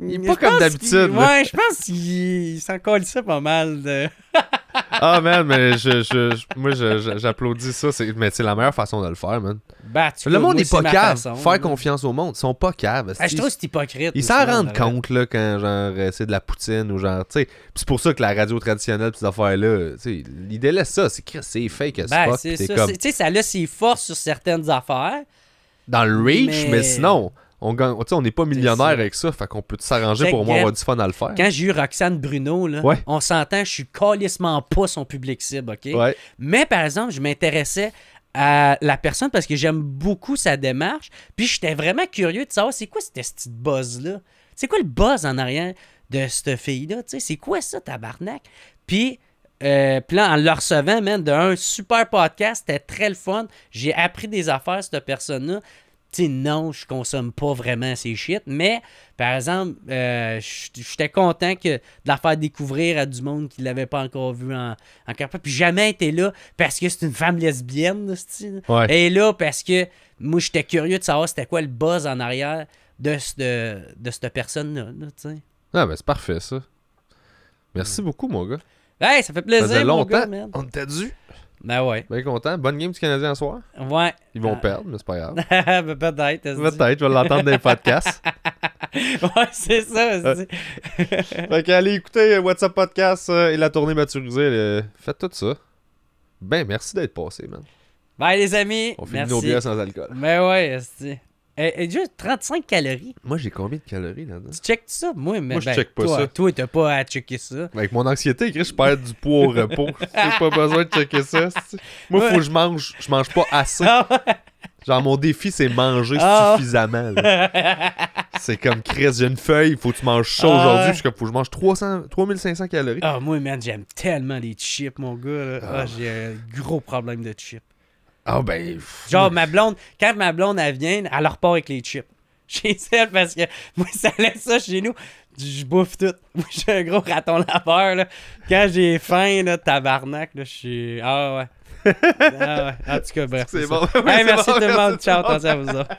Il est Je pas comme pense d'habitude, qu'il- là. Ouais, je pense qu'il s'en colle ça pas mal. Ah, man, mais moi, j'applaudis ça. Mais c'est la meilleure façon de le faire, man. Bah, Le monde n'est pas cave. Faire confiance au monde. Ils sont pas caves. Ah, je trouve que c'est hypocrite. Ils s'en rendent compte, là, quand, genre, c'est de la poutine ou genre, tu sais. Puis c'est pour ça que la radio traditionnelle, pis ces affaires-là, tu sais, ils délaissent ça. C'est fake as Ben, fuck. c'est pis ça. comme Tu sais, ça a ses forces sur certaines affaires. dans le reach, mais Mais- sinon, on gagne, tu sais, on n'est pas millionnaire ça. avec ça. Fait qu'on peut s'arranger Check, pour au moins Gab. avoir du fun à le faire. Quand j'ai eu Roxane Bruno, là, Ouais. on s'entend, je suis calissement pas son public cible, OK? Ouais. Mais par exemple, je m'intéressais à la personne parce que j'aime beaucoup sa démarche. Puis j'étais vraiment curieux de savoir c'est quoi cette petite buzz-là? C'est quoi le buzz en arrière de cette fille-là? Tu sais, c'est quoi ça, tabarnak? Puis là, en le recevant, man, d'un super podcast, c'était très le fun. J'ai appris des affaires, cette personne-là. Tu sais, non, je consomme pas vraiment ces shit, mais par exemple, j'étais content de la faire découvrir à du monde qui l'avait pas encore vu en carpa. Puis jamais été là parce que c'est une femme lesbienne, là, c'ti. Ouais. Elle est là parce que moi, j'étais curieux de savoir c'était quoi le buzz en arrière de cette personne-là, là, tu sais. Ah, ben c'est parfait, ça. Merci beaucoup, mon gars. Hey, ça fait Ça plaisir, faisait mon longtemps. gars, man. On t'a dû. Ben ouais. Bien content. Bonne game du Canadien ce soir. Ouais. Ils vont perdre, mais c'est pas grave. Ben, peut-être. est-ce que- Peut-être, je vais l'entendre dans les podcasts. Ouais, c'est ça. est-ce que- Fait qu'allez écouter WhatsApp Podcast et la tournée maturisée. Faites tout ça. Ben, merci d'être passé, man. Bye, les amis. On finit Merci. nos bières sans alcool. Ben ouais, est-ce juste 35 calories. Moi, j'ai combien de calories là-dedans? Tu checkes ça? Moi, mais, Moi, je check pas toi, ça. Toi, t'as pas à checker ça. Avec mon anxiété, Chris, je perds du poids au repos. J'ai pas besoin de checker ça. c'est-tu. Moi, faut que je mange pas assez. Ah ouais. Genre, mon défi, c'est manger Ah. suffisamment. là. C'est comme, Chris, j'ai une feuille, faut que tu manges ça Ah. aujourd'hui. Je suis comme, faut que je mange 3500 calories. Ah, moi, man, j'aime tellement les chips, mon gars. Là. Ah, j'ai un gros problème de chips. Ah, ben. Genre, ma blonde, quand ma blonde, elle vient, elle repart avec les chips. Chez elle, parce que moi, ça laisse ça chez nous. Je bouffe tout. Moi, je suis un gros raton laveur, là. Quand j'ai faim, là, tabarnak, là, je suis... Ah ouais. Ah ouais. En tout cas, bref. C'est ça. bon. Hey, Oui, c'est merci bon, tout le monde. merci, Ciao, c'est bon. attention à vous autres.